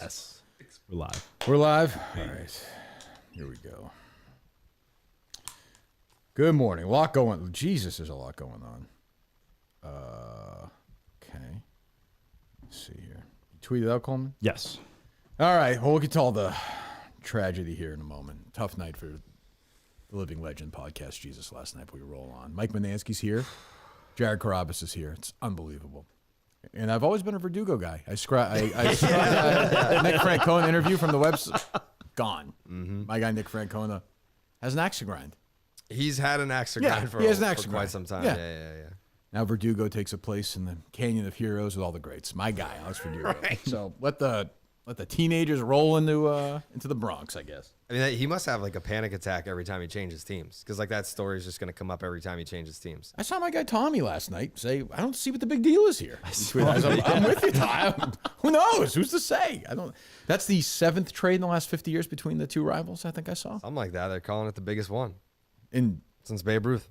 Yes. We're live. We're live? All right. Here we go. Good morning. A lot going. Jesus, there's a lot going on. Okay. Let's see here. You tweeted out, Coleman? Yes. All right. Well, we'll get to all the tragedy here in a moment. Tough night for the Living Legend podcast, Jesus, last night, but we roll on. Mike Manansky's here. Jared Carrabis is here. It's unbelievable. And I've always been a Verdugo guy. I Nick Francona interview from the website. Gone. Mm-hmm. My guy Nick Francona has an axe to grind. He's had an axe to grind for quite some time. Yeah. Now Verdugo takes a place in the Canyon of Heroes with all the greats. My guy, Alex Verdugo. Right. So let the teenagers roll into the Bronx, I guess. I mean, he must have like a panic attack every time he changes teams, because like that story is just going to come up every time he changes teams. I saw my guy Tommy last night say, "I don't see what the big deal is here." I'm with you, Tom. Who knows? Who's to say? I don't. That's the 7th trade in the last 50 years between the two rivals. I think I saw something like that. They're calling it the biggest one since Babe Ruth.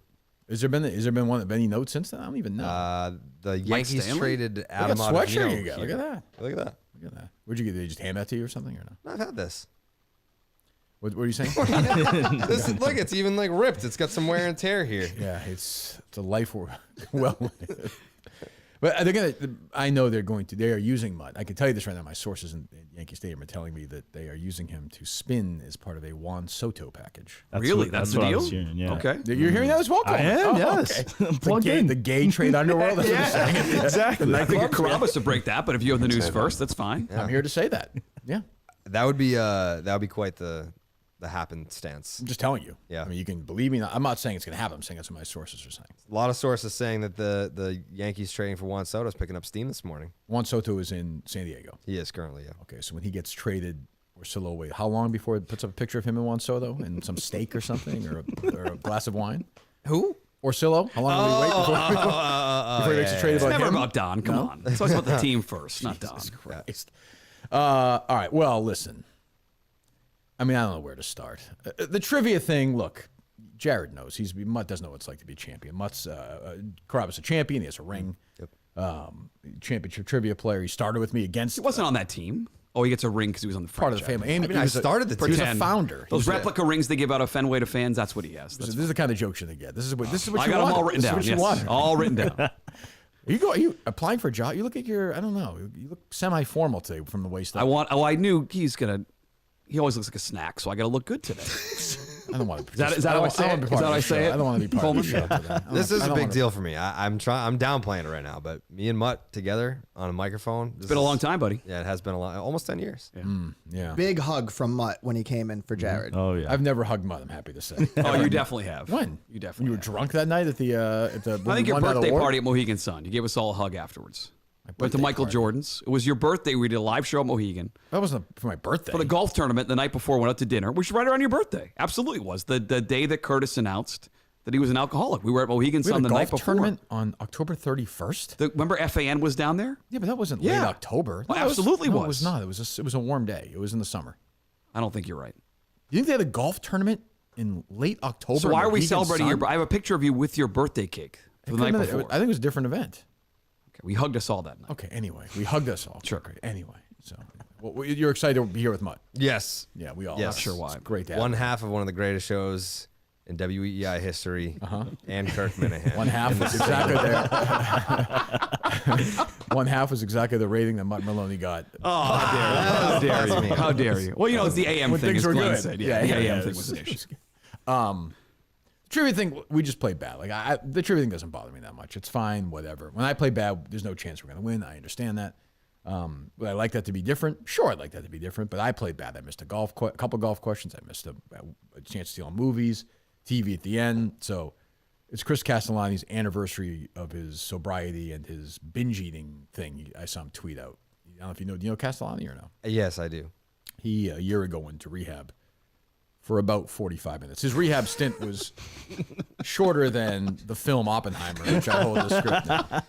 Has there been one any notes since then? I don't even know. The Yankees traded Adam Ottavino. You got. Look at that. Look at that. Look at that. Where'd you get? Did they just hand that to you or something or no? I've had this. What are you saying? Look, it's even like ripped. It's got some wear and tear here. Yeah, it's a life well lived. But they're gonna. I know they're going to. They are using Mut. I can tell you this right now. My sources in Yankee Stadium are telling me that they are using him to spin as part of a Juan Soto package. That's the deal? Hearing, yeah. Okay, you're hearing that as well, Coleman? I am. Yes. Okay. The gay trade underworld. Yeah, exactly. I figured Carrabis to break that, but if you have the news first, that's fine. Yeah. I'm here to say that. Yeah, that would be quite the happenstance. I'm just telling you. Yeah. I mean, you can believe me. I'm not saying it's going to happen. I'm saying that's what my sources are saying. A lot of sources saying that the Yankees trading for Juan Soto is picking up steam this morning. Juan Soto is in San Diego. He is currently, yeah. Okay, so when he gets traded, or Silo wait, how long before it puts up a picture of him and Juan Soto and some steak or something, or a glass of wine? Who? Orsillo? How long will we wait before he makes a trade about him? It's never about Don. Come on. It's always about the team first, not Don. Jesus Christ. All right, well, listen. I mean, I don't know where to start. The trivia thing, look, Jared knows. Mut doesn't know what it's like to be a champion. Mut's Carrabis a champion. He has a ring. Yep. Championship trivia player. He started with me against. He wasn't on that team. Oh, he gets a ring because he was on the part of the family. And I started the team. He was a founder. Those replica rings they give out at Fenway to fans, that's what he has. This is the kind of jokes you get. This is what I got them all written down. Yes, all written down. Are you applying for a job? You look like I don't know. You look semi-formal today from the waist up. I knew he always looks like a snack, so I got to look good today. I don't want to. Is that how I say it? Is that how I say it? I don't want to be part of the show today. This is a big deal for me. I'm downplaying it right now, but me and Mut together on a microphone. It's been a long time, buddy. Yeah, it has been almost 10 years. Yeah. Yeah. Big hug from Mut when he came in for Jared. Oh yeah. I've never hugged Mut. I'm happy to say. Oh, you definitely have. When? You definitely. You were drunk that night at the. I think your birthday party at Mohegan Sun. You gave us all a hug afterwards. Went to Michael Jordan's. It was your birthday. We did a live show at Mohegan. That wasn't for my birthday. For the golf tournament the night before, went out to dinner, which was right around your birthday. Absolutely was. The day that Curtis announced that he was an alcoholic. We were at Mohegan Sun the night before. Tournament on October 31st? Remember FAN was down there? Yeah, but that wasn't late October. Well, absolutely was. No, it was not. It was a warm day. It was in the summer. I don't think you're right. You think they had a golf tournament in late October? So why are we celebrating I have a picture of you with your birthday cake the night before. I think it was a different event. We hugged us all that night. Okay, anyway. We hugged us all. Sure. Okay, anyway. So, you're excited to be here with Mut? Yes. Yeah, we all are. Yes. Not sure why. It's great to have one half of one of the greatest shows in WEI history, and Kirk Minihane. One half was exactly there. One half was exactly the rating that Mut Maloney got. Oh, how dare you? How dare you? Well, it's the AM when thing, things as were Glenn good. said. Yeah, the AM thing was an issue. Trivia thing, we just played bad. Like the trivia thing doesn't bother me that much. It's fine, whatever. When I play bad, there's no chance we're going to win. I understand that. Would I like that to be different? Sure, I'd like that to be different. But I played bad. I missed a couple golf questions. I missed a chance to steal on movies, TV at the end. So it's Chris Castellani's anniversary of his sobriety and his binge eating thing. I saw him tweet out. I don't know if you know. Do you know Castellani or no? Yes, I do. He a year ago went to rehab for about 45 minutes. His rehab stint was shorter than the film Oppenheimer, which I hold the script now,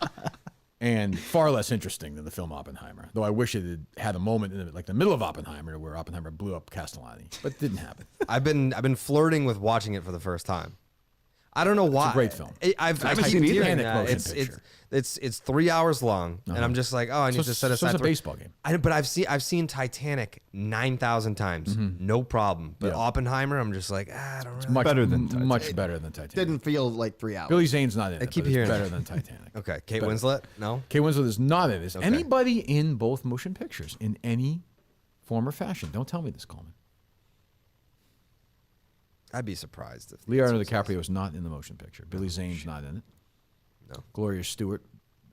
and far less interesting than the film Oppenheimer, though I wish it had a moment in the middle of Oppenheimer where Oppenheimer blew up Castellani, but it didn't happen. I've been flirting with watching it for the first time. I don't know why. It's a great film. I've haven't keep seen either. hearing Titanic that. motion picture. It's 3 hours long, and I'm just like, oh, I need to set aside. It's a for- baseball game. But I've seen Titanic 9,000 times, no problem. But Yeah. Oppenheimer, I'm just like, I don't know. Much better than Titanic. much better than Titanic. Didn't feel like 3 hours. Billy Zane's not in it. keep but it's hearing better that. than Titanic. Okay, Kate Winslet, no. Kate Winslet is not in it. Is Okay. anybody in both motion pictures in any form or fashion? Don't tell me this, Coleman. I'd be surprised if Leonardo DiCaprio is not in the motion picture. Billy Zane's not in it. No. Gloria Stewart,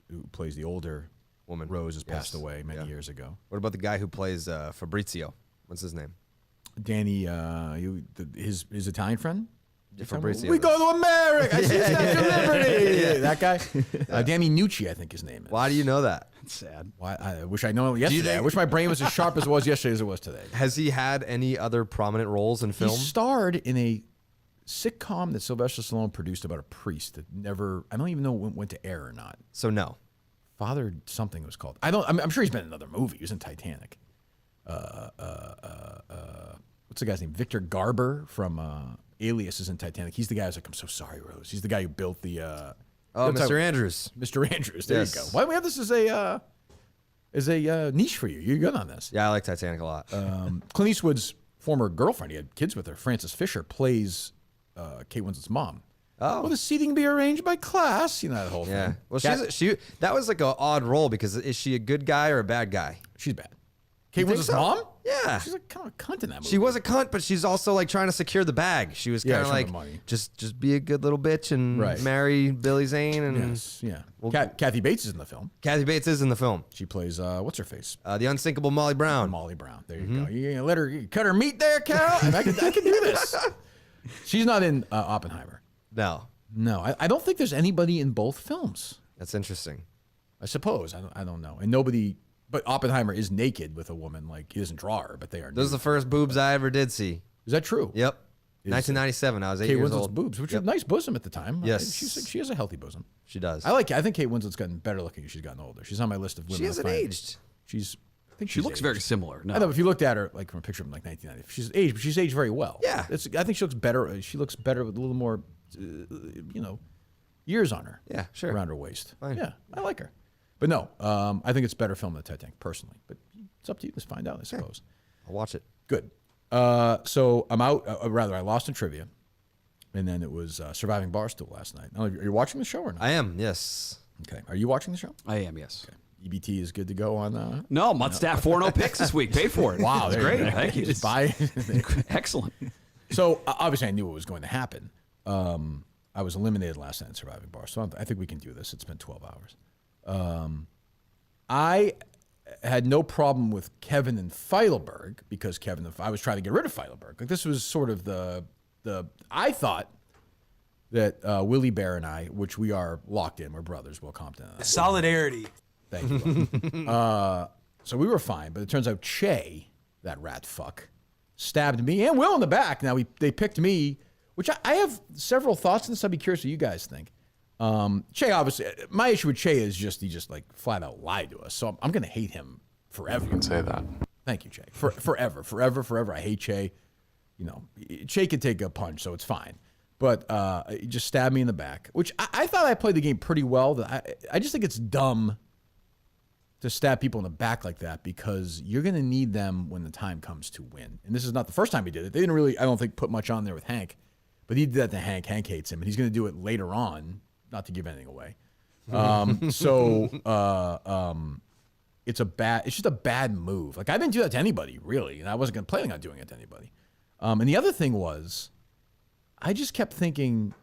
who plays the older Woman. Rose, has passed Yes. away many Yeah. years ago. What about the guy who plays Fabrizio? What's his name? Danny, his Italian friend. Fabrizio. We go to America. I see Statue of Liberty. That guy. Danny Nucci, I think his name is. Why do you know that? It's sad. Why? I wish I known yesterday. think- I wish my brain was as sharp as it was yesterday as it was today. Has he had any other prominent roles in film? He starred in a sitcom that Sylvester Stallone produced about a priest that never, I don't even know when went to air or not. So no. Father something it was called. I'm sure he's been in another movie. He was in Titanic. What's the guy's name? Victor Garber from Alias is in Titanic. He's the guy who's like, I'm so sorry, Rose. He's the guy who built the Oh, That's Mr. how- Andrews. Mr. Andrews. There Yes. you go. Why don't we have this as a niche for you? You're good on this. Yeah, I like Titanic a lot. Clint Eastwood's former girlfriend, he had kids with her, Frances Fisher, plays Kate Winslet's mom. Oh. Will the seating be arranged by class? You know that whole Yeah. thing. Well, that was like an odd role because is she a good guy or a bad guy? She's bad. Kate think Winslet's so? mom? Yeah. She's like kind of a cunt in that movie. She was a cunt, but she's also like trying to secure the bag. She was Yeah, kind of she wanted like, money. just be a good little bitch and Right. marry Billy Zane. And Yes, yeah. Kathy Bates is in the film. Kathy Bates is in the film. She plays what's her face? The unsinkable Molly Brown. Molly Brown. There you go. You gonna let her cut her meat there, Carol? And I can do this. She's not in Oppenheimer. No, No, I don't think there's anybody in both films. that's interesting. I suppose I don't know. And nobody, but Oppenheimer is naked with a woman. Like he doesn't draw her, but they are. Those are the first boobs I ever did see. Is that true? Yep. 1997. I was 8 Kate years Winslet's old. boobs, which is a nice bosom at the time. Yes. She has a healthy bosom. She does. I think Kate Winslet's gotten better looking as she's gotten older. She's on my list of women. She hasn't I find- aged. I think She looks very similar. No. I know if you looked at her like from a picture from like 1990, she's aged, but she's aged very well. Yeah. I think she looks better. She looks better with a little more, years on her. Yeah, sure. Around her waist. Fine. Yeah, I like her. But no, I think it's better film than Titanic personally. But it's up to you to find out, I suppose. I'll watch it. Good. So I'm out. I lost in trivia, and then it was Surviving Barstool last night. Are you watching the show or not? I am. Yes. Okay. Are you watching the show? I am, yes. EBT is good to go on. No, Mutt staff 4-0 picks this week. Paid for it. Wow, That's there you great. go. Thank you. Just buy. Excellent. So obviously I knew what was going to happen. I was eliminated last night in Surviving Bar, so I think we can do this. It's been 12 hours. I had no problem with Kevin and Feidelberg because I was trying to get rid of Feidelberg. Like this was sort of I thought that Willie Bear and I, which we are locked in, we're brothers, Will Compton and I. Solidarity. Thank you. So we were fine, but it turns out Shay, that rat fuck, stabbed me and Will in the back. Now they picked me, which I have several thoughts on this. I'd be curious what you guys think. Shay, obviously, my issue with Shay is he just like flat out lied to us. So I'm going to hate him forever. You can say that. Thank you, Shay. Forever. I hate Shay. Shay could take a punch, so it's fine. But he just stabbed me in the back, which I thought I played the game pretty well. That I just think it's dumb to stab people in the back like that because you're going to need them when the time comes to win. And this is not the first time he did it. They didn't really, I don't think, put much on there with Hank. But he did that to Hank. Hank hates him. And he's going to do it later on, not to give anything away. It's just a bad move. Like, I didn't do that to anybody, really. And I wasn't planning on doing it to anybody. And the other thing was, I just kept thinking,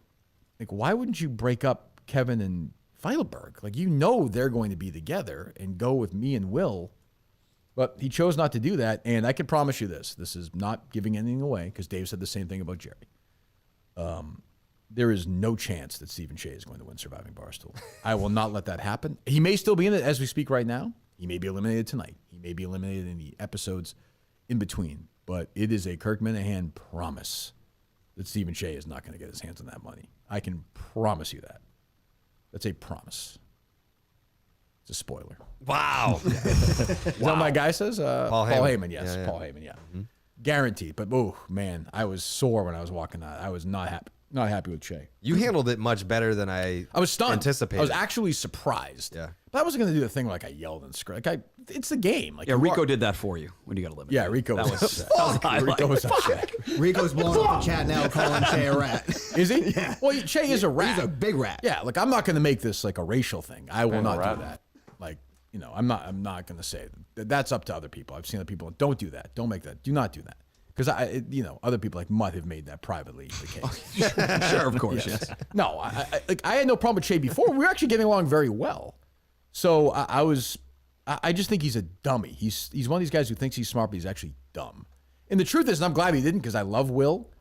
like, why wouldn't you break up Kevin and Feidelberg? Like, they're going to be together and go with me and Will. But he chose not to do that. And I can promise you this is not giving anything away because Dave said the same thing about Jerry. There is no chance that Steven Cheah is going to win Surviving Barstool. I will not let that happen. He may still be in it as we speak right now. He may be eliminated tonight. He may be eliminated in the episodes in between. But it is a Kirk Minihane promise that Steven Cheah is not going to get his hands on that money. I can promise you that. That's a promise. It's a spoiler. Wow. Is that what my guy says? Paul Heyman, yes. Yeah. Paul Heyman, yeah. Guaranteed. But, oh, man, I was sore when I was walking out. I was not happy. Not happy with Shay. You handled it much better than I was stunned. anticipated. I was actually surprised. Yeah. But I wasn't going to do the thing where, like I yelled and screamed. Like it's the game. Like Yeah, you Rico are- did that for you when you got eliminated. Yeah, Rico was upset. Rico was upset. Rico's blowing up the chat now, calling Shay a rat. Is he? Yeah. Well, Shay is a rat. He's a big rat. Yeah, like I'm not going to make this like a racial thing. I will not do that. Like, you know, I'm not going to say that. That's up to other people. I've seen other people. Don't do that. Don't make that. Do not do that. Because other people like Mutt have made that privately the case. Sure, of course, yes. No, I had no problem with Shay before. We were actually getting along very well. So I just think he's a dummy. He's one of these guys who thinks he's smart, but he's actually dumb. And the truth is, and I'm glad he didn't because I love Will.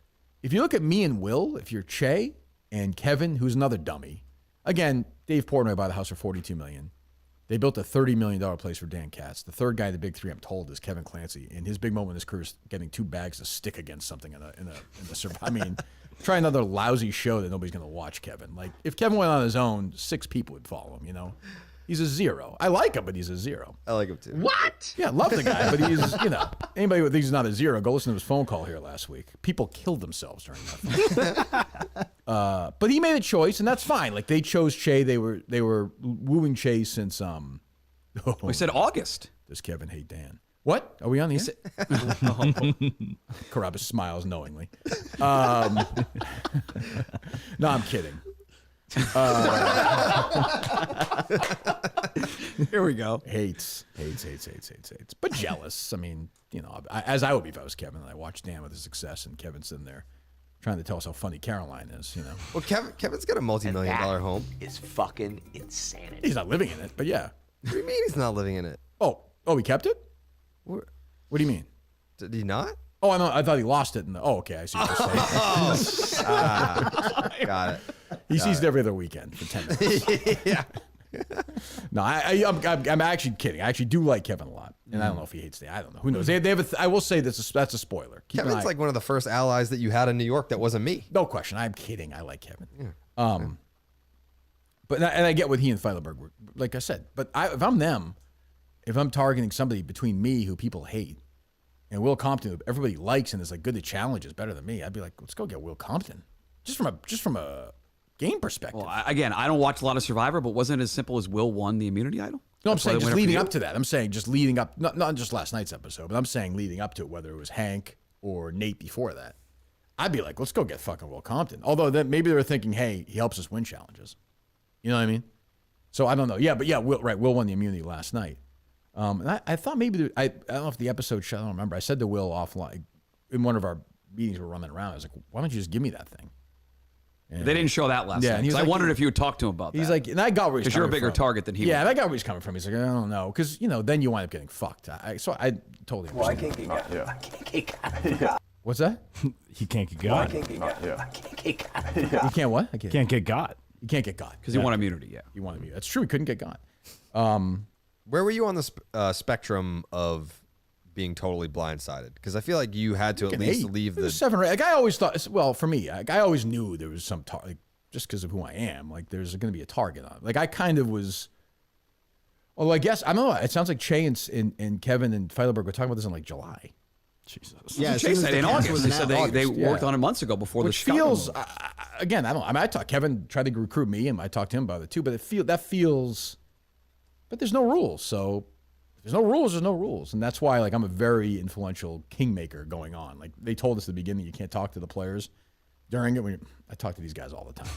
If you look at me and Will, if you're Shay and Kevin, who's another dummy. Again, Dave Portnoy bought a house for $42 million. They built a $30 million place for Dan Katz. The third guy in the big three, I'm told, is Kevin Clancy. And his big moment in his career is getting 2 bags to stick against something in the survival. I mean, try another lousy show that nobody's going to watch, Kevin. Like, if Kevin went on his own, 6 people would follow him, you know? He's a 0. I like him, but he's a 0. I like him too. What? Yeah, love the guy, but he's, anybody who thinks he's not a 0, go listen to his phone call here last week. People killed themselves during that. But he made a choice, and that's fine. Like, they chose Shay. They were wooing Shay since, We said August. does Kevin hate Dan? What? Are we on the air? Carrabis smiles knowingly. No, I'm kidding. Here we go. Hates. But jealous. I mean, as I would be if I was Kevin and I watched Dan with his success and Kevin's sitting there trying to tell us how funny Caroline is, Well, Kevin's got a multi-million-dollar home. Is fucking insanity. He's not living in it, but yeah. What do you mean he's not living in it? Oh, he kept it? What do you mean? Did he not? Oh, I thought he lost it. Okay, I see what you're saying. Got it. He sees it every other weekend for 10 minutes. Yeah. No, I'm actually kidding. I actually do like Kevin a lot, and I don't know if he hates Dan. I don't know. Who knows? They have I will say that's a spoiler. Keep an Kevin's eye- like one of the first allies that you had in New York that wasn't me. no question. I'm kidding. I like Kevin. Yeah. But I get what he and Feilerberg were. Like I said, but if I'm them, if I'm targeting somebody between me who people hate and Will Compton, who everybody likes and is like good at challenges, better than me, I'd be like, let's go get Will Compton. Just from a game perspective. Well, I don't watch a lot of Survivor, but wasn't it as simple as Will won the immunity idol? No, I'm That's why saying they just went up for leading you? up to that. I'm saying just leading up, not just last night's episode, but I'm saying leading up to it, whether it was Hank or Nate before that. I'd be like, let's go get fucking Will Compton. Although maybe they were thinking, hey, he helps us win challenges. You know what I mean? So I don't know. Yeah, but yeah, Will won the immunity last night. And I thought maybe, I don't know if the episode shot, I don't remember. I said to Will offline, in one of our meetings we're running around, I was like, why don't you just give me that thing? And They didn't show that last Yeah, night. and he was So I like- wondered if you would talk to him about that. He's like, and I got where he's 'Cause you're a coming bigger from. target than he Yeah, was. and I got where he's coming from. He's like, I don't know. Because, then you wind up getting fucked. So I totally understand. I can't get got. What's that? He can't get got. I can't get got. You can't what? I Can't get got. You can't get got. Because he won immunity, yeah. You want to be. That's true. He couldn't get got. Where were you on the spectrum of being totally blindsided? Because I feel like you had to at least leave It was the. 7 or 8. Like I always thought. Well, for me, I always knew there was some target. Just because of who I am, like there's going to be a target on it. Like I kind of was. Although I guess I don't know. It sounds like Shay and Kevin and Feilerberg were talking about this in like July. Jesus. Yeah, as soon Chase as said the in cast August. was They said announced. they August, worked yeah. on it months ago before Which the Chicago feels move. again. I don't. I mean, Kevin tried to recruit me, and I talked to him about it too. But that feels. But there's no rules, so if there's no rules. There's no rules, and that's why like I'm a very influential kingmaker going on. Like they told us at the beginning, you can't talk to the players during it. I talk to these guys all the time,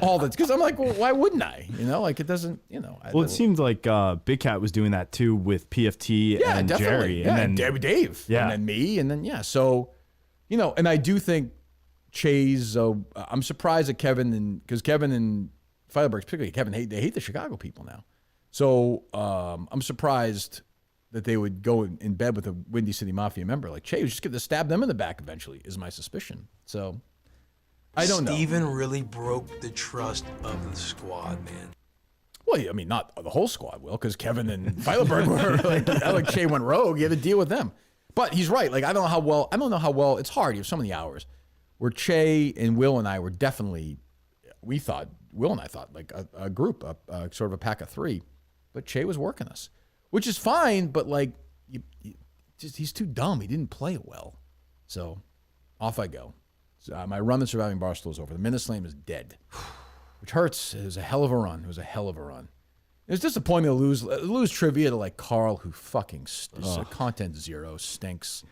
all the because I'm like, well, why wouldn't I? Like it doesn't. Well, it seemed like Big Cat was doing that too with PFT Yeah, and definitely. Jerry. Yeah, and then Dave. Yeah. And then me. And then, yeah. So, and I do think Chay's, I'm surprised at Kevin, because Kevin and Feilerberg, particularly Kevin, they hate the Chicago people now. So I'm surprised that they would go in bed with a Windy City Mafia member. Like Shay was just going to stab them in the back eventually, is my suspicion. So I don't know. Steven really broke the trust of the squad, man. Well, I mean, not the whole squad will, because Kevin and Feilerberg were like Shay went rogue. You had to deal with them. But he's right. Like I don't know how well. It's hard. You have so many hours. Where Shay and Will and I were definitely, Will and I thought like a group, sort of a pack of 3. But Shay was working us, which is fine. But like, he's too dumb. He didn't play it well. So off I go. My run in Surviving Barstool is over. The Minneslam is dead, which hurts. It was a hell of a run. It was disappointing to lose trivia to like Carl, who fucking content zero, stinks.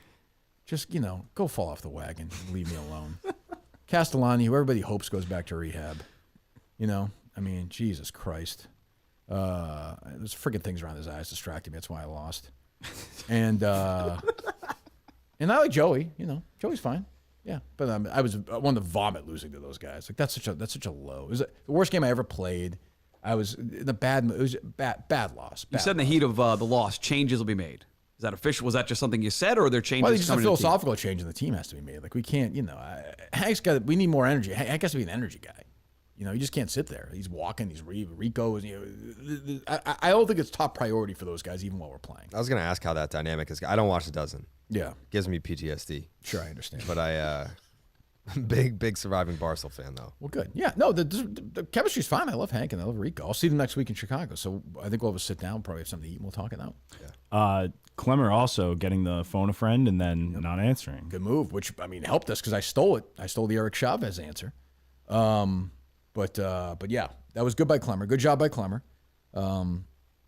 Just, go fall off the wagon and leave me alone. Castellani, who everybody hopes goes back to rehab. Jesus Christ. There's freaking things around his eyes distracting me. That's why I lost. And I like Joey. Joey's fine. Yeah, but I wanted to vomit losing to those guys. Like that's such a low. It was the worst game I ever played. I was in a bad. It was bad loss. You said in the heat of the loss, changes will be made. Is that official? Was that just something you said, or are there changes? Well, it's just a philosophical change in the team has to be made. Like we can't, Hank's got. We need more energy. Hank has to be an energy guy. You just can't sit there. He's walking. He's Rico. I don't think it's top priority for those guys, even while we're playing. I was going to ask how that dynamic is. I don't watch The Dozen. Yeah, gives me PTSD. Sure, I understand. But big Surviving Barstool fan though. Well, good. Yeah, no, the chemistry's fine. I love Hank and I love Rico. I'll see them next week in Chicago. So I think we'll have a sit down, probably have something to eat, and we'll talk it out. Yeah. Klemmer also getting the phone a friend and then not answering. Good move, which helped us because I stole it. I stole the Eric Chavez answer. But yeah, that was good by Klemmer. Good job by Klemmer.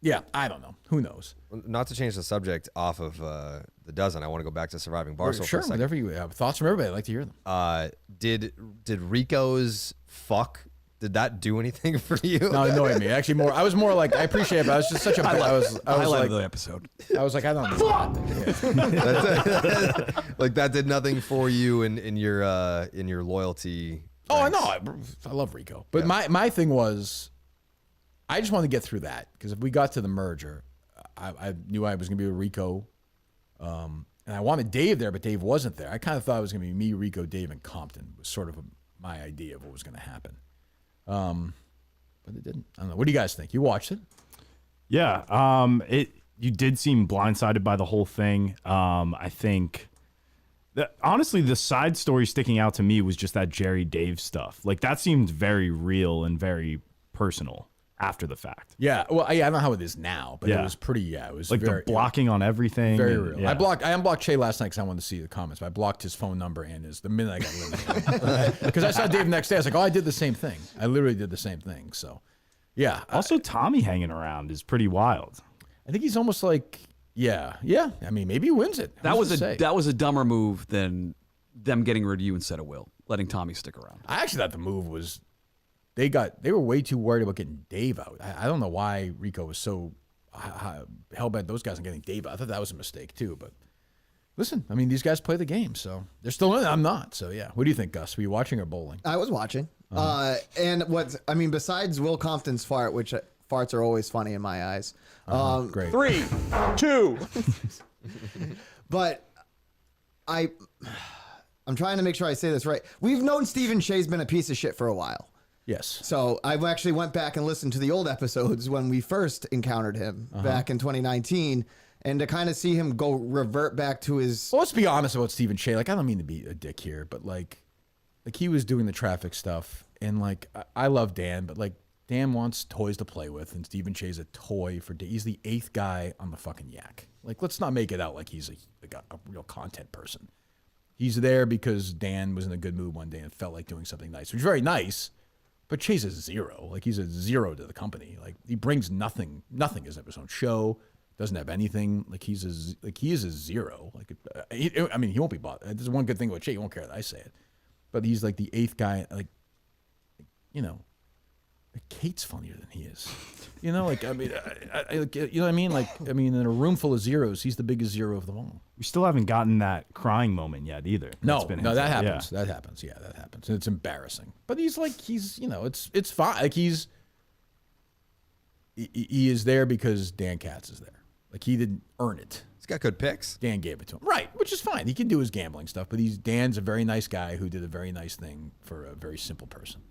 Yeah, I don't know. Who knows? Not to change the subject off of The Dozen, I want to go back to Surviving Barstool. Sure, for a second. whatever you have. Thoughts from everybody. I'd like to hear them. Did Rico's fuck? Did that do anything for you? No, it annoyed me. Actually, I was more like I appreciate it, but I was just such a. I was highlight like of the episode. I was like, I don't know. Like that did nothing for you in your loyalty. Oh, I know. I love Rico, but my thing was, I just wanted to get through that because if we got to the merger, I knew I was going to be with Rico, and I wanted Dave there, but Dave wasn't there. I kind of thought it was going to be me, Rico, Dave, and Compton. Was sort of my idea of what was going to happen, but it didn't. I don't know. What do you guys think? You watched it? Yeah. You did seem blindsided by the whole thing. I think. Honestly, the side story sticking out to me was just that Jerry Dave stuff. Like that seemed very real and very personal after the fact. Yeah. Well, I don't know how it is now, but it was pretty. Yeah, it was like very, the blocking on everything. Very real. Yeah. I unblocked Shay last night because I wanted to see the comments. But I blocked his phone number and the minute I got eliminated. Because I saw Dave the next day. I was like, oh, I did the same thing. I literally did the same thing. So, yeah. Also, Tommy hanging around is pretty wild. I think he's almost like. Yeah. I mean, maybe he wins it. That was a dumber move than them getting rid of you instead of Will, letting Tommy stick around. I actually thought the move was they were way too worried about getting Dave out. I don't know why Rico was so hell bent those guys on getting Dave out. I thought that was a mistake too. But listen, I mean, these guys play the game, so they're still in it. I'm not. So yeah. What do you think, Gus? Were you watching or bowling? I was watching. And besides Will Compton's fart, which farts are always funny in my eyes. Great. 3, 2. But I'm trying to make sure I say this right. We've known Steven Cheah's been a piece of shit for a while. Yes. So I actually went back and listened to the old episodes when we first encountered him back in 2019. And to kind of see him revert back to his... Well, let's be honest about Steven Cheah. Like, I don't mean to be a dick here, but like he was doing the traffic stuff. And like, I love Dan, but like, Dan wants toys to play with, and Steven Cheah's a toy for. He's the 8th guy on the fucking yak. Like, let's not make it out like he's a real content person. He's there because Dan was in a good mood one day and felt like doing something nice, which is very nice. But Cheah's a zero. Like, he's a zero to the company. Like, he brings nothing. Nothing is his own show. Doesn't have anything. Like, he is a zero. Like, he won't be bothered. There's one good thing about Cheah. He won't care that I say it. But he's like the 8th guy. Like, Kate's funnier than he is. You know what I mean? Like, in a room full of zeros, he's the biggest zero of them all. We still haven't gotten that crying moment yet either. No, that happens. Yeah. That happens. Yeah, that happens. And it's embarrassing. But he's it's fine. Like he is there because Dan Katz is there. Like he didn't earn it. He's got good picks. Dan gave it to him. Right, which is fine. He can do his gambling stuff, but Dan's a very nice guy who did a very nice thing for a very simple person.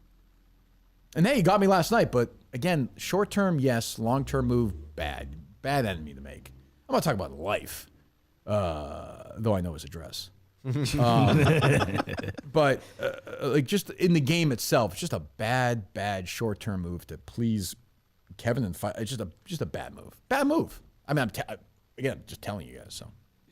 And hey, he got me last night, but again, short term, yes. Long term move, bad. Bad enemy to make. I'm not talking about life, though I know his address. But like just in the game itself, it's just a bad short term move to please Kevin and fight. It's just a bad move. Bad move. I mean, again, just telling you guys. So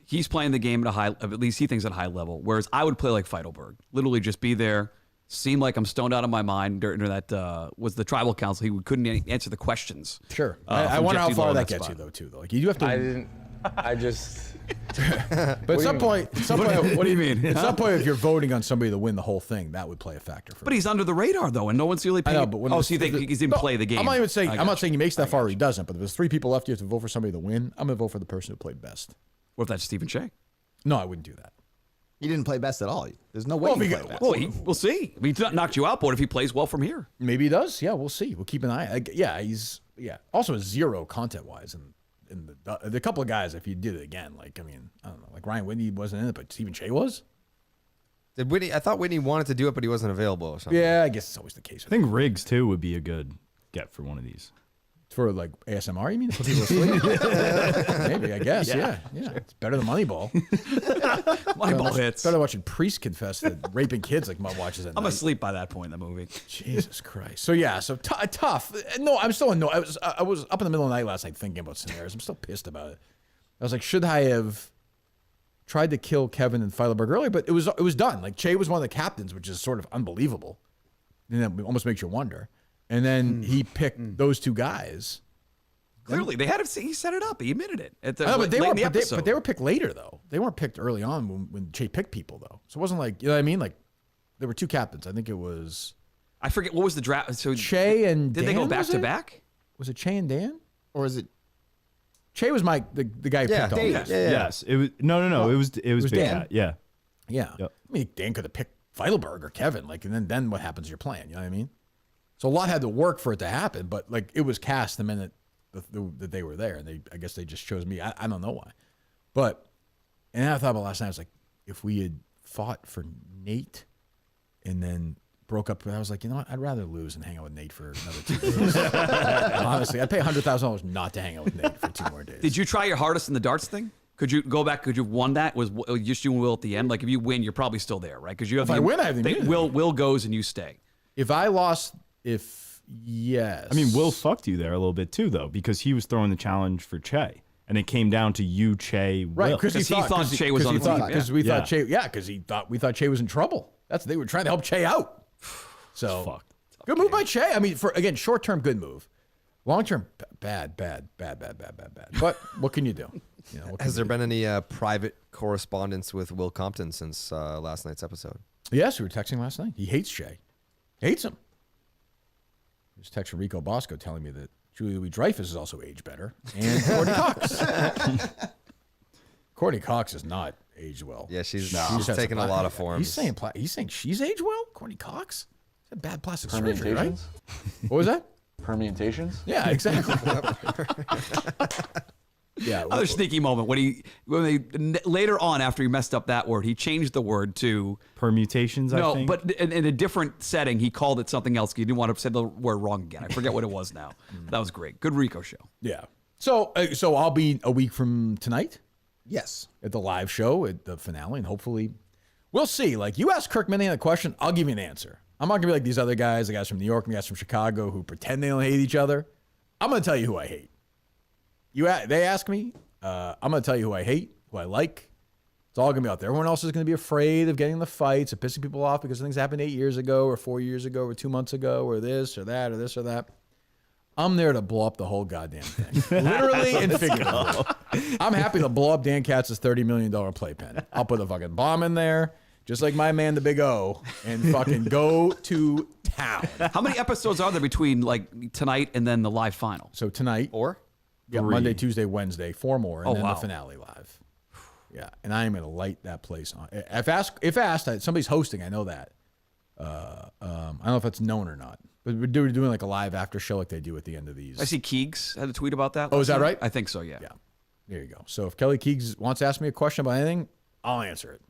he's playing the game at least he thinks at a high level. Whereas I would play like Feidelberg, literally just be there, seem like I'm stoned out of my mind. During that was the tribal council. He couldn't answer the questions. Sure. I I wonder how far that spot. gets you though, too. Though, like you do have to. I just. But at some point, What do you mean? At some point, if you're voting on somebody to win the whole thing, that would play a factor for. But he's under the radar though, and no one's really paying. I know, but when so you think he didn't play the game? I'm not even saying. I I'm not got saying he makes that I far got or he doesn't. But if there's 3 people left, you have to vote for somebody to win. I'm gonna vote for the person who played best. What if that's Steven Cheah? No, I wouldn't do that. He didn't play best at all. There's no way he played best. Well, we'll see. He knocked you out, but what if he plays well from here? Maybe he does. Yeah, we'll see. We'll keep an eye. He's also a 0 content wise, and the couple of guys. If you did it again, I don't know. Like Ryan Whitney wasn't in it, but Steven Cheah was. Did Whitney? I thought Whitney wanted to do it, but he wasn't available or something. Yeah, I guess it's always the case. I think Riggs too would be a good get for one of these. For like ASMR, you mean? To put people to sleep? Maybe, I guess. Yeah. It's better than Moneyball. Moneyball hits. Better watching priests confess that raping kids like Mud watches at I'm night. asleep by that point in the movie. Jesus Christ. So tough. No, I'm still annoyed. I was up in the middle of the night last night thinking about scenarios. I'm still pissed about it. I was like, should I have tried to kill Kevin and Feidelberg earlier? But it was done. Like Che was one of the captains, which is sort of unbelievable. And that almost makes you wonder. And then he picked those 2 guys. Clearly, they had he set it up. He admitted it. At the, I know, but late in the episode. but they were picked later though. They weren't picked early on when Che picked people though. So it wasn't like, you know what I mean? Like there were 2 captains. I think it was I forget what was the draft. So Che and did Dan, they go back was to it? back? Was it Che and Dan? Or is it? Che was the guy who Yeah, picked all Dave. these. Yeah. Yes, it was no. It was Big Dan. Cat. Yeah. Yeah. Yep. I mean, Dan could have picked Feidelberg or Kevin. And then what happens? You're playing. You know what I mean? So a lot had to work for it to happen, but it was cast the minute that they were there, and I guess they just chose me. I don't know why, but and I thought about last night. I was like, if we had fought for Nate and then broke up, I was like, you know what? I'd rather lose and hang out with Nate for another 2 days. Honestly, I'd pay $100,000 not to hang out with Nate for 2 more days. Did you try your hardest in the darts thing? Could you go back? Could you have won that? Was just you and Will at the end? Like if you win, you're probably still there, right? Because you have. If I win, I have the immunity. Will goes and you stay. If I lost, yes. I mean, Will fucked you there a little bit too, though, because he was throwing the challenge for Che, and it came down to you, Che, Will. Right, because he thought Che was on the team. Because we thought Che, because we thought Che was in trouble. They were trying to help Che out. So fucked. Good move by Che. I mean, short term, good move. Long term, bad. But what can you do? Has there been any private correspondence with Will Compton since last night's episode? Yes, we were texting last night. He hates Che. Hates him. Just texted Rico Bosco telling me that Julia Louis-Dreyfus is also aged better, and Courtney Cox. Courtney Cox is not aged well. Yeah, she's has taken a lot of forms. He's saying she's aged well. Courtney Cox. It's a bad plastic surgery, right? Permutations? What was that? Permutations? Yeah, exactly. Yeah, Another sneaky moment when later on after he messed up that word, he changed the word to Permutations, I think. but in a different setting, he called it something else. He didn't want to say the word wrong again. I forget what it was now. That was great. Good Rico show. Yeah. So I'll be a week from tonight Yes. at the live show at the finale, and hopefully we'll see. Like you ask Kirk Minihane a question, I'll give you an answer. I'm not gonna be like these other guys, the guys from New York and the guys from Chicago who pretend they don't hate each other. I'm gonna tell you who I hate. They ask me, I'm going to tell you who I hate, who I like. It's all going to be out there. Everyone else is going to be afraid of getting in the fights, of pissing people off because things happened 8 years ago or 4 years ago or 2 months ago or this or that or this or that. I'm there to blow up the whole goddamn thing. Literally and figuratively. I'm happy to blow up Dan Katz's $30 million playpen. I'll put a fucking bomb in there, just like my man, the Big O, and fucking go to town. How many episodes are there between like tonight and then the live final? So tonight. Or? Yeah, Monday, Tuesday, Wednesday, 4 more, and then wow. the finale live. Yeah, and I am going to light that place on. If asked, somebody's hosting. I know that. I don't know if that's known or not, but we're doing like a live after show like they do at the end of these. I see Keegs had a tweet about that. Oh, is last that night. right? I think so. Yeah. Yeah, there you go. So if Kelly Keegs wants to ask me a question about anything, I'll answer it.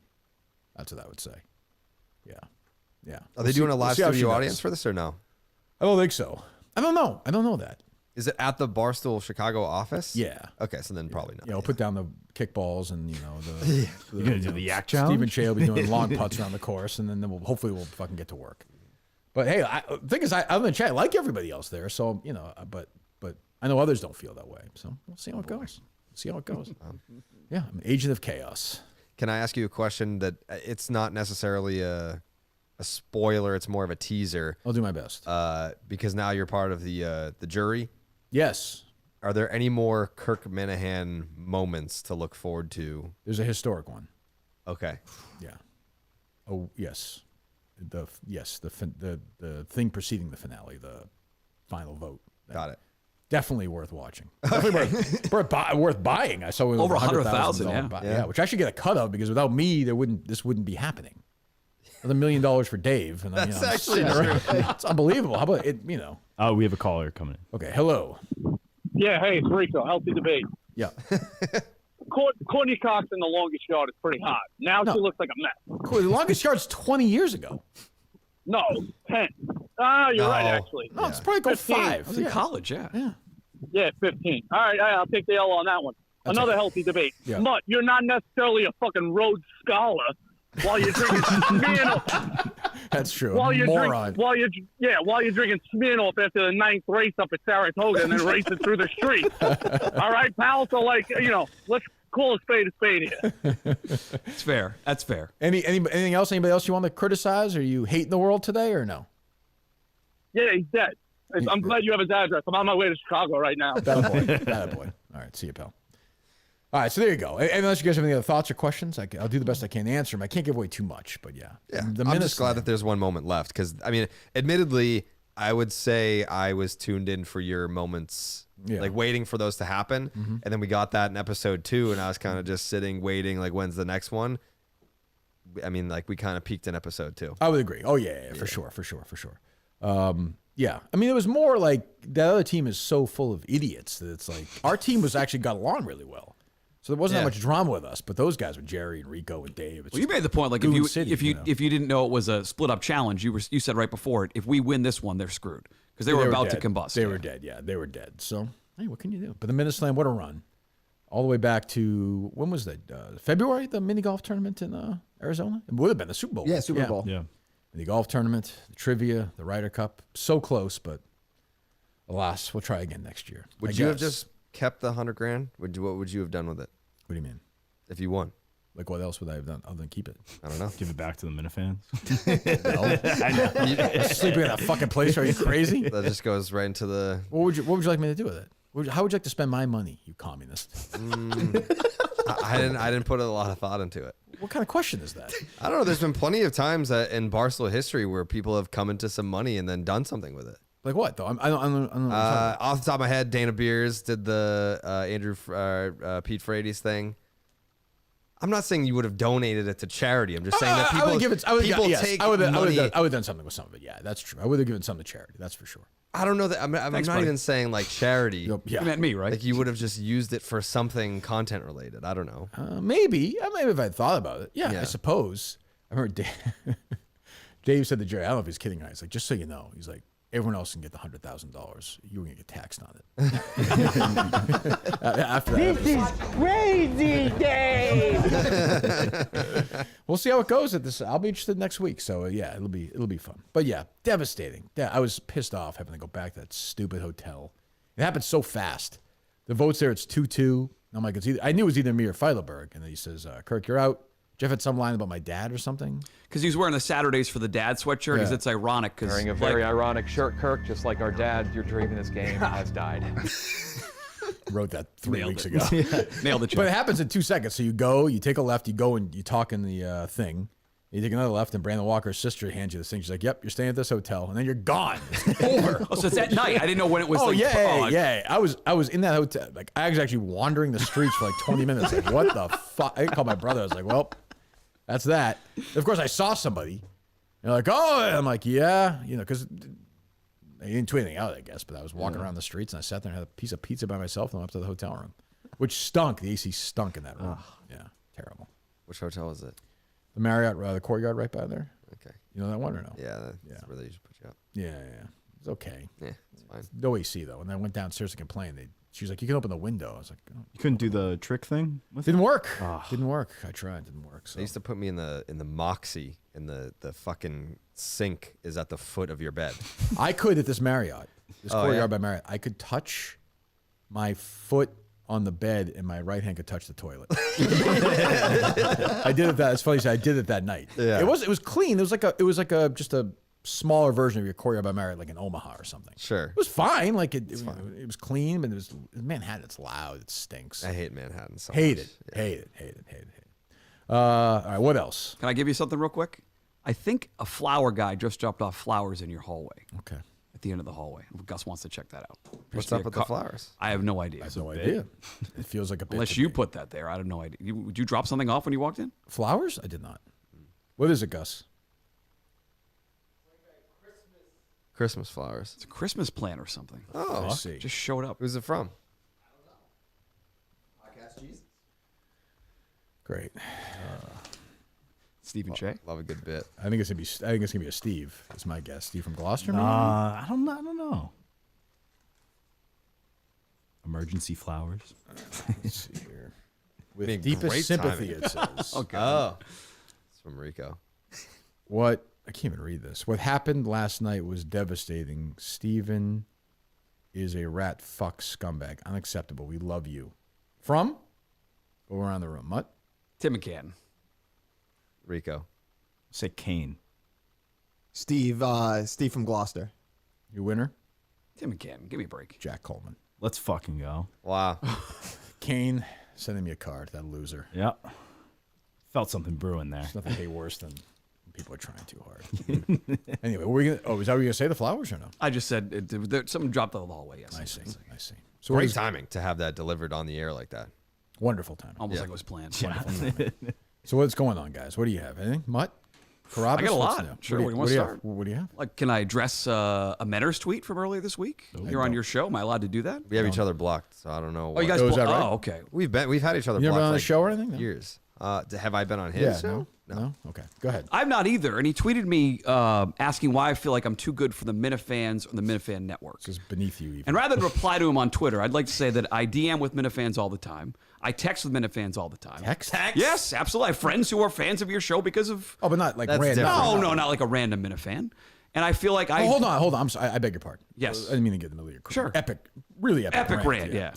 That's what I would say. Yeah. Are they doing a live how she studio does. audience for this or no? I don't think so. I don't know that. Is it at the Barstool Chicago office? Yeah. Okay, so then probably not. Yeah, we'll put down the kickballs and the You're gonna do the yak challenge? Steven Cheah will be doing long putts around the course, and then hopefully we'll fucking get to work. But hey, the thing is, I'm in the chat. I like everybody else there, so but I know others don't feel that way. So we'll see how it goes. See how it goes. Yeah, I'm an agent of chaos. Can I ask you a question that it's not necessarily a spoiler? It's more of a teaser. I'll do my best. Because now you're part of the jury. Yes. Are there any more Kirk Minihane moments to look forward to? There's a historic one. Okay. Yeah. Oh yes. The thing preceding the finale, the final vote. Got it. Definitely worth watching. Definitely worth buying. I saw it Over 100,000, yeah. Which I should get a cut of because without me, this wouldn't be happening. $1 million for Dave, and That's I'm actually sitting around. It's unbelievable. How about it? Oh, we have a caller coming in. Okay. Hello. Yeah, hey, it's Rico. Healthy debate. Yeah. Courtney Cox in the longest yard is pretty hot. Now she looks like a mess. Cool. The longest yard's 20 years ago. No, 10. Ah, you're right, actually. No, it's probably go 5. I was in college, yeah. Yeah, 15. All right, I'll take the L on that one. Another healthy debate. Yeah. Mutt, you're not necessarily a fucking Rhodes Scholar while you're drinking Smirnoff. That's true. While you're Moron. while you're drinking Smirnoff after the 9th race up at Saratoga and then racing through the street. All right, pal. So let's call a spade here. It's fair. That's fair. Anything else? Anybody else you want to criticize? Are you hating the world today or no? Yeah, he's dead. I'm glad you have his address. I'm on my way to Chicago right now. That boy. All right, see you, pal. All right, so there you go. Unless you guys have any other thoughts or questions, I'll do the best I can to answer them. I can't give away too much, but yeah. I'm just glad that there's one moment left because, I mean, admittedly, I would say I was tuned in for your moments, like waiting for those to happen. Mm-hmm. And then we got that in episode 2, and I was kind of just sitting, waiting, like, when's the next one? I mean, like, we kind of peaked in episode 2. I would agree. Oh, yeah, for sure. Yeah. I mean, it was more like that other team is so full of idiots that it's like our team actually got along really well. So there wasn't that much drama with us, but those guys with Jerry and Rico and Dave. Well, you made the point, like if you didn't know it was a split up challenge, you said right before it, if we win this one, they're screwed because they were about to combust. They were dead. Yeah, they were dead. So hey, what can you do? But the Minnesland, what a run! All the way back to when was that? February, the mini golf tournament in Arizona. It would have been the Super Bowl. Yeah, Super Bowl. Yeah. The golf tournament, the trivia, the Ryder Cup. So close, but alas, we'll try again next year. Would you have just kept the $100,000? What would you have done with it? What do you mean? If you won? Like, what else would I have done other than keep it? I don't know. Give it back to the Minifans. Sleeping in that fucking place? Are you crazy? That just goes right into the... What would you like me to do with it? How would you like to spend my money, you communist? I didn't put a lot of thought into it. What kind of question is that? I don't know. There's been plenty of times in Barstool history where people have come into some money and then done something with it. Like what, though? I don't know. Off the top of my head, Dana Beers did the Pete Frady's thing. I'm not saying you would have donated it to charity. I'm just saying that people take money. I would have done something with some of it. Yeah, that's true. I would have given some to charity. That's for sure. I don't know that. I'm not even saying like charity. Yeah. You meant me, right? Like you would have just used it for something content related. I don't know. Maybe if I'd thought about it. Yeah, I suppose. I remember Dave said to Jerry, I don't know if he's kidding or not. He's like, just so you know, he's like, everyone else can get the $100,000. You were gonna get taxed on it. After that, This is crazy, Dave. we'll see how it goes at this. I'll be interested next week. So yeah, it'll be fun. But yeah, devastating. Yeah, I was pissed off having to go back to that stupid hotel. It happened so fast. The votes there, it's 2-2. I'm like, I knew it was either me or Feidelberg. And then he says, Kirk, you're out. Jeff had some line about my dad or something. Because he was wearing the Saturdays for the Dad sweatshirt. Because it's ironic. Wearing a very ironic shirt, Kirk, just like our dad, your dream in this game has died. Wrote that 3 weeks ago. Nailed the joke. But it happens in 2 seconds. So you go, you take a left, you go and you talk in the thing. You take another left, and Brandon Walker's sister hands you this thing. She's like, "Yep, you're staying at this hotel," and then you're gone. It's over. Oh, so it's at night. I didn't know when it was. Oh like, yeah. I was in that hotel. Like I was actually wandering the streets for like 20 minutes. Like what the fuck? I called my brother. I was like, "Well, that's that." Of course, I saw somebody. And they're like, "Oh," and I'm like, "Yeah," because I didn't tweet anything out, I guess. But I was walking around the streets, and I sat there and had a piece of pizza by myself, and went up to the hotel room, which stunk. The AC stunk in that room. Yeah, terrible. Which hotel was it? The Marriott, the Courtyard right by there. Okay. You know that one or no? Yeah, that's where they usually put you up. Yeah. It's okay. Yeah, it's fine. No AC, though. And I went downstairs to complain. She was like, "You can open the window." I was like, "Oh." You couldn't do the trick thing with Didn't work. Didn't work. I tried. Didn't work. So. They used to put me in the Moxie, and the fucking sink is at the foot of your bed. I could at this Marriott, this Courtyard by Marriott. I could touch my foot on the bed and my right hand could touch the toilet. I did it that. It's funny. I did it that night. Yeah. It was clean. It was like just a smaller version of your Choreographed by Marriott, like in Omaha or something. Sure. It was fine. Like it was clean, but it was Manhattan. It's loud. It stinks. I hate Manhattan so Hate much. it. Yeah. Hate it. All right. What else? Can I give you something real quick? I think a flower guy just dropped off flowers in your hallway. Okay. At the end of the hallway. Gus wants to check that out. What's up with the flowers? I have no idea. I have no idea. It feels like a bit. Unless you put that there. I have no idea. Would you drop something off when you walked in? Flowers? I did not. What is it, Gus? Christmas flowers. It's a Christmas plant or something. Oh, I see. Just showed up. Who's it from? Podcast Jesus. Great. Steven Cheah. Love a good bit. I think it's gonna be a Steve. That's my guess. Steve from Gloucester. Maybe? I don't know. Emergency flowers. Let's see here. With Being deepest great sympathy, timing. it says. Okay. Oh. It's from Rico. What? I can't even read this. What happened last night was devastating. Steven is a rat fuck scumbag. Unacceptable. We love you. From? Go around the room. Mutt? Tim McCann. Rico. Say Kane. Steve from Gloucester. Your winner? Tim McCann. Give me a break. Jack Coleman. Let's fucking go. Wow. Kane, sending me a card. That loser. Yep. Felt something brewing there. There's nothing hate worse than when people are trying too hard. Anyway, is that what you're going to say, the flowers or no? I just said something dropped out of the hallway. Yes. I see. So what Great is timing to have that delivered on the air like that. wonderful time. Almost like it was planned. So what's going on, guys? What do you have? Anything? Mutt? Carrabis? I got a What's lot. new? Sure. What Where do do you want to have? start? What do you have? Like, can I address a Menner's tweet from earlier this week here on your show? Am I allowed to do that? We have each other blocked, so I don't know. Oh, you guys. Oh, is that right? Oh, okay. We've had each other You never blocked been on the like show or anything? No? years. Have I been on his Yeah, show? no. Okay, go ahead. I'm not either. And he tweeted me asking why I feel like I'm too good for the Minifans or the Minifan network. This is beneath you even. And rather than reply to him on Twitter, I'd like to say that I DM with Minifans all the time. I text with Minifans all the time. Text? Yes, absolutely. I have friends who are fans of your show because of. Oh, but not like That's random. different. No, not like a random Minifan. And I feel like I. Oh, hold on. I'm sorry. I beg your pardon. Yes. I didn't mean to get in the middle of your Sure. Epic, really epic rant, yeah.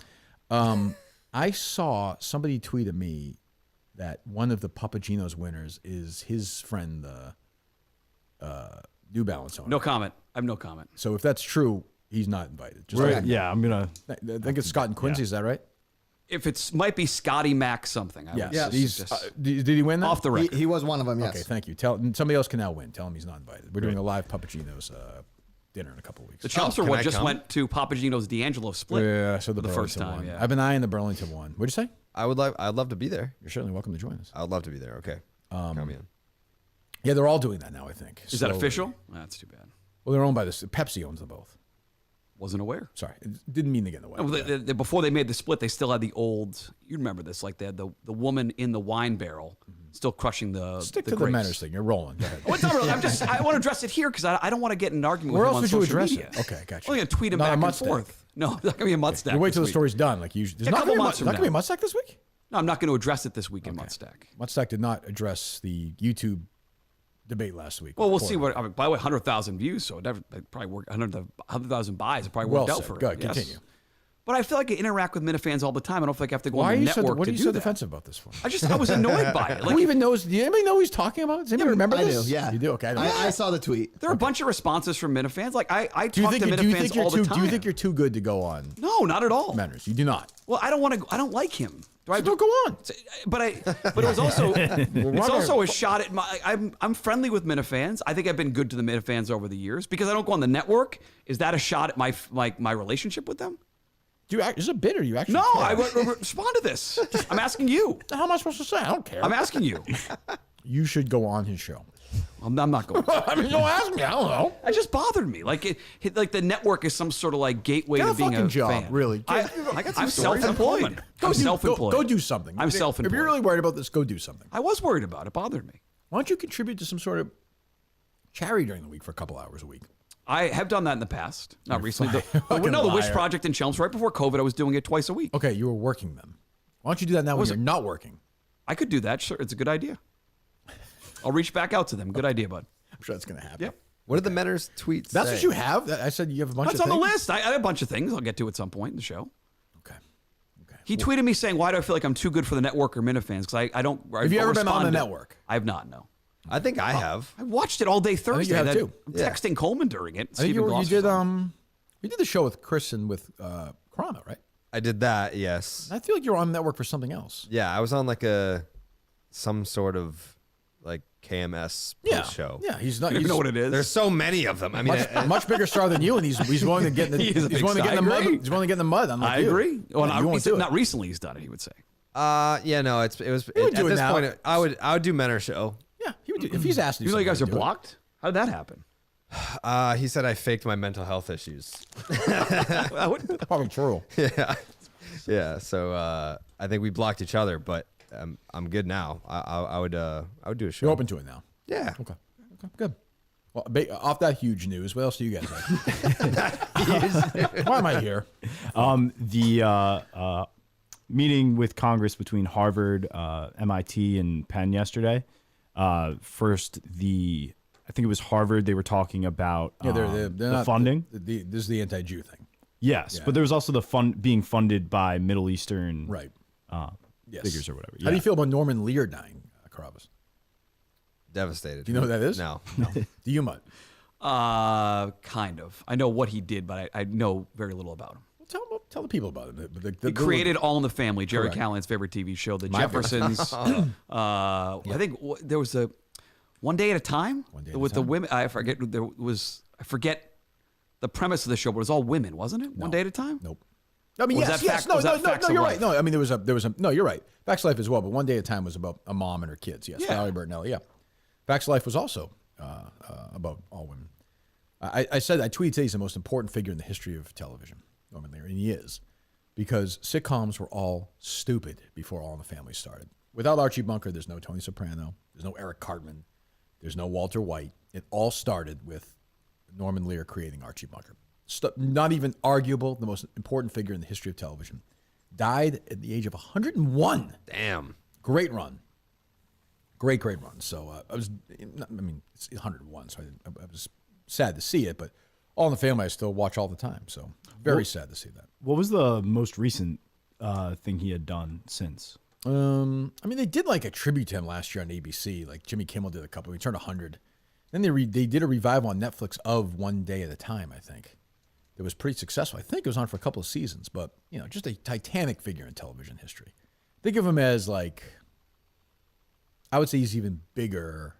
I saw somebody tweet at me that one of the Papagino's winners is his friend, the New Balance owner. No comment. I have no comment. So if that's true, he's not invited. Just Right. Yeah, I'm gonna. I think it's Scott and Quincy. Is that right? If it's might be Scotty Mac something. I would Yes. suggest. Did he win that? Off the record. He was one of them, yes. Okay, thank you. Somebody else can now win. Tell him he's not invited. We're doing a live Papagino's dinner in a couple of weeks. The Chumps are can what I just come? went to Papagino's D'Angelo split. Yeah, so for the first Burlington time. one. Yeah. I've been eyeing the Burlington one. What'd you say? I'd love to be there. You're certainly welcome to join us. I would love to be there. Okay. Come in. Yeah, they're all doing that now, I think. Is that Slowly. official? That's too bad. Well, they're owned by this. Pepsi owns them both. Wasn't aware. Sorry, didn't mean to get in the way. No, before they made the split, they still had the old. You remember this? Like they had the woman in the wine barrel, still crushing the. Stick the to grapes. the manners thing. You're rolling. Go ahead. Oh, it's not really. I want to address it here because I don't want to get in an argument Where with him else on would you social address media. it? Okay, gotcha. I'm going to tweet him Not a back and Mut stack. forth. No, it's not going to be a Mut stack. You wait till the this week. story's done. Like usually, there's A not couple going months to from be a now. Mut stack this week. No, I'm not going to address it this week in Mut stack. Mut stack did not address the YouTube debate last week. Well, we'll see what. I mean, by the way, 100,000 views, so it probably worked. 100,000 buys, it probably worked out said. for it. Go ahead, Yes. continue. But I feel like I interact with Minifans all the time. I don't feel like I have to go Why on are the you so? network What to are you do so that. defensive about this for? I was annoyed by it. Like, Who even knows? Do anybody know who he's talking about? Does anybody remember I this? do, yeah. You do? Okay. I saw the tweet. there are a bunch of responses from Minifans. Like I talk to do you Minifans think you're all the too? time. Do you think you're too good to go on No, not at all. Manners? You do not. Well, I don't want to. I don't like him. Do I? Don't go on. But it was also it's also a shot at my. I'm friendly with Minifans. I think I've been good to the Minifans over the years because I don't go on the network. Is that a shot at my relationship with them? Do you? Is it a bit or you actually? No, care? I respond to this. I'm asking you. How am I supposed to say? I don't care. I'm asking you. You should go on his show. I'm not going. I mean, don't ask me. I don't know. It just bothered me. Like like the network is some sort of like gateway Get to a being fucking a job, fan. really. I'm stories. self-employed. I'm self-employed. Go do something. I'm self-employed. If you're really worried about this, go do something. I was worried about it. It bothered me. Why don't you contribute to some sort of charity during the week for a couple hours a week? I have done that in the past. Not recently. fucking The Wish liar. Project in Chelmsford. Right before COVID, I was doing it twice a week. Okay, you were working them. Why don't you do that now when you're not working? I could do that. Sure, it's a good idea. I'll reach back out to them. Good idea, bud. I'm sure that's going to happen. Yep. What did the Menner's tweets That's say? what you have. I said you have a bunch That's of on the things. list. I have a bunch of things I'll get to at some point in the show. Okay. Okay. He tweeted me saying, "Why do I feel like I'm too good for the network or Minifans? Because I don't." Have you ever been on the network? I have not. No. I think I have. I watched it all day Thursday. you have too. I'm texting Coleman during it. I think you did. You did the show with Chris and with Chrono, right? I did that. Yes. I feel like you were on the network for something else. Yeah, I was on like some sort of like KMS show. Yeah, he's not. You know what it is? There's so many of them. I mean, much bigger star than you, and he's willing to get in the He's willing to get in the mud. He's willing to get in the mud. I agree. Well, not it. recently he's done it. He would say. Yeah, no, at this point, I would do Menor show. Yeah, he would do if he's asked. You know, you guys are blocked. How did that happen? He said I faked my mental health issues. Probably true. Yeah. So I think we blocked each other, but I'm good now. I would do a show. You're open to it now. Yeah. Okay, good. Well, off that huge news, what else do you guys have? Why am I here? The meeting with Congress between Harvard, MIT, and Penn yesterday. First, I think it was Harvard. They were talking about they're the not, funding. This is the anti-Jew thing. Yes, but there was also the being funded by Middle Eastern figures or whatever. How do you feel about Norman Lear dying, Carrabis? Devastated. Do you know who that is? No. Do you, Mut? Kind of. I know what he did, but I know very little about him. Well, tell the people about it. He created All in the Family, Jerry Callahan's favorite TV show, The Jeffersons. I think there was One Day at a Time with the women. I forget the premise of the show, but it was all women, wasn't it? One Day at a Time. Nope. I mean, yes. No, you're right. No, I mean, there was a. No, you're right. Facts of Life as well, but One Day at a Time was about a mom and her kids. Yes, Valerie Bertinelli. Yeah. Facts of Life was also about all women. I tweeted today he's the most important figure in the history of television, Norman Lear, and he is, because sitcoms were all stupid before All in the Family started. Without Archie Bunker, there's no Tony Soprano, there's no Eric Cartman, there's no Walter White. It all started with Norman Lear creating Archie Bunker. Not even arguable, the most important figure in the history of television. Died at the age of 101. Damn. Great run. Great run. So it's 101, so I was sad to see it, but All in the Family I still watch all the time, so very sad to see that. What was the most recent thing he had done since? I mean, they did like a tribute to him last year on ABC. Like Jimmy Kimmel did a couple. He turned 100. Then they did a revival on Netflix of One Day at a Time, I think. It was pretty successful. I think it was on for a couple of seasons, but, just a titanic figure in television history. Think of him as like, I would say he's even bigger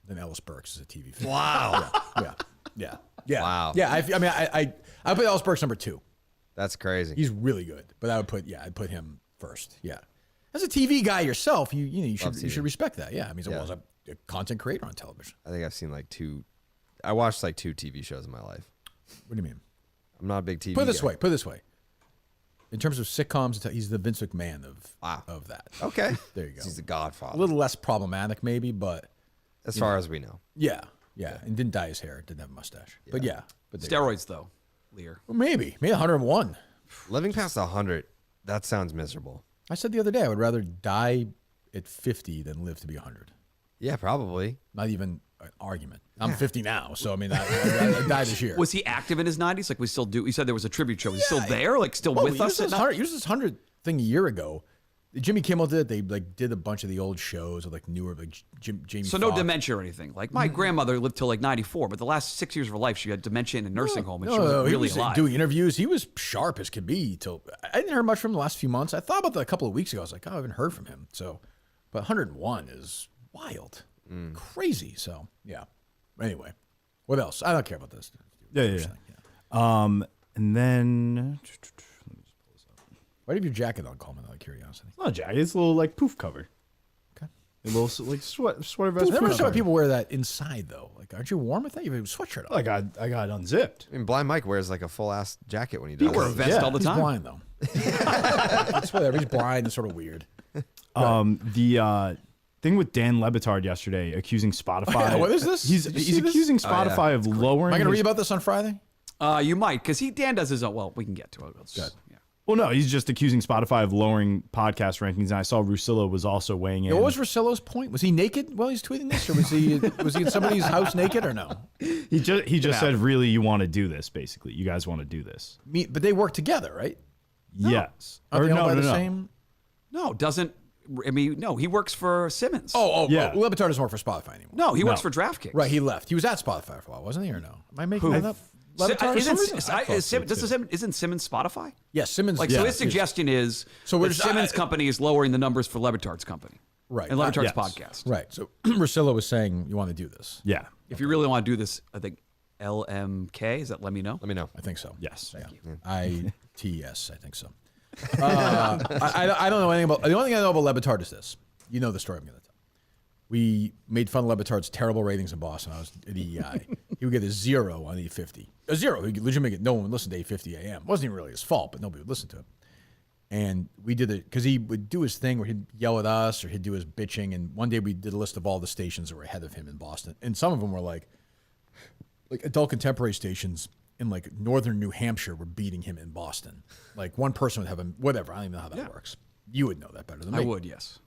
than Ellis Burks as a TV figure. Wow. Yeah. Wow. Yeah, I put Ellis Burks number 2. That's crazy. He's really good, but I'd put him first. Yeah. As a TV guy yourself, you should respect that. Yeah. I mean, as a content creator on television. I think I've seen I watched 2 TV shows in my life. What do you mean? I'm not a big TV Put it guy. this way. In terms of sitcoms, he's the Vince McMahon of that. Okay. There you go. He's the Godfather. A little less problematic maybe, but. As far as we know. Yeah. And didn't dye his hair. Didn't have a mustache. Yeah. But steroids, though, Lear. Well, maybe 101. Living past 100, that sounds miserable. I said the other day I would rather die at 50 than live to be 100. Yeah, probably. Not even an argument. I'm 50 now, so I mean, I died this year. Was he active in his 90s? Like we still do? You said there was a tribute show. He's still there? Like still with us? He used this 100 thing a year ago. Jimmy Kimmel did it. They did a bunch of the old shows of newer, Jamie. So no dementia or anything. Like my grandmother lived till 94, but the last 6 years of her life she had dementia in a nursing home, and she was really alive. Doing interviews, he was sharp as could be. Till I didn't hear much from him the last few months. I thought about that a couple of weeks ago. I was like, I haven't heard from him. So, but 101 is wild, crazy. So yeah. Anyway, what else? I don't care about this. Yeah. And then. Why do you have your jacket on, Coleman, out of curiosity? It's not a jacket. It's a little poof cover. Okay. A little sweater vest. I never saw people wear that inside though. Like, aren't you warm with that? You have a sweatshirt on. I got unzipped. I mean, Blind Mike wears a full ass jacket when he does. He wears a vest all the time. He's blind though. It's whatever. He's blind. It's sort of weird. The thing with Dan Lebitard yesterday accusing Spotify. What is this? He's accusing Spotify of lowering. Am I going to read about this on Friday? You might, because Dan does his own. Well, we can get to it. Good. Well, no, he's just accusing Spotify of lowering podcast rankings. And I saw Russillo was also weighing in. Yeah, what was Russillo's point? Was he naked while he's tweeting this, or was he in somebody's house naked, or no? He just said, really, you want to do this, basically. You guys want to do this. But they work together, right? Yes. Are Or they owned by the no. same? No, doesn't. I mean, no, he works for Simmons. Yeah. Le Batard doesn't work for Spotify anymore. No, he works for DraftKings. Right, he left. He was at Spotify for a while, wasn't he, or no? Am I making that up? Le Batard, Isn't Simmons Spotify? Yes, Simmons. Like, so his suggestion is So we're the just- Simmons company is lowering the numbers for Le Batard's company. Right. And Le Batard's Yes. podcast. Right. So Russillo was saying you want to do this. Yeah. If you really want to do this, I think LMK, is that Let Me Know? Let me know. I think so. Yes. Yeah. ITS, I think so. I don't know anything about. The only thing I know about Le Batard is this. You know the story I'm going to tell. We made fun of Le Batard's terrible ratings in Boston. I was at EI. He would get a 0 on E50. A 0. He could legitimately get no one would listen to 850 AM. It wasn't even really his fault, but nobody would listen to him. And we did it because he would do his thing where he'd yell at us or he'd do his bitching. And one day we did a list of all the stations that were ahead of him in Boston. And some of them were like adult contemporary stations in like northern New Hampshire were beating him in Boston. Like one person would have him, whatever. I don't even know how that works. You would know that better than me. I would, yes.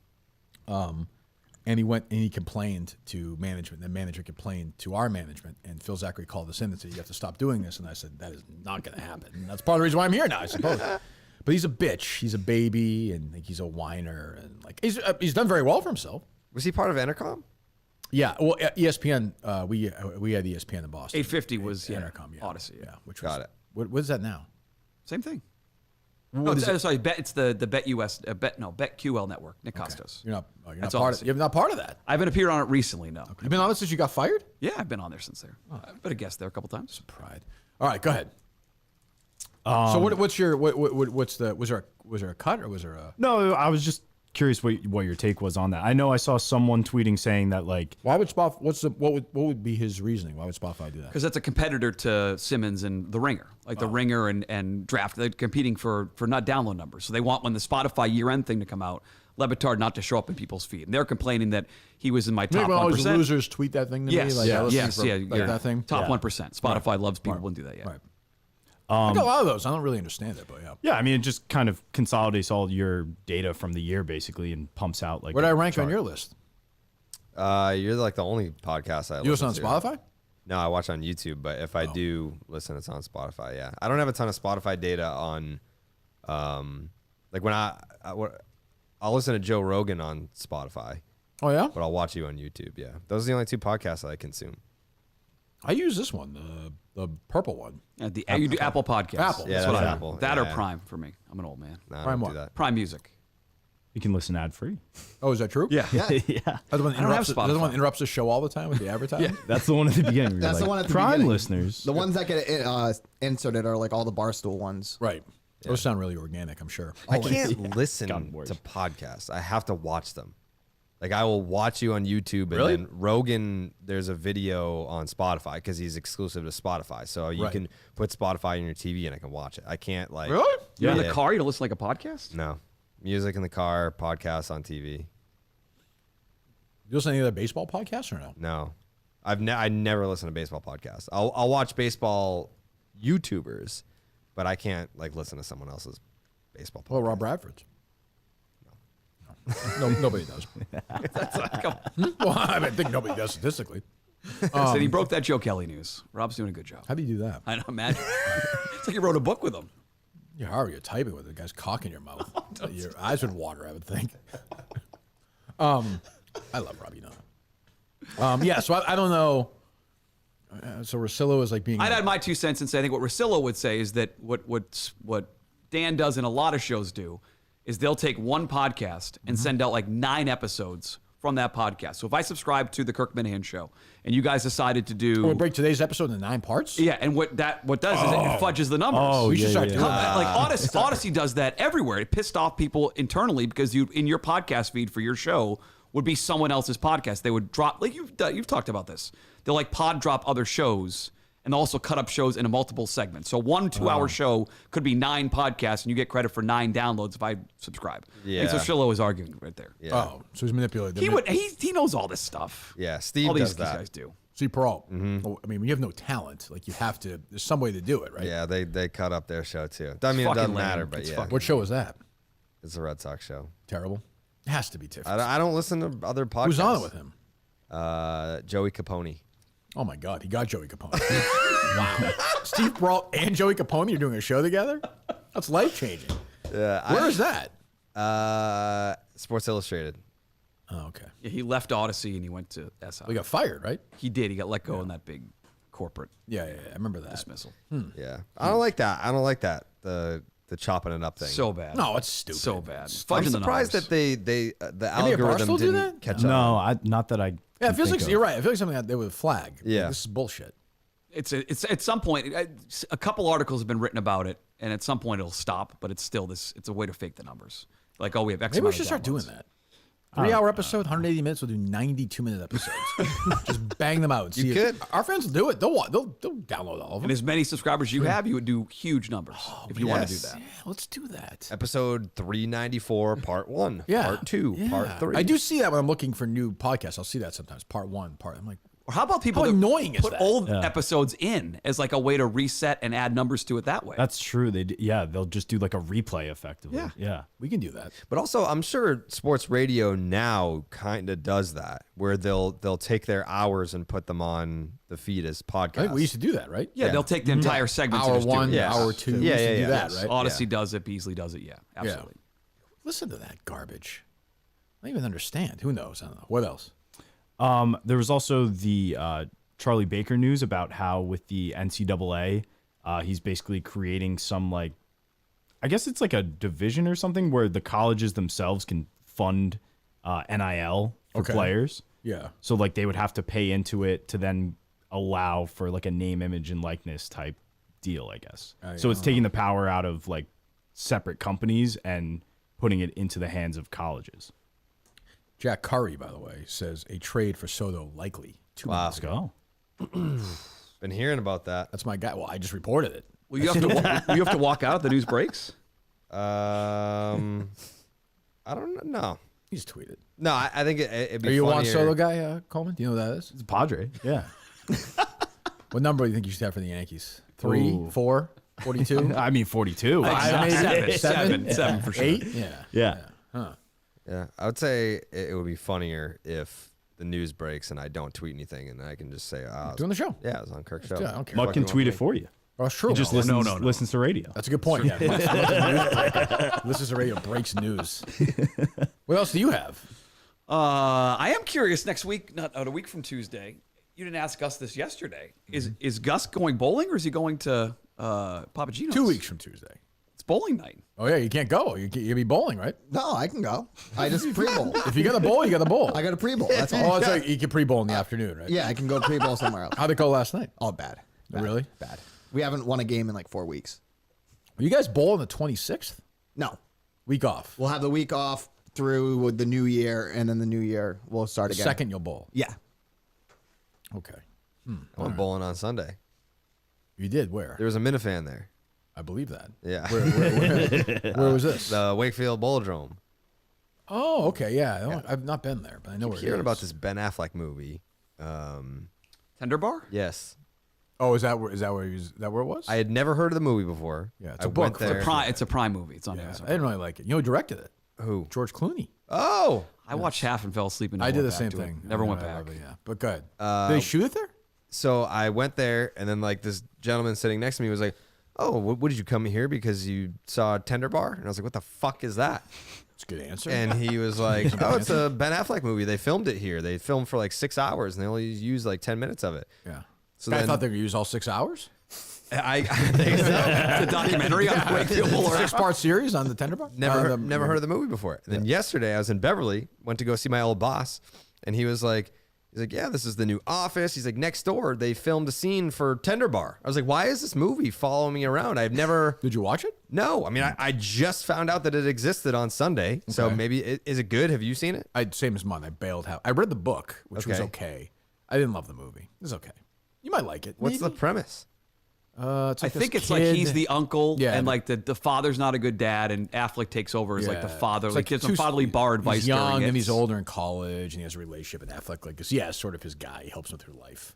And he went and he complained to management. The manager complained to our management. And Phil Zachary called us in and said, "You have to stop doing this." And I said, "That is not going to happen." And that's part of the reason why I'm here now, I suppose. But he's a bitch. He's a baby, and like, he's a whiner, and like he's done very well for himself. Was he part of Entercom? Yeah. Well, ESPN. We had ESPN in Boston. 850 was Entercom. Yeah. Odyssey. Yeah. Which Got was, it. What is that now? Same thing. What No, is it? sorry, it's the Bet US BetQL network. Nick Costos. You're not. You're not That's part of. Odyssey. You're not part of that. I haven't appeared on it recently. No. You've been on it since you got fired. Yeah, I've been on there since there. I've been a guest there a couple times. Pride. All right, go ahead. So what's your what's the was there a cut or was there a No, I was just curious what your take was on that. I know I saw someone tweeting saying that like why would Spotify what would be his reasoning? Why would Spotify do that? Because that's a competitor to Simmons and The Ringer. Like The Ringer and Draft, they're competing for not download numbers. So they want when the Spotify year-end thing to come out, Le Batard not to show up in people's feed. And they're complaining that he was in my top 1%. All those losers tweet that thing to me. Like, yes, like that thing. Top 1%. Spotify loves people who do that. Yeah. Right. I got a lot of those. I don't really understand it, but yeah. yeah, I mean it just kind of consolidates all your data from the year basically and pumps out like Where did I rank chart. on your list? You're like the only podcast I You listen on to. Spotify? No, I watch on YouTube, but if I do listen, it's on Spotify. Yeah, I don't have a ton of Spotify data on, like when I'll listen to Joe Rogan on Spotify, Oh yeah. but I'll watch you on YouTube. Yeah, those are the only two podcasts that I consume. I use this one, the purple one. You do Apple Podcasts. Apple. Yeah, That's what that's I Apple. That or Yeah. Prime for me. I'm an old man. No, I Prime don't what? do that. Prime Music. You can listen ad free. Oh, is that true? Yeah. Yeah, Yeah. That's the one that I don't have interrupts. That's the one Spotify. that interrupts the show all the time with the advertising. That's the one at the beginning. where That's you're the like, one at the Prime beginning. listeners. The ones that get inserted are like all the Barstool ones. Right. Those sound really organic, I'm sure. I can't listen gotten worse. to podcasts. I have to watch them. Like I will watch you on YouTube, and Really? then Rogan. There's a video on Spotify because he's exclusive to Spotify, so you Right. can put Spotify on your TV and I can watch it. I can't like Really? You're in Yeah. the car, you don't listen like a podcast? No, music in the car, podcasts on TV. You listen to any other baseball podcasts or no? No, I never listen to baseball podcasts. I'll watch baseball YouTubers, but I can't like listen to someone else's baseball podcast. Well, Rob Bradford's. No, nobody does. Well, I think nobody does statistically. Said he broke that Joe Kelly news. Rob's doing a good job. How do you do that? I don't imagine. It's like he wrote a book with him. Yeah, how are you typing with it? The guy's cock in your mouth. Your eyes would water, I would think. I love Rob, you know. Yeah, so I don't know. So Russillo is like being. I'd add my 2 cents and say I think what Russillo would say is that what Dan does and a lot of shows do is they'll take one podcast and send out like 9 episodes from that podcast. So if I subscribe to the Kirk Minihane show and you guys decided to do We break today's episode into 9 parts. yeah, and what does is it fudges the numbers. Oh, We should start doing that. Like Odyssey does that everywhere. It pissed off people internally because you in your podcast feed for your show would be someone else's podcast. They would drop like you've talked about this. They'll like pod drop other shows and also cut up shows into multiple segments. So 1 2-hour show could be 9 podcasts and you get credit for 9 downloads if I subscribe. Yeah. And so Shillo is arguing right there. Yeah, Oh, so he's manipulated. He knows all this stuff. yeah. Steve All these does that. guys do. See, Peralt. Oh, I mean, when you have no talent, like you have to. There's some way to do it, right? Yeah, they cut up their show too. I mean, it fucking doesn't lame. matter, but It's yeah, fucking- What show is that? it's a Red Sox show. Terrible. It has to be Tiff. I don't listen to other podcasts. Who's on it with him? Joey Capone. Oh my God, he got Joey Capone. Wow. Steve Peralt and Joey Capone are doing a show together? That's life changing. Where is that? Sports Illustrated. Oh, okay. Yeah, he left Odyssey and he went to SI. He got fired, right? He did. He got let go in that big corporate Yeah, I remember that. dismissal. Yeah, I don't like that. I don't like that. The chopping it up thing. So bad. No, it's stupid. So bad. I'm Fudging the surprised numbers. that the Any of algorithm Barstool do didn't that? catch No, up. not that I. Yeah, it can feels think like of. you're right. I feel like something that they would flag. Yeah. This is bullshit. It's at some point, a couple articles have been written about it, and at some point it'll stop. But it's still this. It's a way to fake the numbers. Like, oh, we have X. Maybe we amount should of start doing downloads. that. 3-hour episode, 180 minutes. We'll do 92-minute episodes. Just bang them out. You could. Our fans will do it. They'll download all of them. And as many subscribers you have, you would do huge numbers if you want to do yes. that. Yeah, let's do that. Episode 394, part 1, Yeah. part 2, Yeah. part 3. I do see that when I'm looking for new podcasts. I'll see that sometimes. Part 1, I'm like, Or how about people How that annoying is put that? old episodes in as like a way to reset and add numbers to it that way? That's true. They'll just do like a replay effectively. Yeah. we can do that. But also, I'm sure sports radio now kind of does that, where they'll take their hours and put them on the feed as podcasts. I think we used to do that, right? yeah, they'll take the entire segment. Hour and just do 1, it. Yes. hour 2. Yeah, we used to yeah, do yeah. that, Yes. right? Odyssey does it. Beasley does it. Yeah, absolutely. Listen to that garbage. I don't even understand. Who knows? I don't know. What else? There was also the Charlie Baker news about how with the NCAA, he's basically creating some like, I guess it's like a division or something where the colleges themselves can fund NIL for Okay. players. Yeah. So like they would have to pay into it to then allow for like a name, image, and likeness type deal, I guess. So it's taking the power out of like separate companies and putting it into the hands of colleges. Jack Curry, by the way, says a trade for Soto likely. 2 Wow. months Let's ago. go. Been hearing about that. That's my guy. Well, I just reported it. Well, you have to you have to walk out. The news breaks. I don't know. He's tweeted. No, I think it'd be Are you a Juan funnier. Soto guy, Coleman? Do you know who that is? It's Padre. Yeah. What number do you think you should have for the Yankees? 3, Ooh. 4, 42? I mean 42. Seven for sure. 8? Yeah. Yeah. Yeah, I would say it would be funnier if the news breaks and I don't tweet anything, and I can just say, Doing the show. yeah, it was on Kirk's show. Yeah, I don't care. Mutt Fuck can you want tweet me? it for you. Oh, it's true. He just listens to radio. That's a good point. Yeah. Listens to radio, breaks news. What else do you have? I am curious. Next week, not a week from Tuesday. You didn't ask Gus this yesterday. Is Gus going bowling or is he going to Papagino's? 2 weeks from Tuesday. It's bowling night. Oh, yeah, you can't go. You'll be bowling, right? No, I can go. I just pre-bowl. If you got a bowl, you got a bowl. I got a pre-bowl. That's all. Oh, it's like you can pre-bowl in the afternoon, right? Yeah, I can go pre-bowl somewhere else. How'd it go last night? Oh, bad. Really? Bad. We haven't won a game in like 4 weeks. Will you guys bowl on the 26th? No. Week off. We'll have the week off through the new year, and then the new year we'll start again. Second, you'll bowl. Yeah. Okay. I went bowling on Sunday. You did? Where? There was a Minifan there. I believe that. Yeah. Where was this? The Wakefield Bowldrome. Oh, okay. Yeah. I've not been there, but I know where it is. Hearing about this Ben Affleck movie. Tender bar? Yes. Oh, is that where it was? I had never heard of the movie before. Yeah, it's I a book. went there. It's a Prime movie. It's on yeah, Amazon. I didn't really like it. You know who directed it? Who? George Clooney. Oh. I watched half and fell asleep. And I never did the went same back to it. thing. Never I went love back. it, yeah, but good. Did they shoot it there? So I went there, and then like this gentleman sitting next to me was like, "Oh, what did you come here because you saw Tender Bar?" And I was like, "What the fuck is that?" It's a good answer. And he was like, "Oh, it's a Ben Affleck movie. They filmed it here. They filmed for like 6 hours, and they only used like 10 minutes of it." yeah. So I then thought they were going to use all 6 hours. I think so. The documentary on Wakefield Bowler. 6-part series on the Tender Bar. Never heard of the movie before. And then yesterday I was in Beverly, went to go see my old boss, and he's like, "Yeah, this is the new office." He's like, "Next door, they filmed a scene for Tender Bar." I was like, "Why is this movie following me around? I've never." Did you watch it? No, I mean, I just found out that it existed on Sunday. So Okay. maybe is it good? Have you seen it? Same as mine. I bailed out. I read the book, which was Okay. okay. I didn't love the movie. It was okay. You might like it. What's the premise? It's I like think this it's like kid- he's the uncle, Yeah, and the- like the father's not a good dad, and Affleck takes over as like the Yeah. father. It's Like gives some two- fatherly bar advice. He's young during it. and he's older in college, and he has a relationship. And Affleck, like, is sort of his guy. He helps him through life.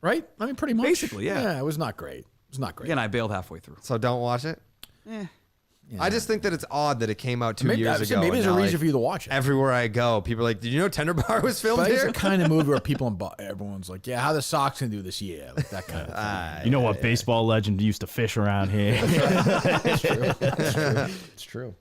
Right? I mean, pretty much. Basically, yeah. Yeah, it was not great. It was not great. Again, I bailed halfway through. So don't watch it. I just think that it's odd that it came out two Maybe, years ago. maybe there's and a now, reason like, for you to watch it. Everywhere I go, people are like, "Did you know Tender Bar was filmed But it's here?" the kind of movie where people everyone's like, "Yeah, how the Sox can do this?" Yeah, like that kind of thing. You know what baseball legend used to fish around here? It's true.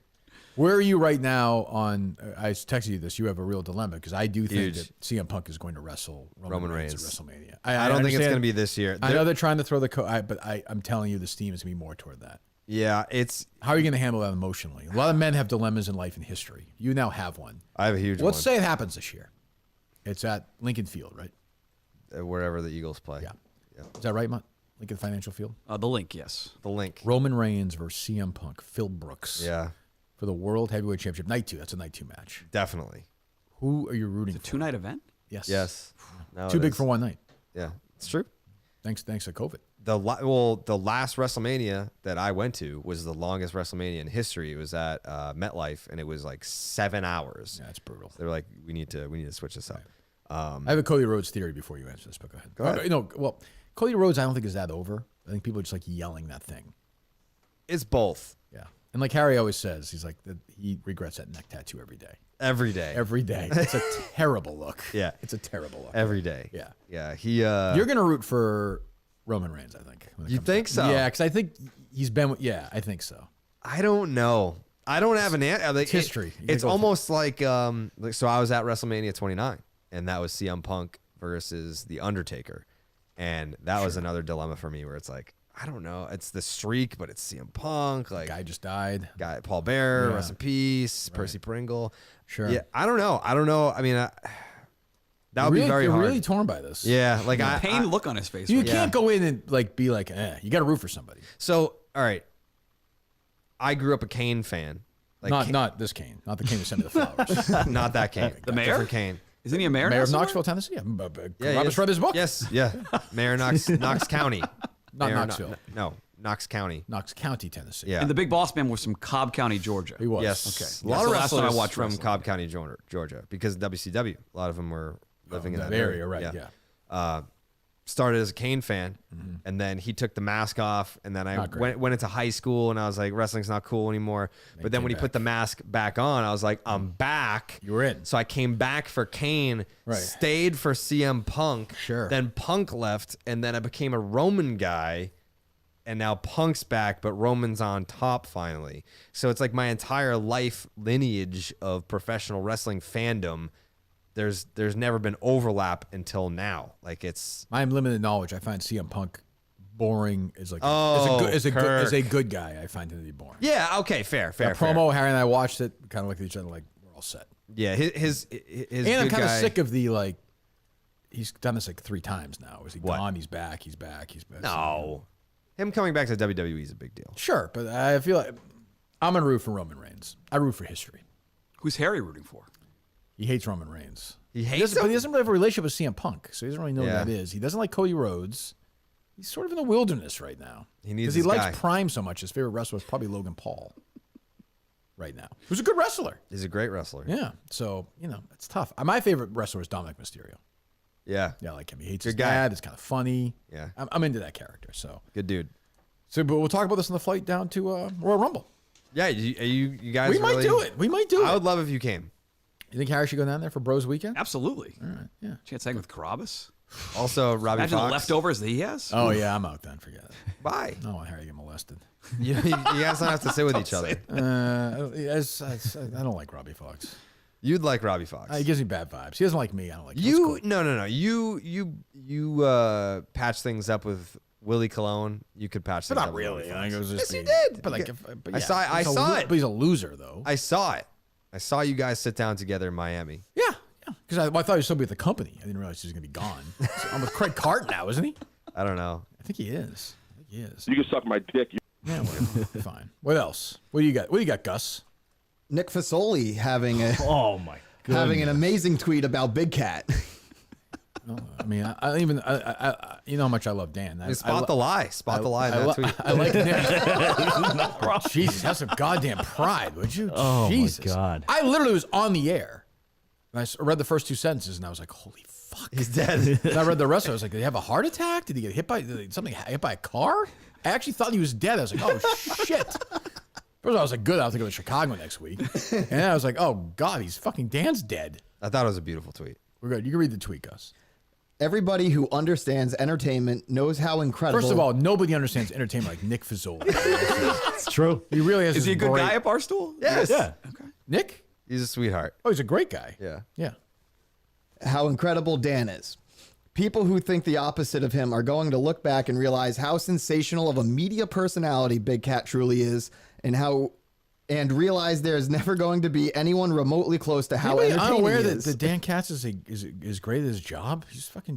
Where are you right now on? I texted you this. You have a real dilemma because I do think Huge. that CM Punk is going to wrestle Roman Reigns at WrestleMania. I don't think it's understand- going to be this year. I know they're trying to throw the but I'm telling you, the steam is going to be more toward that. Yeah, it's. How are you going to handle that emotionally? A lot of men have dilemmas in life and history. You now have one. I have a huge Let's one. say it happens this year. It's at Lincoln Field, right? Wherever the Eagles play. Yeah. Is that right, Mutt? Lincoln Financial Field? The link, yes. The link. Roman Reigns versus CM Punk, Phil Brooks. Yeah, For the World Heavyweight Championship. Night 2. That's a night 2 match. definitely. Who are you rooting It's a for? 2-night event? Yes. Yes. No, Too it big is. for one night. Yeah, it's true. Thanks to COVID. The last WrestleMania that I went to was the longest WrestleMania in history. It was at MetLife, and it was like 7 hours. Yeah, it's brutal. They were like, we need to switch this up. I have a Cody Rhodes theory before you answer this, but go ahead. Go ahead. Well, Cody Rhodes, I don't think is that over. I think people are just like yelling that thing. It's both. Yeah. And like Harry always says, he's like, he regrets that neck tattoo every day. Every day. Every day. It's a terrible look. Yeah. It's a terrible look. Every day. Yeah. Yeah. He. You're going to root for Roman Reigns, I think. when it You comes think to- so? Yeah, because I think he's been with, yeah, I think so. I don't know. I don't have an answer. Like, It's history. You It's gotta go almost like so I was at WrestleMania 29, and that was CM Punk versus The Undertaker, and that was another dilemma for me where it's like, I don't know. It's the streak, but it's CM Punk. Like, Guy just died. Paul Bearer, Yeah. rest in peace. Percy Pringle. Sure. Yeah, I don't know. I mean, that would Really, be very you're hard. really torn by this. Yeah, like Pain look on his face. You right can't go in and like be like, you got to root for somebody. So, all right. I grew up a Kane fan. Like Not this Kane. Not the Kane who sent me the flowers. not that Kane. The mayor? Different Kane. Isn't he a mayor? Mayor now of somewhere? Knoxville, Tennessee. Yeah, Yeah, Robert's read his book. Yes, yeah. Mayor Knox County. Not Mayor Knoxville. No, Knox County. Knox County, Tennessee. Yeah. And the big boss man was from Cobb County, Georgia. He was. Yes. Okay. A lot That's of the last time I wrestlers watched from wrestling. Cobb County, Georgia, because of WCW. A lot of them were living in that area, right? Yeah. Started as a Kane fan, and then he took the mask off, and then I Not great. went into high school, and I was like, wrestling's not cool anymore. But then came when he back. put the mask back on, I was like, I'm back. You were in. So I came back for Kane, Right. stayed for CM Punk. Sure. Then Punk left, and then I became a Roman guy. And now Punk's back, but Roman's on top finally. So it's like my entire life lineage of professional wrestling fandom. There's never been overlap until now. Like it's My limited knowledge, I find CM Punk boring as like Oh, as a Kirk. good guy. I find him to be boring. yeah, okay, fair. That promo, Harry and I watched it, kind of looked at each other like we're all set. Yeah, his And I'm good kind of guy- sick of the like. He's done this like 3 times now. Is he What? gone? He's back. He's back. He's back. No, him coming back to WWE is a big deal. Sure, but I feel like I'm gonna root for Roman Reigns. I root for history. Who's Harry rooting for? He hates Roman Reigns. He He hates doesn't, but him. he doesn't really have a relationship with CM Punk, so he doesn't really know Yeah. who that is. He doesn't like Cody Rhodes. He's sort of in the wilderness right now. He needs because he his likes guy. Prime so much. His favorite wrestler is probably Logan Paul. Right now, who's a good wrestler. He's a great wrestler. Yeah, so it's tough. My favorite wrestler is Dominic Mysterio. Yeah, Yeah, I like him. He hates Good his guy. dad. It's kind of funny. Yeah. I'm into that character. So, good dude. but we'll talk about this on the flight down to Royal Rumble. Yeah, you guys. We might really- do it. We might do I it. would love if you came. You think Harry should go down there for Bros Weekend? Absolutely. All right. Yeah. Chance hang with Carrabis. Also, Robbie Imagine the Fox. leftovers that he has. Oh yeah, I'm out then. Forget it. Bye. I don't want Harry to get molested. You guys don't have to sit with each other. I don't like Robbie Fox. You'd like Robbie Fox. He gives me bad vibes. He doesn't like me. I don't like him. You It's cool. no. You patch things up with Willie Colon. You could patch But things not up. with really. Robbie I think it Fox. was just Yes, you me. did. But like, I saw it. But he's a loser though. I saw it. I saw you guys sit down together in Miami. Yeah. Because I thought he was still be with the company. I didn't realize he was going to be gone. So I'm with Craig Carton now, isn't he? I don't know. I think he is. You can suck my dick. Yeah, well, fine. What else? What do you got? What do you got, Gus? Nick Fasoli having Oh my god. having an amazing tweet about Big Cat. No, I mean, I don't even. You know how much I love Dan. Spot the lie. Spot the lie in that tweet. I like Nick. Jesus, have some goddamn pride, would you? Oh, my Jesus. God. I literally was on the air. And I read the first 2 sentences, and I was like, "Holy fuck!" He's dead. And I read the rest. I was like, "Did he have a heart attack? Did he get hit by hit by a car?" I actually thought he was dead. I was like, "Oh shit!" First of all, I was like, good, I'll have to go to Chicago next week. And then I was like, oh, God, he's fucking Dan's dead. I thought it was a beautiful tweet. We're good. You can read the tweet, Gus. Everybody who understands entertainment knows how incredible. First of all, nobody understands entertainment like Nick Fasoli. It's true. He really has. Is he a good guy at Barstool? Yes. Yeah. Okay. Nick? He's a sweetheart. Oh, he's a great guy. Yeah. Yeah. how incredible Dan is. People who think the opposite of him are going to look back and realize how sensational of a media personality Big Cat truly is, and realize there's never going to be anyone remotely close to how entertaining unaware he is. that Dan Katz is great at his job.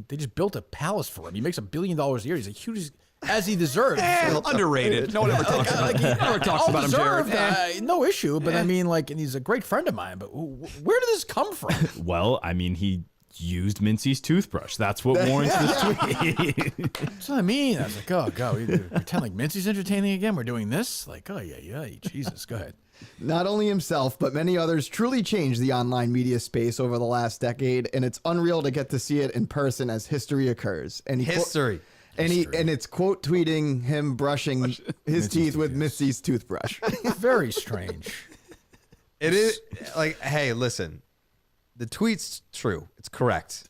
They just built a palace for him. He makes $1 billion a year. He's a huge, as he deserves. Underrated. No one ever talks about him. Never talks about him, Jared. No issue, but I mean, like, and he's a great friend of mine. But where did this come from? Well, I mean, he used Mincy's toothbrush. That's what warrants this tweet. That's what I mean. I was like, oh God, we pretend like Mincy's entertaining again. We're doing this. Like, oh yeah, Jesus, go ahead. Not only himself, but many others truly changed the online media space over the last decade, and it's unreal to get to see it in person as history occurs. And History. And it's quote tweeting him brushing his teeth with Mincy's toothbrush. Very strange. It is like, hey, listen. The tweet's true. It's correct.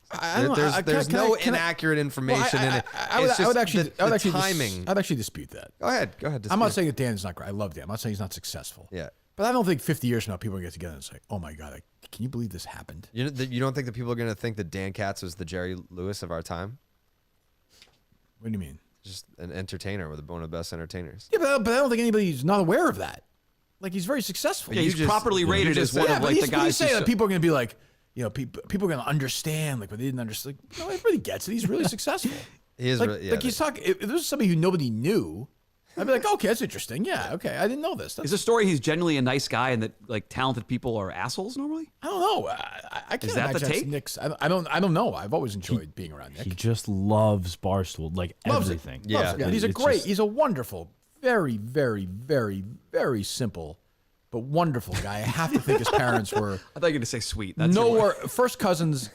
There's no inaccurate information in it. I would actually timing. I'd actually dispute that. Go ahead. I'm not saying that Dan's not great. I love Dan. I'm not saying he's not successful. Yeah. But I don't think 50 years from now people are going to get together and say, "Oh my God, can you believe this happened?" You don't think that people are going to think that Dan Katz was the Jerry Lewis of our time? What do you mean? Just an entertainer with one of the best entertainers. Yeah, but I don't think anybody's not aware of that. Like, he's very successful. Yeah, he's properly rated as one of like the guys. He's saying that people are going to be like, you know, people are going to understand, like, but they didn't understand. Like, no, everybody gets it. He's really successful. He is like he's talking. If this was somebody who nobody knew, I'd be like, okay, that's interesting. Yeah, okay, I didn't know this. Is the story he's genuinely a nice guy and that like talented people are assholes normally? I don't know. I can't Is that the imagine that's take? Nick's. I don't know. I've always enjoyed being around Nick. He just loves Barstool, like Loves it. everything. Loves it. And he's he's a wonderful, very, very, very, very simple, but wonderful guy. I have to think his parents were. I thought you were going to say sweet. That's nowhere. First cousins,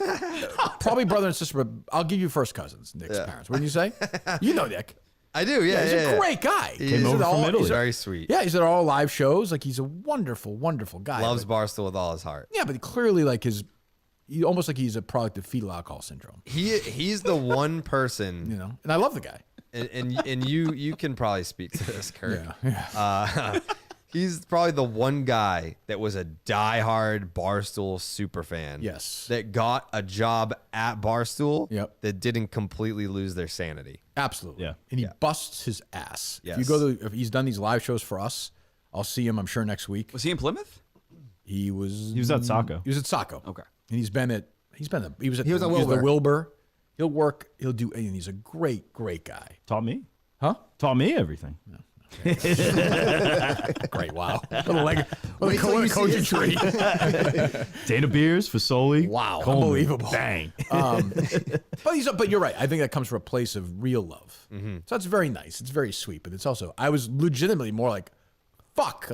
probably brother and sister, but I'll give you first cousins, Nick's parents. Wouldn't you say? You know Nick. I do, yeah. He's a great guy. Came over from Italy. Very sweet. Yeah, he's at all live shows. Like, he's a wonderful, wonderful guy. Loves Barstool with all his heart. Yeah, but clearly, like, almost like he's a product of fetal alcohol syndrome. He's the one person, You know, and I love the guy. and you can probably speak to this, Kirk. Yeah. He's probably the one guy that was a diehard Barstool superfan. Yes. That got a job at Barstool. Yep. That didn't completely lose their sanity. Absolutely. Yeah. And he busts his ass. Yes. If he's done these live shows for us, I'll see him, I'm sure, next week. Was he in Plymouth? He was at Saco. He was at Saco. Okay. And he was at the Wilbur. Wilbur. He'll work, he'll do, and he's a great, great guy. Taught me. Huh? Taught me everything. Great, wow. What a coaching tree. Dana Beers, Fasoli. Wow, Coleman. unbelievable. Bang. But you're right. I think that comes from a place of real love. Mm-hmm. So that's very nice. It's very sweet. But it's also, I was legitimately more like, fuck,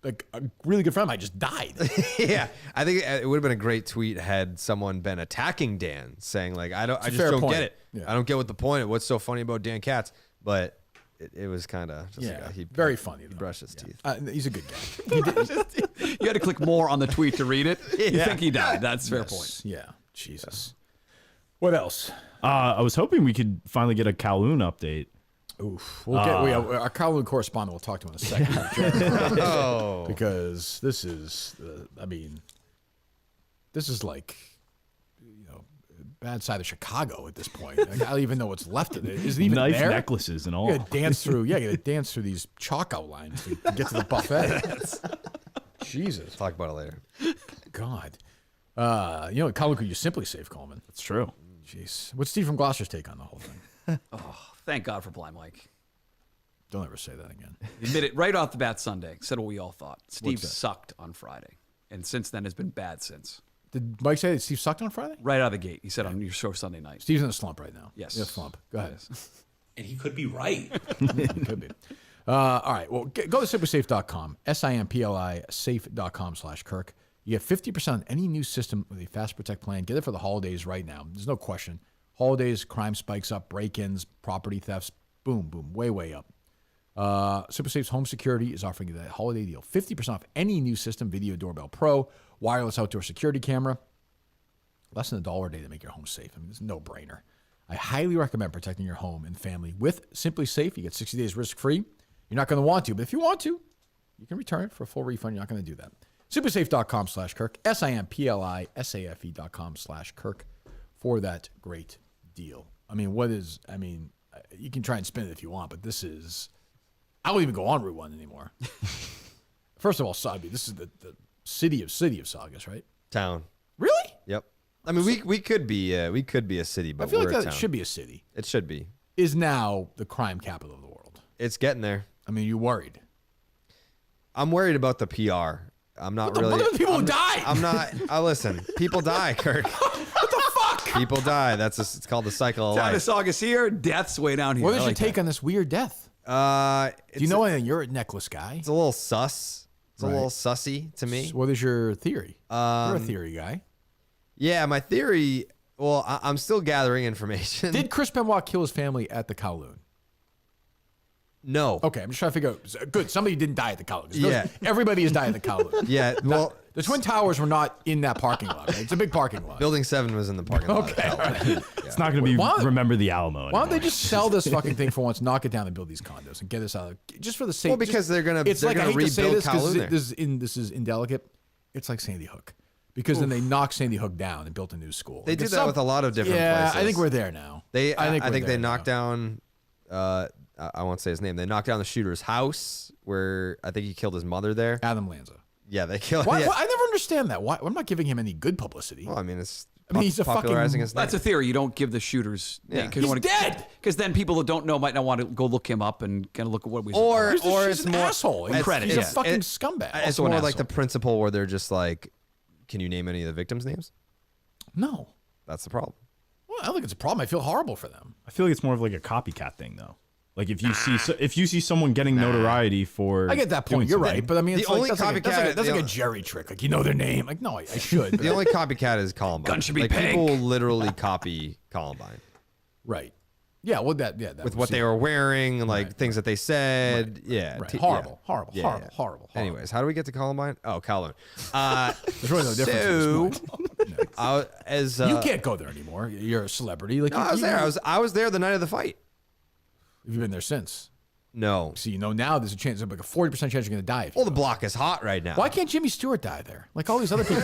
like a really good friend of mine just died. Yeah, I think it would have been a great tweet had someone been attacking Dan, saying like, I just fair don't point. get it. Yeah. I don't get what the point. What's so funny about Dan Katz? But it was kind of just very funny. He Though. brushed his teeth. He's a good guy. You had to click more on the tweet to read it. You think he died? That's fair point. Yeah, Jesus. What else? I was hoping we could finally get a Kowloon update. Oof. Our Kowloon correspondent will talk to him in a second. Oh, because this is, this is like, bad side of Chicago at this point. Like, I don't even know what's left of it. Is it even Knife there? necklaces and all. You gotta dance through these chalk outlines to get to the buffet. Jesus. talk about it later. God. Kowloon could you simply save Coleman? That's true. Jeez. What's Steve from Gloucester's take on the whole thing? Thank God for Blind Mike. Don't ever say that again. He admitted right off the bat Sunday. Said what we all thought. Steve sucked on Friday, and since then has been bad since. Did Mike say that Steve sucked on Friday? Right out of the gate, he said on your show Sunday night. Steve's in a slump right now. Yes. He's in a slump. Go ahead. And he could be right. Could be. All right. Well, go to simplysafe.com, SIMPLI safe.com/Kirk. You get 50% on any new system with a Fast Protect plan. Get it for the holidays right now. There's no question. Holidays, crime spikes up, break-ins, property thefts, boom, boom, way, way up. SuperSafe's home security is offering you that holiday deal. 50% off any new system, Video Doorbell Pro, wireless outdoor security camera. Less than $1 a day to make your home safe. I mean, it's a no-brainer. I highly recommend protecting your home and family with Simply Safe. You get 60 days risk-free. You're not going to want to, but if you want to, you can return it for a full refund. You're not going to do that. Supersafe.com/Kirk, SIMPLISAFE.com/Kirk for that great deal. I mean, you can try and spin it if you want, but this is, I don't even go on Route 1 anymore. First of all, this is the city of Saugus, right? Town. Really? Yep. I mean, we could be a city, but I feel we're like a that town. should be a city. It should be. Is now the crime capital of the world. It's getting there. I mean, you worried? I'm worried about the PR. I'm not really. What about the people who died? I'm not. Listen, people die, Kirk. What the fuck? People die. It's called the cycle of Down to life. Saugus here, death's way down here. What is I your like take that. on this weird death? Do Do you know anything? You're a necklace guy. It's a little sus. It's a Right. little sussy to me. So what is your theory? You're a theory guy. Yeah, my theory. Well, I'm still gathering information. Did Chris Benoit kill his family at the Kowloon? No. Okay, I'm just trying to figure out. Good, somebody didn't die at the Kowloon. Yeah. Everybody has died at the Kowloon. Yeah. Well, The Twin Towers were not in that parking lot. Right? It's a big parking lot. Building 7 was in the parking lot. Okay, all right. It's not going to be Why don't- Remember the Alamo. Why don't they anymore. just sell this fucking thing for once, knock it down, and build these condos and get us out of just for the sake? Well, because they're gonna- It's they're like I gonna hate to say rebuild this because Kowloon there. this is indelicate. It's like Sandy Hook, because then they knocked Sandy Hook down and built a new school. They Like, do it's that with a lot of different yeah, places. I think we're there now. I think we're they there knocked now. down. I won't say his name. They knocked down the shooter's house where I think he killed his mother there. Adam Lanza. Yeah, they killed. Why, Yeah. I never understand that. Why? I'm not giving him any good publicity. Well, I mean, it's. I mean, he's a popularizing fucking- his name. That's a theory. You don't give the shooters. Yeah. He's dead! Because then people that don't know might not want to go look him up and kind of look at what we. Or He's it's an more asshole. He's, credit, he's yeah. a fucking It- scumbag. It's Also an more like the asshole. principle where they're just like, can you name any of the victims' names? No. That's the problem. Well, I don't think it's a problem. I feel horrible for them. I feel like it's more of like a copycat thing, though. Like if you see someone getting notoriety for, I get that point. doing You're something. right, but I mean, it's The like, only that's like a- copycat- that's like a Jerry trick. Like, you know their name. Like, no, I should. but The only copycat is Columbine. Gun should be like pink. people literally copy Columbine right. Yeah. Well, that with what they were wearing, and like things that they said. Yeah, Right. yeah. Horrible. Horrible. Yeah, Horrible. yeah. Horrible. Anyways, how do we get to Columbine? Oh, Kowloon. There's really no difference. So, You can't go there anymore. You're a celebrity. Like No, I was there. I was there the night of the fight. Have you been there since? No. So you know now there's a chance, like a 40% chance you're going to die. If you Well, the go. block is hot right now. Why can't Jimmy Stewart die there? Like all these other people.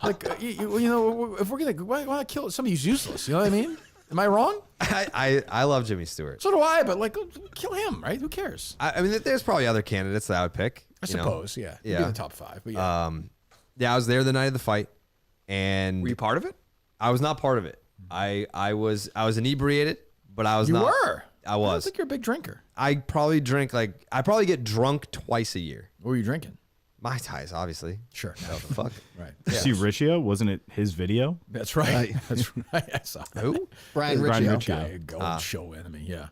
Like you know, if we're gonna why not kill somebody who's useless? You know what I mean? Am I wrong? I love Jimmy Stewart. So do I. But like, kill him, right? Who cares? I mean, there's probably other candidates that I would pick. I you know. suppose. Yeah. He'd be Yeah. in the top 5. But yeah. Yeah, I was there the night of the fight, and Were you part of it? I was not part of it. I was inebriated, but I was you not. were. I I don't was. think you're a big drinker. I probably get drunk twice a year. What were you drinking? Mai Tais, obviously. Sure. Oh, fuck. Right. Did you see Riccio? Wasn't it his video? That's right. That's right. I saw that. Who? Brian Brian Riccio. Riccio. Guy, going show enemy. Yeah.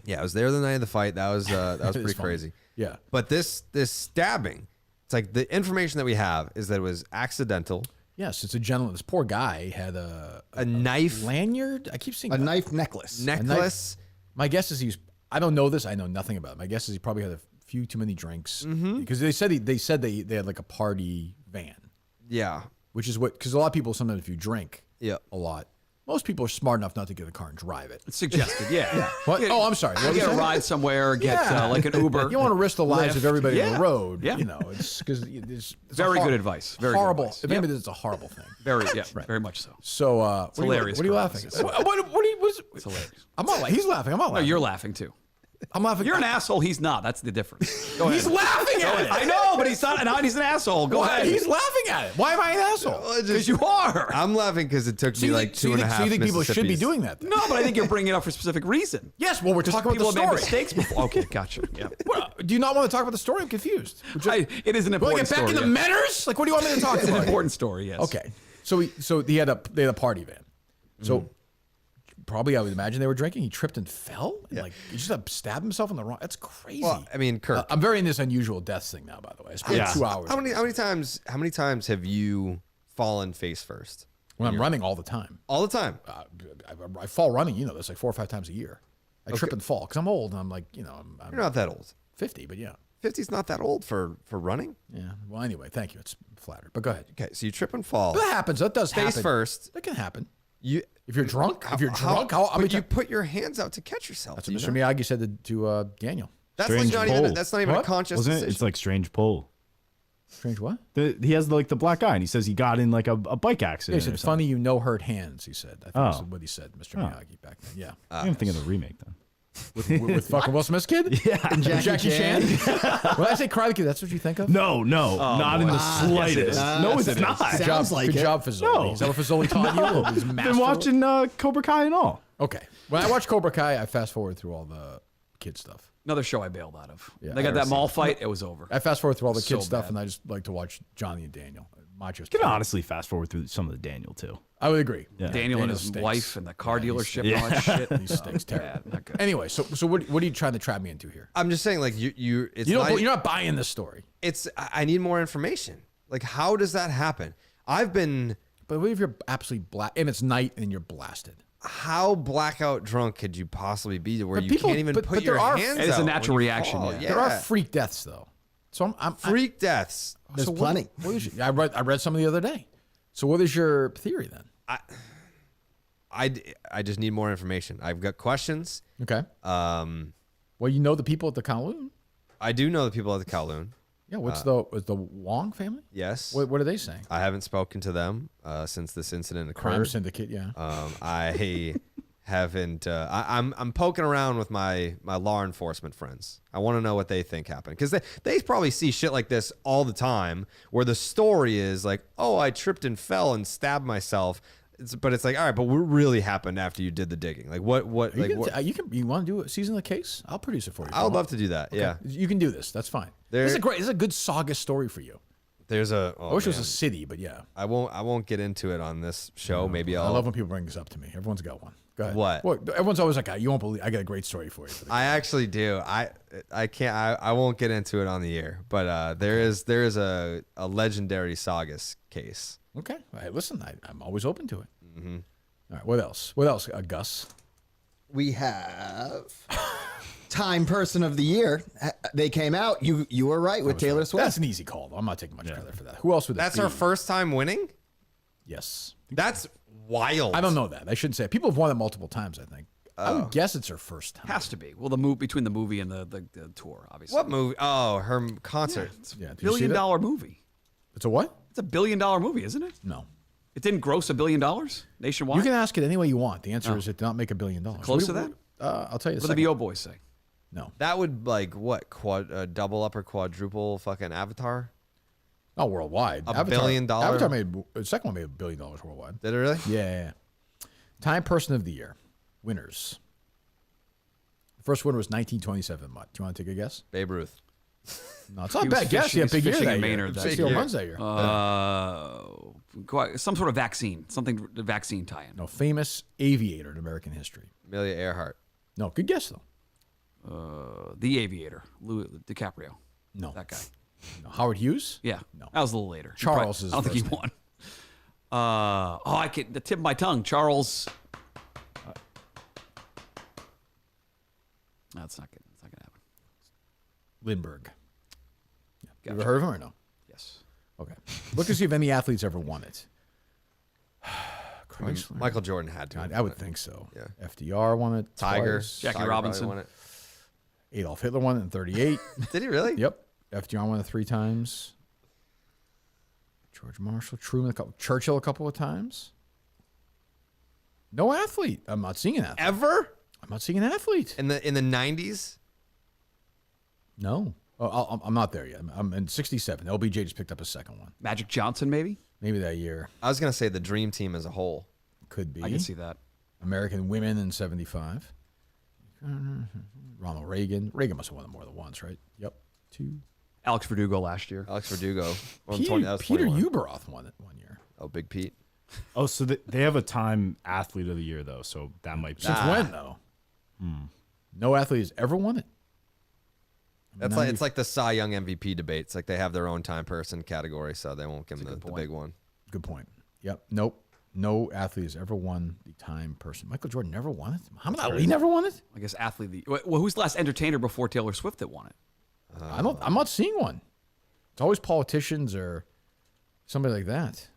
Yeah, I was there the night of the fight. That was It's pretty funny. crazy. Yeah. But this stabbing, it's like the information that we have is that it was accidental. Yes, it's a gentleman. This poor guy had a Knife, lanyard. I keep seeing A knife necklace. necklace. My guess is he's. I don't know this. I know nothing about it. My guess is he probably had a few too many drinks because they said they had like a party van, Yeah. which is what because a lot of people sometimes if you drink Yeah. a lot, most people are smart enough not to get a car and drive it. It's suggested, yeah. What? Get- Oh, I'm sorry. What You was get a that? ride somewhere, get Yeah. like an Uber. You don't want to risk the lives of Lyft. everybody on Yeah. the road. Yeah. You know, it's because it's Very good advice. Very good horrible. advice. If Yep. anybody, it's a horrible thing. Very, yeah, very much so. So, what hilarious, What are you Carrabis. laughing at? It's What are you? It's hilarious. I'm not. He's laughing. I'm not No, laughing. you're laughing too. I'm laughing. You're an asshole. He's not. That's the difference. Go ahead. He's laughing at it. I know, but he's not. Now he's an asshole. Go Why? ahead. He's laughing at it. Why am I an asshole? Because you are. I'm laughing because it took me like two and a half. So you think people should be Mississippis. doing that? Then? No, but I think you're bringing it up for a specific reason. Yes. Well, we're talking about People the have made story. mistakes before. Okay, gotcha. Yeah. Well, do you not want to talk about the story? I'm confused. It is an Want to important get back story. in the yeah. Menners? Like, what do you want me to talk It's an about? important story. Yes. Okay. So they had a party van. So probably I would imagine they were drinking. He tripped and fell. And like he just stabbed himself in the wrong. That's crazy. Well, I mean, Kirk. I'm very in this unusual deaths thing now. By the way, it's been Yeah. 2 hours. How many times have you fallen face first? When I'm running all the time. All the time. I fall running. You know, that's like 4 or 5 times a year. I trip and fall because I'm old and I'm like, I'm You're not that old. 50, but yeah. 50's not that old for running. Yeah. Well, anyway, thank you. It's flattered. But go ahead. Okay, so you trip and fall. But that happens. That does happen. Face first. That can happen. You If you're drunk, how but you put your hands out to catch yourself. That's what Mr. Miyagi said to Daniel. That's Strange like not even. pull. That's not even a What? conscious Wasn't it? decision. It's like strange pull. Strange what? He has like the black guy, and he says he got in like a bike Yeah, accident. he said, or something. funny you know hurt hands, he said. I think that's Oh. what he said, Mr. Miyagi back then. Yeah. I'm thinking of the remake then. With fucking Will Smith's kid? Yeah. And Jackie Chan? When I say Karate Kid, that's what you think of? No, not in the slightest. No, it's not. Good job, like good it. job, Fasoli. No. Is that what Fasoli taught you? He's Been masterful? watching Cobra Kai and all. Okay. When I watch Cobra Kai, I fast forward through all the kid stuff. Another show I bailed out of. Yeah, They got that mall fight. It was over. I fast forward through all the So kid stuff, bad. and I just like to watch Johnny and Daniel. Macho's Can kid. honestly fast forward through some of the Daniel too. I would agree. Yeah. Daniel and his stinks. wife and the car Yeah, he dealership and all that shit. He stinks terrible. Bad, not good. Anyway, so what are you trying to trap me into here? I'm just saying, like you. It's You're not, not buying this story. It's. I need more information. Like, how does that happen? I've been. But what if you're absolutely black and it's night and you're blasted? How blackout drunk could you possibly be to where But you people- can't even but put there your are- hands It is a out natural when you reaction, fall? yeah. There are freak deaths though. So I'm freak deaths. There's so what- plenty. what is I read some the other day. So what is your theory then? I just need more information. I've got questions. Okay. Well, you know the people at the Kowloon. I do know the people at the Kowloon. Yeah. What's was the Wong family? Yes. What are they saying? I haven't spoken to them since this incident occurred. Crime syndicate. Yeah. I haven't. I'm poking around with my law enforcement friends. I want to know what they think happened because they probably see shit like this all the time, where the story is like, oh, I tripped and fell and stabbed myself. But it's like, all right, but what really happened after you did the digging? Like what? You want to do a season of the case? I'll produce it for you. I would love to do that. Okay. Yeah. You can do this. That's fine. This is a good Saugus story for you. There's a. Oh, I wish it was man. a city, but yeah. I won't get into it on this show. Maybe I love when people bring this up to me. Everyone's got one. Go ahead. What? Well, everyone's always like, you won't believe. I got a great story for you. I actually do. I can't. I won't get into it on the air. But there is a legendary Saugus case. Okay. Hey, listen, I'm always open to it. Mm-hmm. All right. What else? What else, Gus? We have Time Person of the Year. They came out. You were right with Taylor Swift. That's an easy call, though. I'm not taking much credit for that. Who else would that That's be? our first time winning? Yes. That's wild. I don't know that. I shouldn't say it. People have won it multiple times, I think. I would guess it's her first time. Has to be. Well, the move between the movie and the tour, obviously. What movie? Oh, her concert. Yeah. Did $1 you see that? billion movie. It's a what? It's a $1 billion movie, isn't it? No. It didn't gross $1 billion nationwide. You can ask it any way you want. The answer is it did not make $1 billion. Close to that? I'll tell you. What did the VO boys say? No. That would like what? Double up or quadruple fucking Avatar? Not worldwide. $1 billion? Avatar made the second one made $1 billion worldwide. Did it really? Yeah. Time Person of the Year. Winners. The first winner was 1927. Mutt. Do you want to take a guess? Babe Ruth. No, it's not a He was bad guess. fishing- He had a big he was year fishing that in year. Maynard that 60 year. runs that year. Some sort of vaccine. Something vaccine tie-in. No, famous aviator in American history. Amelia Earhart. No, good guess though. The Aviator. Louis DiCaprio. No. That guy. No. Howard Hughes? Yeah. No. That was a little later. Charles He is I don't think he first won. I can the tip of my tongue. Charles. That's not good. It's not gonna happen. Lindbergh. Yeah. You Gotcha. ever heard of him or no? Yes. Okay. Look to see if any athletes ever won it. I mean, Chrysler. Michael Jordan had to. I would think so. Yeah. FDR won it. Tiger. twice. Jackie Tiger probably Robinson. won it. Adolf Hitler won it in 38. Did he really? Yep. FDR won it 3 times. George Marshall, Truman, Churchill a couple of times. No athlete. I'm not seeing an athlete. Ever? I'm not seeing an athlete. In the 90s? No. Oh, I'm not there yet. I'm in 67. LBJ just picked up a second one. Magic Johnson, maybe. Maybe that year. I was gonna say the dream team as a whole. Could be. I can see that. American women in 75. Ronald Reagan. Reagan must have won it more than once, right? Yep. 2. Alex Verdugo last year. Alex Verdugo. Well, Peter 20 that was Peter 21. Uberoth won it one year. Oh, Big Pete. Oh, so they have a Time Athlete of the Year though, so that might be. Since when, though? No athlete has ever won it. That's like it's like the Cy Young MVP debate. It's like they have their own time person category, so they won't give them the big one. Good point. Yep. Nope. No athlete has ever won the Time person. Michael Jordan never won it. Muhammad Ali never won it. I guess athlete. Well, who's the last entertainer before Taylor Swift that won it? I'm not seeing one. It's always politicians or somebody like that.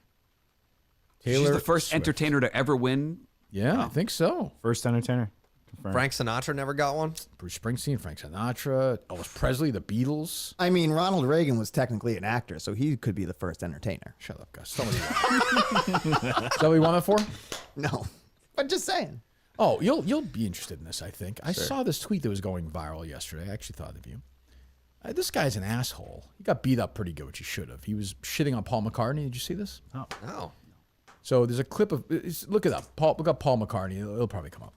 She's the first entertainer to ever win. Yeah, I think so. First entertainer. Confirmed. Frank Sinatra never got one. Bruce Springsteen, Frank Sinatra, Elvis Presley, the Beatles. I mean, Ronald Reagan was technically an actor, so he could be the first entertainer. Shut up, guys. Somebody won it for? No, but just saying. Oh, you'll be interested in this, I think. I saw this tweet that was going viral yesterday. I actually thought of you. This guy's an asshole. He got beat up pretty good, which he should have. He was shitting on Paul McCartney. Did you see this? Oh. So there's a clip of, look it up. Look up Paul McCartney. It'll probably come up.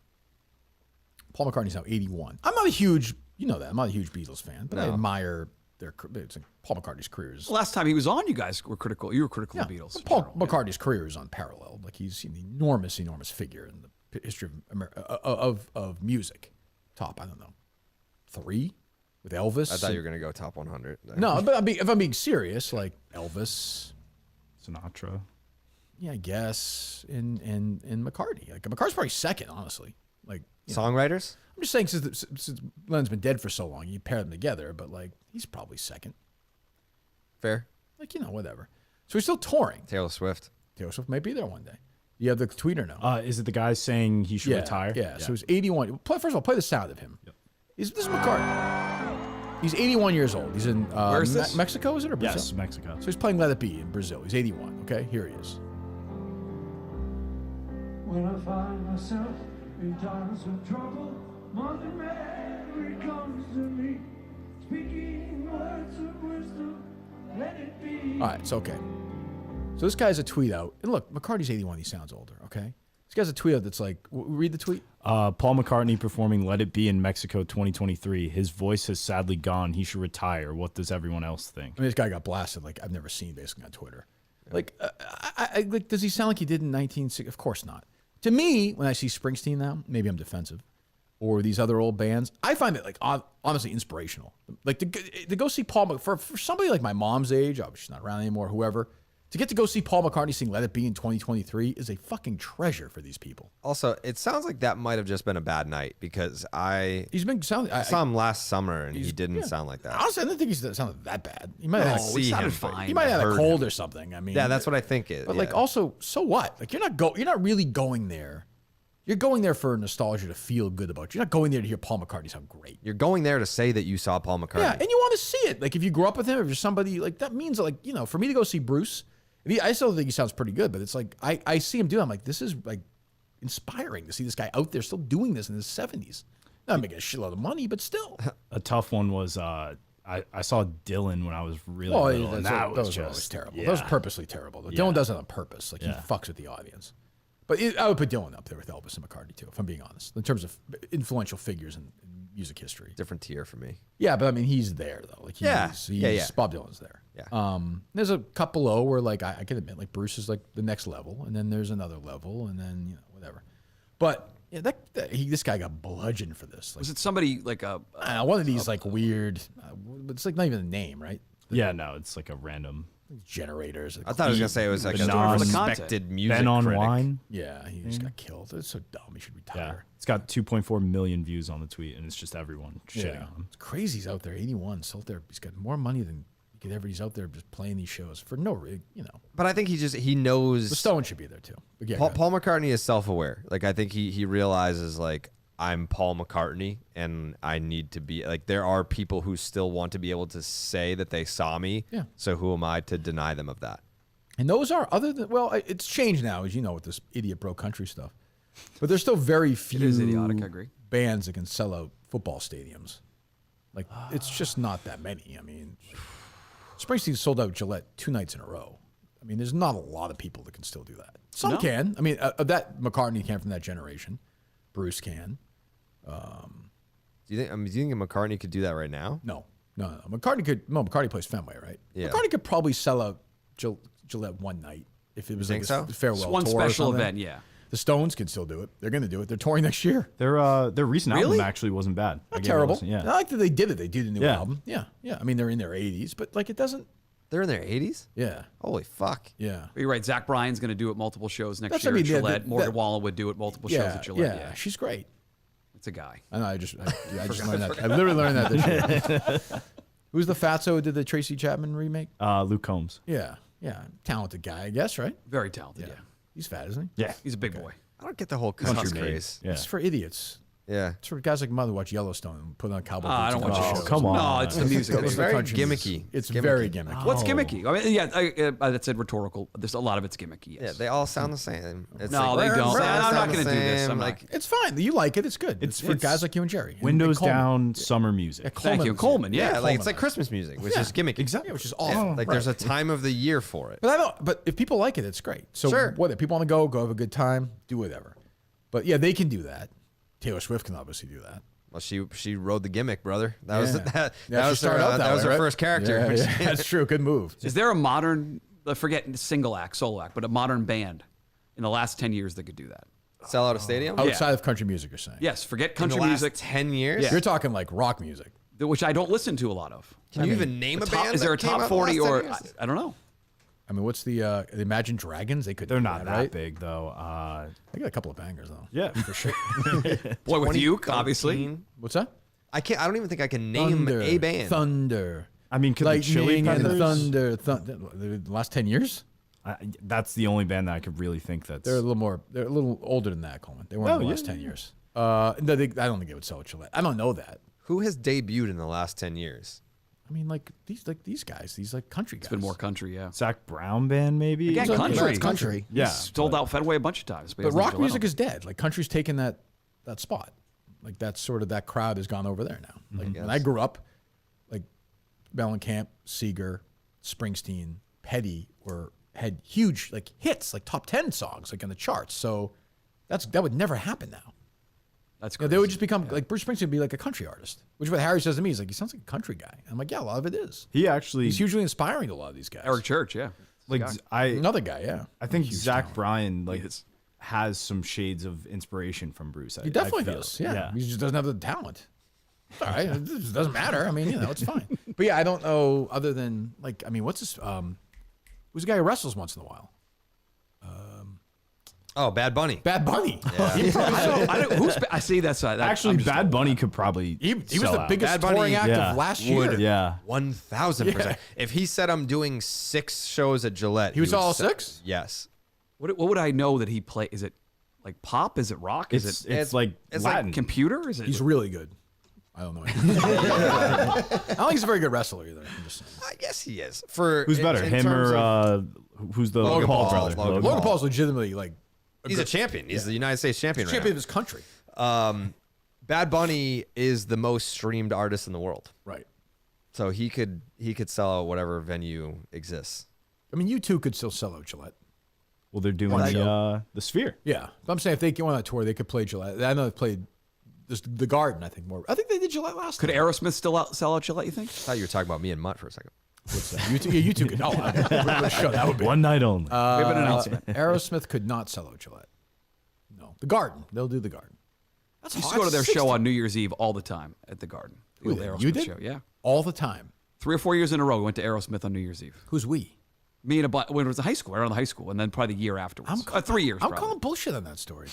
Paul McCartney's now 81. I'm not a huge, you know that, I'm not a huge Beatles fan, but I admire Paul McCartney's career. The last time he was on, you guys were critical. You were critical of the Beatles. Paul McCartney's career is unparalleled. Like he's an enormous figure in the history of music. Top, I don't know, 3 with Elvis. I thought you were gonna go top 100. There. No, but if I'm being serious, like Elvis, Sinatra. yeah, I guess, and McCartney. Like McCartney's probably second, honestly. Like Songwriters? I'm just saying, since Lennon's been dead for so long, you pair them together, but like he's probably second. Fair. Like whatever. So he's still touring. Taylor Swift. Taylor Swift may be there one day. You have the tweet or no? Is it the guy saying he should retire? Yeah. So he's 81. First of all, play the sound of him. Yep. This is McCartney. He's 81 years old. He's in Where is this? Mexico, is it, or Brazil? Yes, Mexico. So he's playing Let It Be in Brazil. He's 81. Okay, here he is. When I find myself in times of trouble, Mother Mary comes to me, speaking words of wisdom, let it be. All right, it's okay. So this guy has a tweet out. And look, McCartney's 81. He sounds older, okay? This guy's a tweet out that's like, read the tweet. Paul McCartney performing Let It Be in Mexico 2023. His voice has sadly gone. He should retire. What does everyone else think? I mean, this guy got blasted like I've never seen basically on Twitter. Like, like, does he sound like he did in 1960? Of course not. To me, when I see Springsteen now, maybe I'm defensive, or these other old bands, I find it like honestly inspirational. Like to go see Paul for somebody like my mom's age, oh, she's not around anymore, whoever. To get to go see Paul McCartney sing Let It Be in 2023 is a fucking treasure for these people. Also, it sounds like that might have just been a bad night because I saw him last summer and he didn't sound like that. Honestly, I didn't think he sounded that bad. He might have he sounded fine. He might have had a cold or something. I mean, yeah, that's what I think it. But like, also, so what? Like, you're not really going there. You're going there for nostalgia to feel good about you. You're not going there to hear Paul McCartney sound great. You're going there to say that you saw Paul McCartney. Yeah, and you want to see it. Like, if you grew up with him, if you're somebody like that, means like for me to go see Bruce. I still think he sounds pretty good, but it's like I see him do it. I'm like, this is like inspiring to see this guy out there still doing this in his 70s. Not making a shitload of money, but still. A tough one was I saw Dylan when I was really little, and that was just always terrible. Yeah. Those were purposely terrible. Dylan does it on purpose. Like he fucks with the audience. But I would put Dylan up there with Elvis and McCartney too, if I'm being honest, in terms of influential figures in music history. Different tier for me. Yeah, but I mean, he's there though. Like he's Bob Dylan's there. Yeah. There's a couple low where like I can admit like Bruce is like the next level, and then there's another level, and then whatever. But yeah, this guy got bludgeoned for this. Like, Was it somebody like one of these like weird? It's like not even a name, right? Yeah, no, it's like a random generators. I thought I was gonna say it was like a non-respected music Ben on critic. Wine. Yeah, he just got killed. It's so dumb. He should retire. Yeah, it's got 2.4 million views on the tweet, and it's just everyone shitting on him. It's crazy. He's out there, 81, still there. He's got more money than he could ever. He's out there just playing these shows for no, But I think he knows. The Stone should be there too. But yeah, Paul McCartney is self-aware. Like I think he realizes like I'm Paul McCartney and I need to be like there are people who still want to be able to say that they saw me. Yeah. So who am I to deny them of that? And those are it's changed now, as you know, with this idiot bro country stuff. But there's still very few It is idiotic, I agree. bands that can sell out football stadiums. Like it's just not that many. I mean, Springsteen sold out Gillette 2 nights in a row. I mean, there's not a lot of people that can still do that. Some can. I mean, that McCartney can from that generation. Bruce can. Do you think McCartney could do that right now? No. McCartney could. No, McCartney plays Fenway, right? Yeah. McCartney could probably sell out Gillette one night if it was like think a so? farewell It's one tour or special something. event? Yeah. The Stones can still do it. They're going to do it. They're touring next year. Their recent Really? album actually wasn't bad. Not terrible. Yeah. I like that they did it. They did a new Yeah. album. Yeah. I mean, they're in their 80s, but like it doesn't. They're in their 80s? Yeah. Holy fuck. Yeah. You're right. Zach Bryan's going to do it multiple shows next That's year what I at mean, yeah, Gillette. that- Morgan that- Wallen would do it multiple shows at Gillette. Yeah. She's great. It's a guy. I know. I just learned that. I literally learned that this year. Who's the fatso who did the Tracy Chapman remake? Luke Combs. Yeah. Talented guy, I guess, right? Very talented, yeah. He's fat, isn't he? Yeah. He's a big boy. I don't get the whole country Country made. craze. Yeah. It's for idiots. Yeah. It's for guys like Mother who watch Yellowstone and put on cowboy boots. I don't and watch watch the shows. shows. come on. No, it's the music. It's It's the very country gimmicky. music. It's Gimmicky. very gimmicky. What's gimmicky? I mean, yeah, that's rhetorical. There's a lot of it's gimmicky. Yes. Yeah, they all sound the same. It's No, they don't. sound I'm not the gonna do this. same, I'm not- like It's fine. You like it. It's good. It's for guys like you and Jerry. And Windows Coleman. down summer music. Yeah, Thank you, Coleman's- Coleman. Yeah, yeah, like it's Coleman. like Christmas music, which is gimmicky. Exactly. Yeah, which is Yeah, awesome. like there's a time of the year for it. But I don't. But if people like it, it's great. So Sure. what? If people want to go have a good time, do whatever. But yeah, they can do that. Taylor Swift can obviously do that. Well, she rode the gimmick, brother. That was Yeah. that, Yeah, she was started her, out that was way, her right? first character. Yeah, yeah. That's true. Good move. Is there a modern, forget single act, solo act, but a modern band in the last 10 years that could do that? Sell out a stadium Outside of country music, you're saying? Yes, forget in country the last music, 10 years. Yeah. You're talking like rock music. which I don't listen to a lot of. Can you even name a band? Is there a that came out top the 40 last or 10 years? I don't know. I mean, what's the Imagine Dragons? They could. They're do not that right? big though. They got a couple of bangers though. Yeah. for sure. Boy, with Uke, obviously. 2013? What's that? I don't even think I can name Thunder, a band. Thunder. I mean, could the Chili Lightning and Peppers? Thunder. The last 10 years? That's the only band that I could really think that's. They're a little more. They're a little older than that, Coleman. They weren't in the yeah, last 10 years. No, I don't think they would sell a Gillette. I don't know that. Who has debuted in the last 10 years? I mean, like these guys, these like country guys. It's been more country, yeah. Zach Brown band, maybe. Again, Yeah, country. it's country. Yeah, Sold out Fenway a bunch of times. But rock music is dead. Like country's taken that spot. Like that's sort of that crowd has gone over there now. Like when I grew up, like Mellencamp, Seeger, Springsteen, Petty had huge like hits, like top 10 songs, like in the charts. So that would never happen now. That's You know, they would just become like Bruce Springsteen would be like a country artist, which is what Harry says to me. He's like, he sounds like a country guy. And I'm like, yeah, a lot of it is. He actually He's hugely inspiring to a lot of these guys. Eric Church, yeah. like Guy. Another guy, yeah. I think Huge Zach talent. Bryan has some shades of inspiration from Bruce. He definitely does. Yeah. He just doesn't have the talent. It's all right. It just doesn't matter. I mean, it's fine. But yeah, I don't know other than like, I mean, what's this? Who's the guy who wrestles once in a while? Oh, Bad Bunny. Bad Bunny. I see that side. Actually, Bad Bunny could probably. He was sell the out. biggest Bad Bunny, touring act yeah, of last would- year. Yeah. 1,000%. If he said I'm doing 6 shows at Gillette, He was would all sell- 6? Yes. What would I know that he play? Is it like pop? Is it rock? Is It's it like it's like Latin. computer? Is it? He's really good. I don't know. I don't think he's a very good wrestler either. I'm just saying. I guess he is. For Who's better, in him terms or of- who's the Logan Paul Paul. brother? Logan Logan Paul's legitimately like he's a champion. He's the United States champion right champion of his country. now. Bad Bunny is the most streamed artist in the world. Right. So he could sell out whatever venue exists. I mean, you two could still sell out Gillette. Well, they're doing the Sphere. Yeah. But I'm saying if they go on that tour, they could play Gillette. I know they played the Garden, I think, more. I think they did Gillette last Could time. Aerosmith still sell out Gillette, you think? I thought you were talking about me and Mutt for a second. What's that? You two could. Oh, that would be. One night only. we have an announcement. Aerosmith could not sell out Gillette. No. The Garden. They'll do the Garden. That's I used to hard. go to their 60 show on New Year's Eve all the time at the Garden. The old did? Aerosmith You did? show, yeah. all the time. 3 or 4 years in a row, we went to Aerosmith on New Year's Eve. Who's we? Me and when it was in high school, around the high school, and then probably the year afterwards. 3 years. I'm probably. calling bullshit on that story.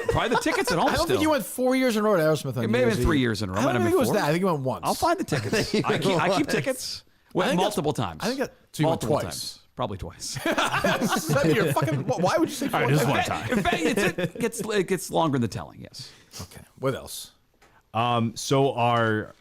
Probably the tickets at home. I don't still. think you went 4 years in a row to Aerosmith on It may have New been Year's 3 Eve. years in a row. I Might don't have think been it was 4. that. I think you went once. I'll find the tickets. I keep tickets. Went multiple times. I think that. So you went multiple twice. times. Probably twice. You're fucking, why would you say All right, just twice? one time. In fact, it gets longer in the telling. Yes. Okay. What else? So our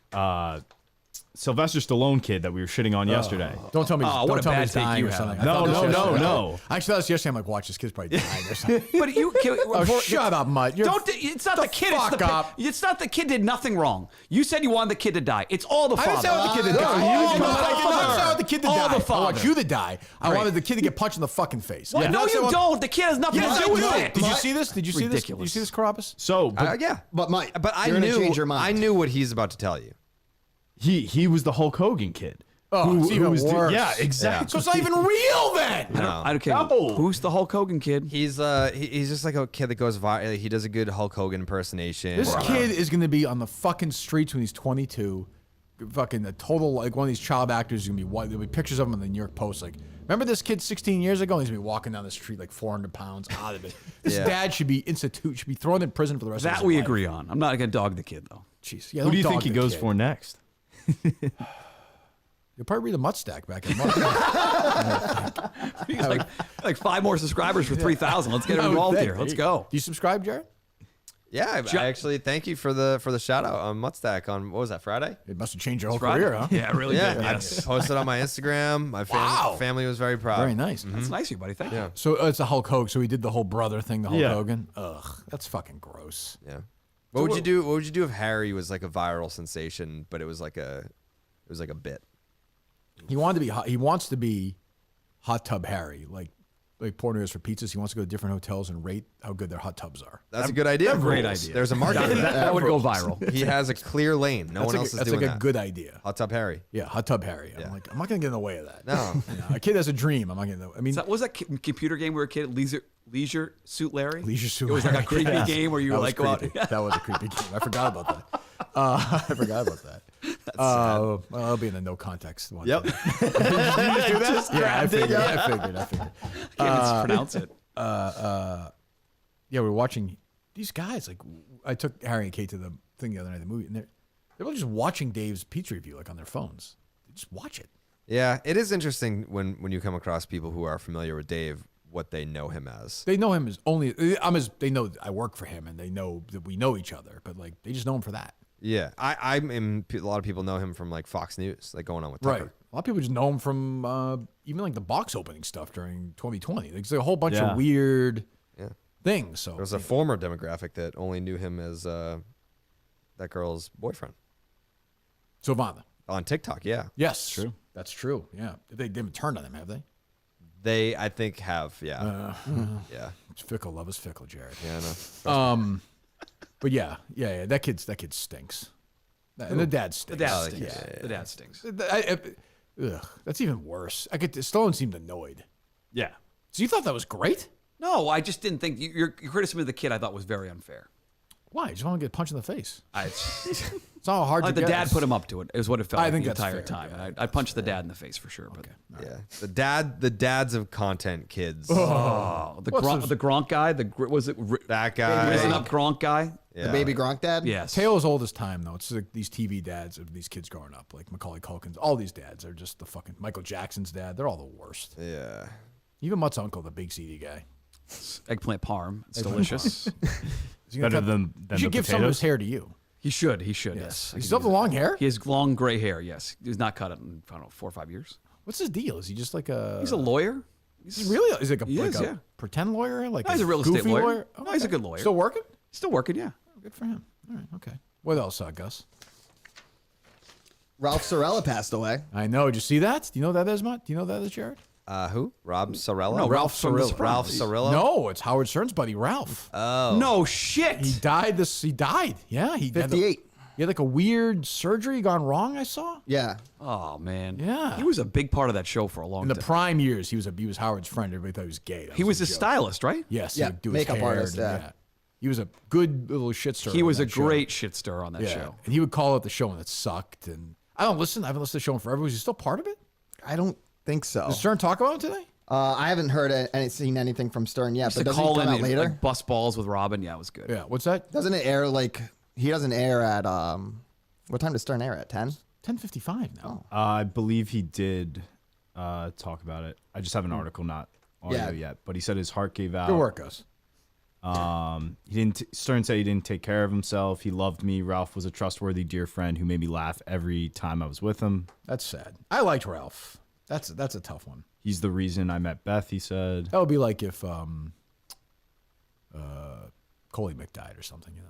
Sylvester Stallone kid that we were shitting on yesterday. Don't tell me. Oh, don't what a tell me bad he's take dying you or had something. on I thought No, this no, yesterday. no. I actually thought this yesterday. I'm like, watch, this kid's probably dying or something. But you Shut up, Mutt. You're- don't. It's not the kid. fuck up. It's not the kid did nothing wrong. You said you wanted the kid to die. It's all the I father. didn't say I want the kid to die. All I the did not say I want the kid to All die. the I want father. you to die. I Great. wanted the kid to get punched in the fucking face. Well, Yeah. no, Not say I you want- don't. The kid has nothing Yes, to I do with do. it. Did you see this? Did you see this? Did you Ridiculous. see this, Carrabis? So, but Yeah. But Mike, But I you're gonna knew change your mind. I knew what he's about to tell you. he was the Hulk Hogan kid. Oh, it's even was worse. yeah, exactly. So it's not even real then. I don't care. No. Who's the Hulk Hogan kid? He's he's just like a kid that goes viral. He does a good Hulk Hogan impersonation. This kid is going to be on the fucking streets when he's 22, fucking a total, like one of these child actors is going to be, there'll be pictures of him in the New York Post. Like, remember this kid 16 years ago? He's going to be walking down the street like 400 pounds out of it. This dad should be thrown in prison for the rest of his life. That we agree on. I'm not going to dog the kid, though. Jeez. Yeah, Who do you don't think dog he the goes kid. for next? You'll probably read the Mut Stack back in March. He's like 5 more subscribers for 3,000. Let's get him involved here. Let's go. Do you subscribe, Jared? Yeah, I actually thank you for the shout out on Mutstack on what was that, Friday? It must have changed your whole Right? career, huh? Yeah, it really Yeah, did. I Yes. posted on my Instagram. My family was very proud. Very nice. That's nice of you, buddy. Thank you. So it's a Hulk Hogan. So he did the whole brother thing, the Hulk Yeah. Hogan. Ugh, that's fucking gross. Yeah. What would you do? What would you do if Harry was like a viral sensation, but it was like a bit? He wanted to be. He wants to be Hot Tub Harry, like Portnoy's for pizzas. He wants to go to different hotels and rate how good their hot tubs are. That's a good idea. great Rules. idea. There's a market. for that. That would go viral. He has a clear lane. No one else is That's doing like a that. good idea. Hot Tub Harry. Yeah, Hot Tub Harry. Yeah. I'm like, I'm not gonna get in the way of that. No. You know, a kid has a dream. I'm not getting. I mean, What was that computer game we were a kid? Leisure Suit Larry? Leisure Suit It was like a Larry. creepy Yes. game where you That were was like, go out. creepy. That was a creepy game. I forgot about that. I forgot about that. Well, I'll be in the no context one. Yep. Did you do that? Yeah, I figured. I figured. Can't even pronounce it. Yeah, we were watching these guys. Like, I took Harry and Kate to the thing the other night, the movie, and they were just watching Dave's pizza review like on their phones. They just watch it. Yeah, it is interesting when you come across people who are familiar with Dave, what they know him as. They know him as only. They know I work for him, and they know that we know each other. But like, they just know him for that. Yeah, a lot of people know him from like Fox News, like going on with Tucker. Right. A lot of people just know him from even like the box opening stuff during 2020. There's like a whole bunch of weird things. So There was a former demographic that only knew him as that girl's boyfriend Savannah. on TikTok. Yeah, Yes, true. That's true. Yeah, they haven't turned on him, have they? they I think have. Yeah, yeah, It's fickle. Love is fickle, Jared. yeah. No. But yeah. That kid stinks. And the dad stinks. The dad Oh, stinks. yeah. The dad stinks. That's even worse. Stallone seemed annoyed. Yeah. So you thought that was great? No, I just didn't think your criticism of the kid I thought was very unfair. Why? You just want to get punched in the face. It's not hard to the get. dad put him up to it. Is what it felt I like think the that's entire fair. time. Yeah, And I punched the dad in the face for sure. But Yeah, the dads of content kids. the What's Gronk, this? the Gronk guy. Was it That guy. Risen Up Gronk guy? Yeah. The baby Gronk dad? Yes. Tale as old as time, though. It's like these TV dads of these kids growing up, like Macaulay Culkin's. All these dads are just the fucking Michael Jackson's dad. They're all the worst. Yeah. Even Mutt's uncle, the big seedy guy. Eggplant parm. It's delicious. Is he gonna Better cut- than You should the give some of his potatoes? hair to you. He should. Yes. He still have the long hair? He has long gray hair. Yes. He's not cut it in, I don't know, 4 or 5 years. What's his deal? Is he just like a? He's a lawyer. Is he really? Is he like a, He like is, a yeah. pretend lawyer? Like No, he's a real estate goofy lawyer. Oh, No, he's a okay. good lawyer. Still working? Still working, yeah. Good for him. All right. Okay. What else, Gus? Ralph Cirella passed away. I know. Did you see that? Do you know what that is, Mutt? Do you know what that is, Jared? Who? Rob Cirella? No, Ralph from The Cirella. Sopranos. Ralph Cirella? No, it's Howard Stern's buddy, Ralph. No shit. He died. He died. Yeah. He had 58. He had like a weird surgery gone wrong. I saw. Yeah. Oh man. Yeah. He was a big part of that show for a long In the time. prime years, he was Howard's friend. Everybody thought he was gay. That He was a a joke. stylist, right? Yes. Yeah, He would do his makeup hair artist, and- yeah. He was a good little shit stirrer. He was on a that show. great shit stirrer on that Yeah. show. And he would call out the show and it sucked. And I haven't listened to the show in forever. Was he still part of it? I don't think so. Did Stern talk about it today? I haven't heard it and seen anything from Stern yet, Used but to doesn't it call come in out and, later? like, bust balls with Robin. Yeah, it was good. Yeah. What's that? Doesn't it air he doesn't air at what time does Stern air at? 10? 10:55 now. I believe he did talk about it. I just have an article, not audio Yeah. yet. But he said his heart gave out. Good work, Gus. He didn't. Stern said he didn't take care of himself. He loved me. Ralph was a trustworthy, dear friend who made me laugh every time I was with him. That's sad. I liked Ralph. That's a tough one. He's the reason I met Beth. He said. That would be like if Coley Mick died or something, you know.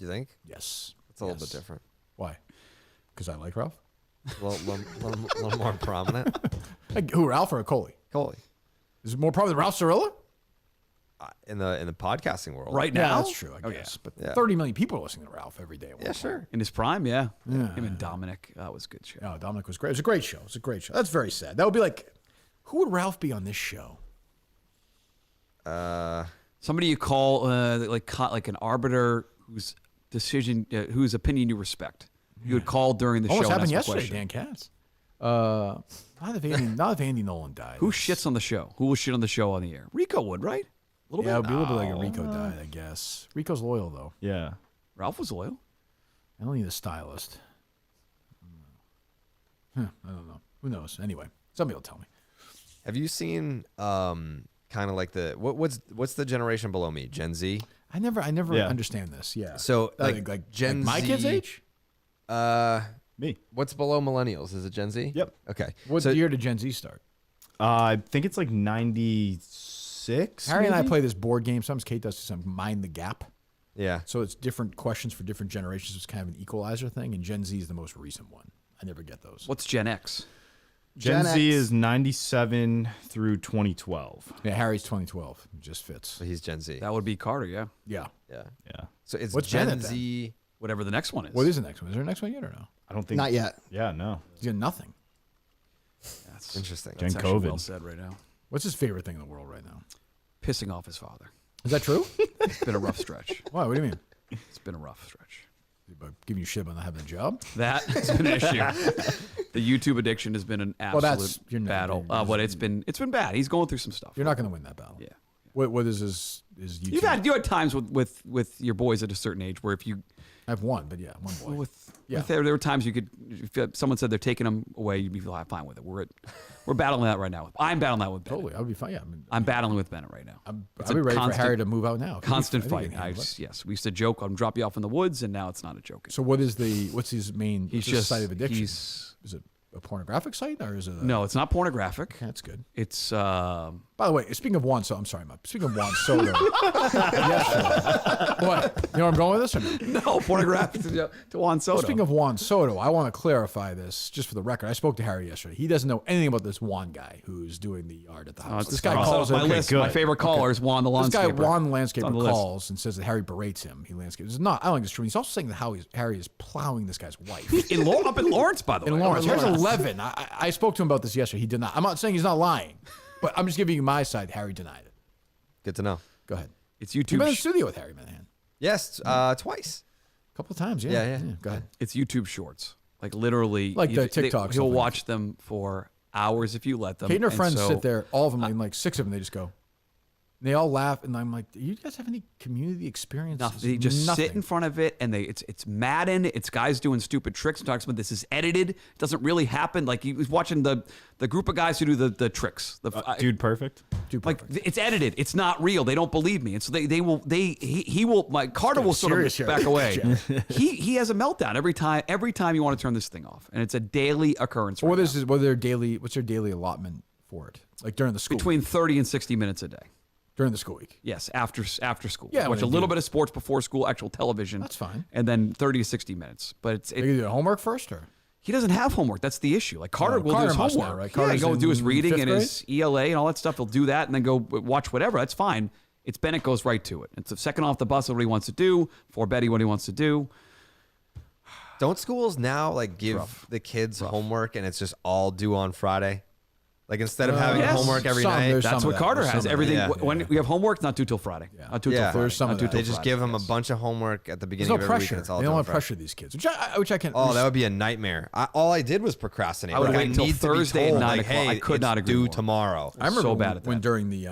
You think? Yes. It's a little bit different. Why? Because I like Ralph? A little more prominent. Like, who, Ralph or Coley? Coley. Is it more prominent than Ralph Cirella? In the podcasting world. Right Yeah, now? that's true, I guess. But Yeah. 30 million people are listening to Ralph every day. at one Yeah, point. sure. In his prime, yeah. Him and Dominic. That was a good show. No, Dominic was great. It was a great show. It was a great show. That's very sad. That would be like, who would Ralph be on this show? Somebody you call like an arbiter whose decision, whose opinion you respect. You would call during the Almost show. happened and ask a yesterday, question. Dan Katz. Not if Andy Nolan died. Who shits on the show? Who will shit on the show on the air? Rico would, right? A little Yeah, it bit. would be a little bit like a Rico died, I guess. Rico's loyal, though. Yeah. Ralph was loyal. I don't need a stylist. I don't know. Who knows? Anyway, somebody will tell me. Have you seen kind of like the what's the generation below me? Gen Z. I never Yeah. understand this. Yeah. So like Gen my Z, kids' age. Me. What's below millennials? Is it Gen Z? Yep. Okay. What So- year did Gen Z start? I think it's like 96. Harry and I maybe? play this board game. Sometimes Kate does some Mind the Gap. Yeah. So it's different questions for different generations. It's kind of an equalizer thing, and Gen Z is the most recent one. I never get those. What's Gen X? Gen Gen Z X. is 97 through 2012. Yeah, Harry's 2012. It just fits. So he's Gen Z. That would be Carter, yeah. Yeah. Yeah. Yeah. So it's What's Gen Bennett then? Z. Whatever the next one is. What is the next one? Is there a next one yet or no? I don't think. Not yet. Yeah, no. He's got nothing. That's Interesting. Gen actually COVID. well said right now. What's his favorite thing in the world right now? Pissing off his father. Is that true? It's been a rough stretch. Why? What do you mean? It's been a rough stretch. About giving you shit about not having a job? That has been an issue. The YouTube addiction has been an absolute that's- you're not- battle. you're- But it's been bad. He's going through some stuff. You're not going to win that battle. Yeah. What is his YouTube? You had times with your boys at a certain age where if you I've won, but yeah, one boy. Yeah. there were times you could if someone said they're taking them away, you'd be fine with it. We're battling that right now. I'm battling that with Bennett. Totally. I would be fine. Yeah. I mean, I'm battling with Bennett right now. I'll be ready for Harry to move out now. Constant I think he fight. can handle it. Yes, we used to joke. I'm drop you off in the woods, and now it's not a joke. So what's his main He's what's his just site of addiction? he's- Is it a pornographic site or is it No, it's not pornographic. That's good. It's By the way, speaking of Juan Soto, I'm sorry, Mike. Speaking of Juan Soto. Yes, what? You know where I'm going with this or no? no pornographic to Juan Soto. Speaking of Juan Soto, I want to clarify this just for the record. I spoke to Harry yesterday. He doesn't know anything about this Juan guy who's doing the art at the house. This guy calls my him. list. My favorite caller is Juan the This guy, landscaper. Juan the It's on the landscaper, list. calls and says that Harry berates him. He landscapes. It's not. I don't think it's true. He's also saying that Harry is plowing this guy's wife. Up in Lawrence, by the way. In Lawrence. Up in Here's 11. I spoke to him about this yesterday. He did not. I'm not saying he's not lying, but I'm just giving you my side. Harry denied it. Good to know. Go ahead. It's You've been in the YouTube. studio with Harry Minihane. Yes, twice. A couple of times, yeah. Yeah. Go ahead. It's YouTube Shorts. Like literally, Like the TikToks, He'll something. watch them for hours if you let them. Kate and her And friends so- sit there, all of them, and like 6 of them, they just go. They all laugh, and I'm like, "Do you guys have any community experience?" Nothing. They just sit in front of it, and it's Madden. It's guys doing stupid tricks and talks about this is edited. It doesn't really happen. Like he was watching the group of guys who do the tricks. Dude, perfect. Like it's edited. It's not real. They don't believe me, and so he will. My Carter will sort of serious here. back away. he has a meltdown every time you want to turn this thing off, and it's a daily occurrence. What right is now. what's their daily allotment for it? Like during the school Between 30 and 60 minutes a day. during the school week. Yes, after school. Yeah, watch when a they little do. bit of sports before school, actual television. That's fine. And then 30 to 60 minutes. But They do their homework first, or he doesn't have homework. That's the issue. Like Carter will do his Carter must homework. now, right? Yeah, Carter's go do his in reading 5th and his ELA and all that stuff. He'll do that and then go watch whatever. That's fine. It's Bennett goes right to it. It's the second off the bus what he wants to do, for Betty what he wants to do. Don't schools now like give the kids homework and it's just all due on Friday? Like instead of having Yes. homework every Some, night, there's That's some what of that. Carter There's has. some of Everything that. when we have homework, not due till Friday. Not due till yeah, Friday. There's some Not of due that. till they just Friday, give them yes. a bunch of homework at the there's beginning no of every week pressure. and it's all They due don't on want to Friday. pressure these kids, which I can. Oh, that would be a nightmare. All I did was procrastinate. I would Like, wait until need to be Thursday at told, 9 like, o'clock. hey, I could it's not agree due more. tomorrow. I remember so when, bad at when that. during the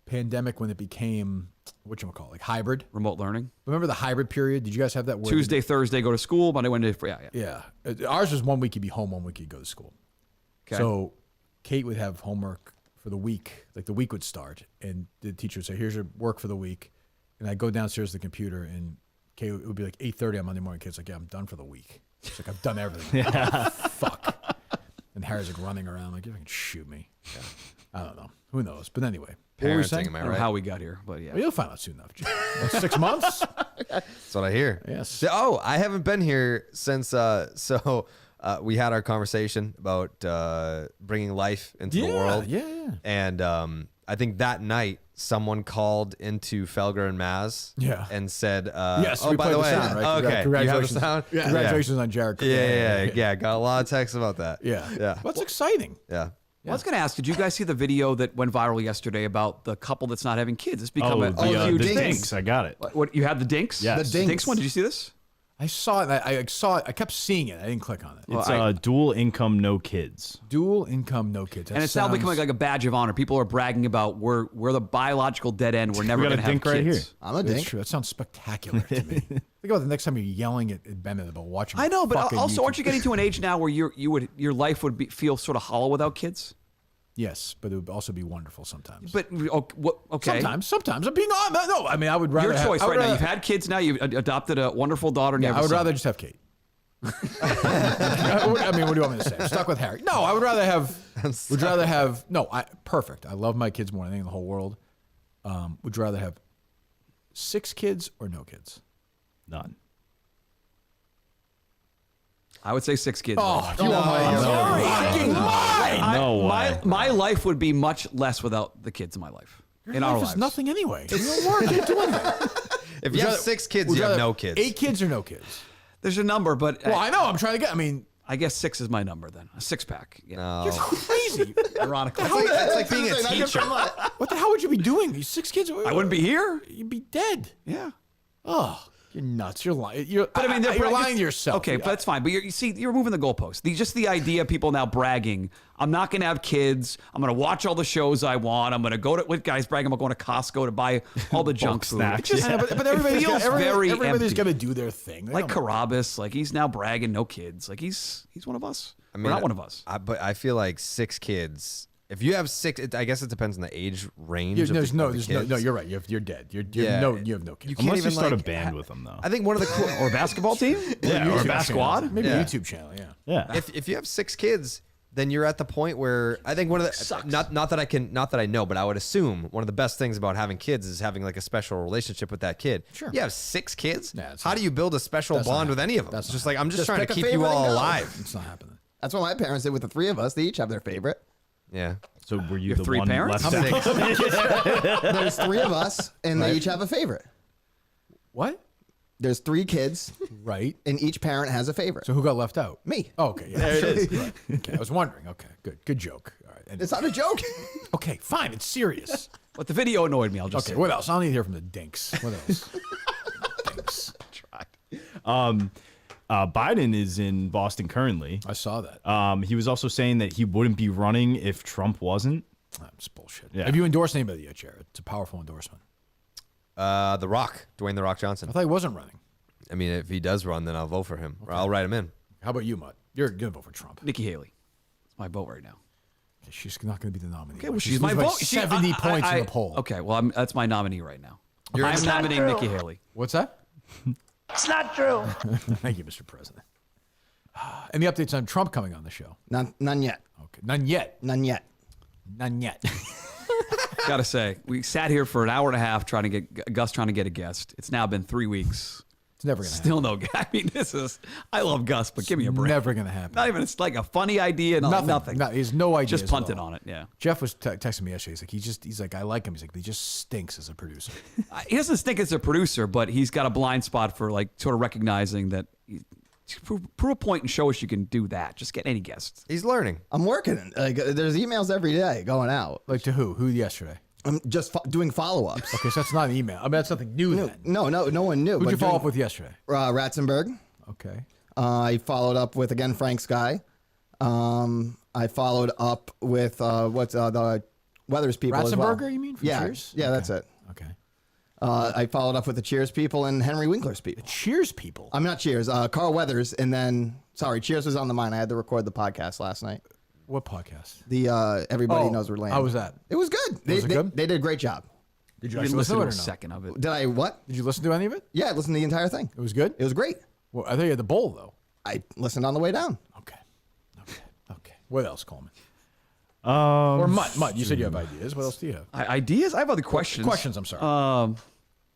pandemic when it became whatchamacallit, like hybrid. Remote learning. Remember the hybrid period? Did you guys have that? Where Tuesday, Thursday, go to school. Monday, Wednesday, yeah. Yeah, ours was 1 week you'd be home, 1 week you'd go to school. Okay. So Kate would have homework for the week, like the week would start, and the teacher would say, "Here's your work for the week," and I'd go downstairs to the computer, and Kate it would be like 8:30 on Monday morning. Kate's like, "Yeah, I'm done for the week." She's like, "I've done everything." Oh, fuck. And Harry's like running around like, "You can shoot me." Yeah. I don't know. Who knows? But anyway, what were we saying? Parenting, am I I don't know right? how we got here, but yeah. Well, you'll find out soon enough. Jim. About 6 months. That's what I hear. Yes. So, I haven't been here since. We had our conversation about bringing life into the world. Yeah. And I think that night someone called into Felger and Maz. Yeah. And said, Yes. "Oh, we by played the way, sound, right? okay, you have the Congratulations. sound. Yeah. Congratulations on Jared. Yeah. Got a lot of texts about that. Yeah. Yeah. What's exciting? Yeah. I was going to ask, did you guys see the video that went viral yesterday about the couple that's not having kids? It's become Oh, a the huge the thing. dinks. I got it. What you had the dinks? Yes. The dinks. Dinks one. Did you see this? I saw it. I saw it. I kept seeing it. I didn't click on it. It's dual income, no kids. Dual income, no kids. That And it's now becoming like a badge of honor. People are bragging about we're the biological dead end. We're never We got going a to have dink right kids. here. I'm a That's dink. true. That sounds spectacular to me. Think about the next time you're yelling at Bennett about watching. I know, but fucking also, YouTube. aren't you getting to an age now where your life would feel sort of hollow without kids? Yes, but it would also be wonderful sometimes. But okay, Sometimes. I'm being honest. No, I mean, I would rather. your choice I would right now. rather- You've had kids now. You've adopted a wonderful daughter. Yeah, I would rather just have Kate. I mean, what do you want me to say? I'm stuck with Harry. No, I would rather have. Perfect. I love my kids more than anything in the whole world. Would you rather have 6 kids or no kids? None. I would say 6 kids. Oh, you are fucking mine. No way. My life would be much less without the kids in my life. Your in life our is lives. nothing anyway. You don't work. You don't do anything. If you have 6 kids, you have no kids. 8 kids or no kids? There's a number, but Well, I know. I'm trying to get. I mean, I guess 6 is my number then. A 6-pack. Yeah. No. you're crazy. Ironically, It's like being a teacher. What the hell would you be doing? 6 kids. I wouldn't be here. You'd be dead. Yeah. Oh, you're nuts. You're lying. But I mean, you're lying to yourself. Okay, but that's fine. But you see, you're moving the goalposts. Just the idea of people now bragging. I'm not going to have kids. I'm going to watch all the shows I want. I'm going to go to with guys bragging about going to Costco to buy all the junk food. snacks. It just, but everybody's feels got, very everybody's empty. got to do their thing. They Like don't- Carrabis, like he's now bragging, no kids. Like he's one of us. I mean, We're not one of us. But I feel like 6 kids. If you have 6, I guess it depends on the age range. of the There's no. kids. No, you're right. You're dead. You're Yeah. you have no kids. You can't Unless you even start a like, band with them, though. I think one of the cool. Or a basketball team? Yeah, or a YouTube basketball. channel. Maybe Yeah. a YouTube channel. Yeah. Yeah. If you have 6 kids, then you're at the point where I think one of the not that I know, but I would assume one of the best things about having kids is having like a special relationship with that kid. Sure. You have 6 kids. Yeah, it's How not- do you build a special that's not bond with any of them? That's It's not just like I'm just Just trying to pick a keep you favorite all and go. alive. It's not happening. That's what my parents did with the 3 of us. They each have their favorite. Yeah. So were you Your the 3 one parents? left out? 6. There's 3 of us, and they each have a favorite. What? There's 3 kids, Right. and each parent has a favorite. So who got left out? Me. Oh, okay. Yeah. There it is. Right. Okay. I was wondering. Okay. Good joke. All right. It's not a joke. Okay. Fine. It's serious. But the video annoyed me. I'll just Okay. say. What else? I don't need to hear from the dinks. What else? Dinks. Biden is in Boston currently. I saw that. He was also saying that he wouldn't be running if Trump wasn't. That's bullshit. Yeah. Have you endorsed anybody yet, Jared? It's a powerful endorsement. The Rock, Dwayne the Rock Johnson. I thought he wasn't running. I mean, if he does run, then I'll vote for him. Or I'll write him in. How about you, Mutt? You're gonna vote for Trump. Nikki Haley. It's my vote right now. Okay, she's not gonna be the nominee. Okay, well, she's my losing by vote. 70 points in the poll. Okay, well, that's my nominee right now. You're- I'm It's not nominating true. Nikki Haley. What's that? It's not true. Thank you, Mr. President. Any updates on Trump coming on the show? None yet. Okay, none yet. None yet. None yet. Gotta say, we sat here for an hour and a half trying to get Gus trying to get a guest. It's now been 3 weeks. It's never gonna Still no guy. I mean, I love Gus, but give me a happen. break. Never gonna happen. Not even. It's like a funny idea. Nothing. No, he has no idea. Just punted on it. Yeah. Jeff was texting me yesterday. He's like, I like him. He's like, but he just stinks as a producer. He doesn't stink as a producer, but he's got a blind spot for like sort of recognizing that. Prove a point and show us you can do that. Just get any guests. He's learning. I'm working. Like, there's emails every day going out. Like to who? Who yesterday? I'm just doing follow-ups. Okay, so that's not an email. I mean, that's something new then. No one knew. Who'd but you follow doing- up with yesterday? Ratzenberg. Okay. I followed up with, again, Frank Sky. I followed up with, the Weathers people as well. Ratzenberger, you mean, from yeah. Cheers? Yeah, that's Okay. it. Okay. I followed up with the Cheers people and Henry Winkler's people. Cheers people. I'm not Cheers. Carl Weathers, and then, sorry, Cheers was on the mind. I had to record the podcast last night. What podcast? The Everybody Oh, Knows We're Landing. how was that? It was good. Was it good? They did a great job. Did you You actually didn't listen listen to to it a or no? second of it. Did I what? Did you listen to any of it? Yeah, I listened to the entire thing. It was good? It was great. Well, I thought you had the bowl, though. I listened on the way down. Okay. What else, Coleman? Um, Or Mutt, you said you have ideas. What else do you have? Ideas? I have other questions. Questions, I'm sorry.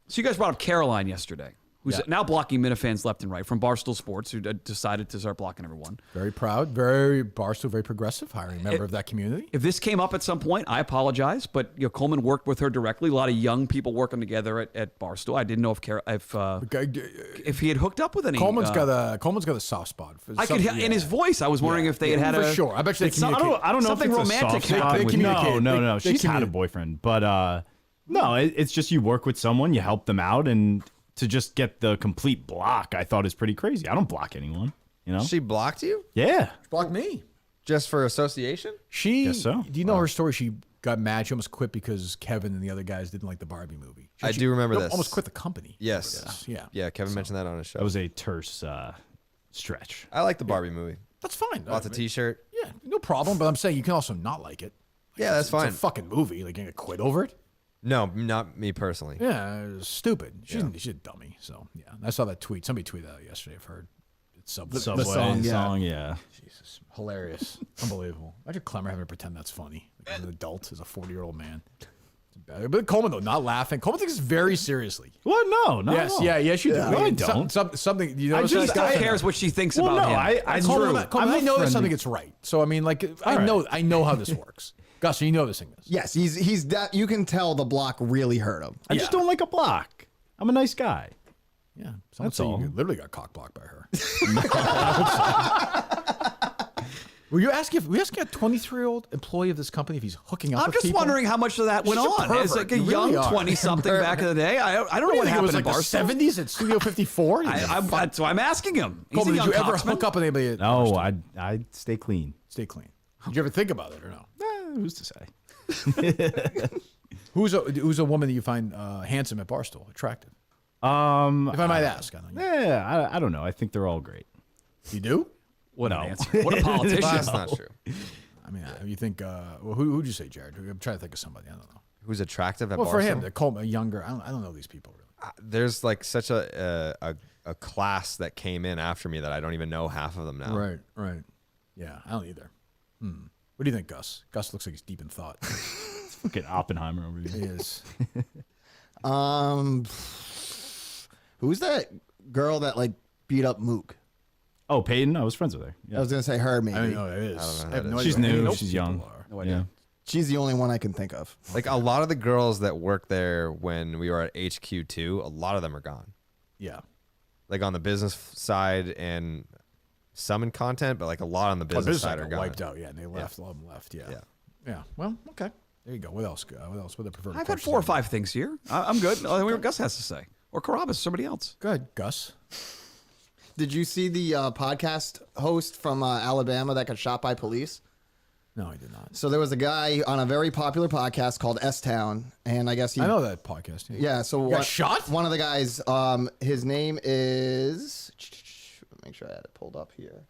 So you guys brought up Caroline yesterday, who's Yeah. now blocking Minifans left and right from Barstool Sports, who decided to start blocking everyone. Very proud, very Barstool, very progressive, hiring a member of that community. If this came up at some point, I apologize, but Coleman worked with her directly. A lot of young people working together at Barstool. I didn't know if he had hooked up with any. Coleman's got a soft spot. For I could hear in his voice. I was wondering if they had for a sure. I bet you they it's not- communicate. I don't know something if it's romantic a soft spot happened with- with they No, communicate. no. They She's had a communicate. boyfriend, but no, it's just you work with someone, you help them out, and to just get the complete block, I thought is pretty crazy. I don't block anyone, you know? She blocked you Yeah. Block me. just for association? She. Guess so. Do you know her story? She got mad. She almost quit because Kevin and the other guys didn't like the Barbie movie. I do remember she this. Almost quit the company. Yes. Yeah. Yeah, Kevin mentioned that on his show. That was a terse stretch. I like the Barbie movie. That's fine. Lots of T-shirt. Yeah, no problem. But I'm saying you can also not like it. Yeah, that's fine. It's a fucking movie. Like, you gonna quit over it? No, not me personally. Yeah, it's stupid. She's a dummy. So, yeah. I saw that tweet. Somebody tweeted that yesterday. I've heard. It's Subway. Subway song, yeah. Jesus. Hilarious. Unbelievable. Imagine Klemmer having to pretend that's funny. Like, as an adult, as a 40-year-old man. It's bad. But Coleman, though, not laughing. Coleman takes this very seriously. Well, no, no. Yes, yes, you do. No, I don't. Something, you know, He still cares what she thinks Well, about no, him. I Coleman, I'm I a know that friendly- something gets right. So, I mean, like, I know how this works. Gus, you know this thing is. Yes, he's that. You can tell the block really hurt him. I just don't like a block. I'm a nice guy. Yeah, That's someone all. you literally got cock blocked by her. Were you asking a 23-year-old employee of this company if he's hooking up? I'm with just people? wondering how much of that went You're a on. As pervert. like a You young really are. 20-something back in the day. I don't know What, what it happened was in like Barstool. the 70s at Studio 54. That's why I'm asking him. He's Coleman, a did young you ever coxman. hook up with anybody? At No, Barstool? I stay clean. Stay clean. Did you ever think about it or no? Who's to say? Who's a woman that you find handsome at Barstool, attractive? If I might ask, I don't know. Yeah, I don't know. I think they're all great. You do? What an answer. What a politician. That's not true. I mean, you think? Well, who'd you say, Jared? I'm trying to think of somebody. I don't know. Who's attractive at Well, for him, Barstool? the Coleman, younger. I don't know these people really. There's like such a class that came in after me that I don't even know half of them now. Right. Yeah, I don't either. What do you think, Gus? Gus looks like he's deep in thought. Fucking Oppenheimer over He here. is. Who's that girl that like beat up Mook? Oh, Peyton. I was friends with her. I Yeah. was gonna say her maybe. I don't know who it is. I don't know who have that no is. She's idea who new. those She's people young. are. No idea. Yeah. She's the only one I can think of. Like a lot of the girls that worked there when we were at HQ2, a lot of them are gone. Yeah. Like on the business side and some in content, but like a lot on the business side are got gone. wiped out. Yeah, and they left. A lot of them left. Yeah. Yeah. Well, okay. There you go. What else? What else? What the preferred? I've had 4 or 5 things here. I'm good. I hear what Gus has to say. Or Carrabis, somebody else. Go ahead, Gus. Did you see the podcast host from Alabama that got shot by police? No, I did not. So there was a guy on a very popular podcast called S-Town, and I guess he. I know that podcast. Yeah. So He got shot? One of the guys. His name is. Make sure I had it pulled up here.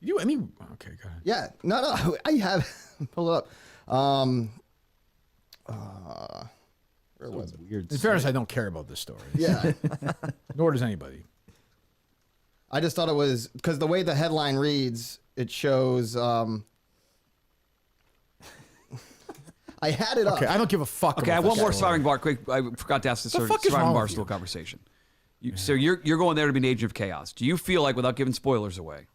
You? I mean, okay, go ahead. Yeah. No. I have pull it up. Where was it? Weird. In fairness, I don't care about this story. Yeah. Nor does anybody. I just thought it was because the way the headline reads, it shows. I had it up. Okay, I don't give a fuck. Okay, I have about one more this story. Surviving Bar. Quick, I forgot to ask the The fuck is Surviving wrong with Barstool you? conversation. So you're going there to be an agent of chaos. Do you feel like, without giving spoilers away,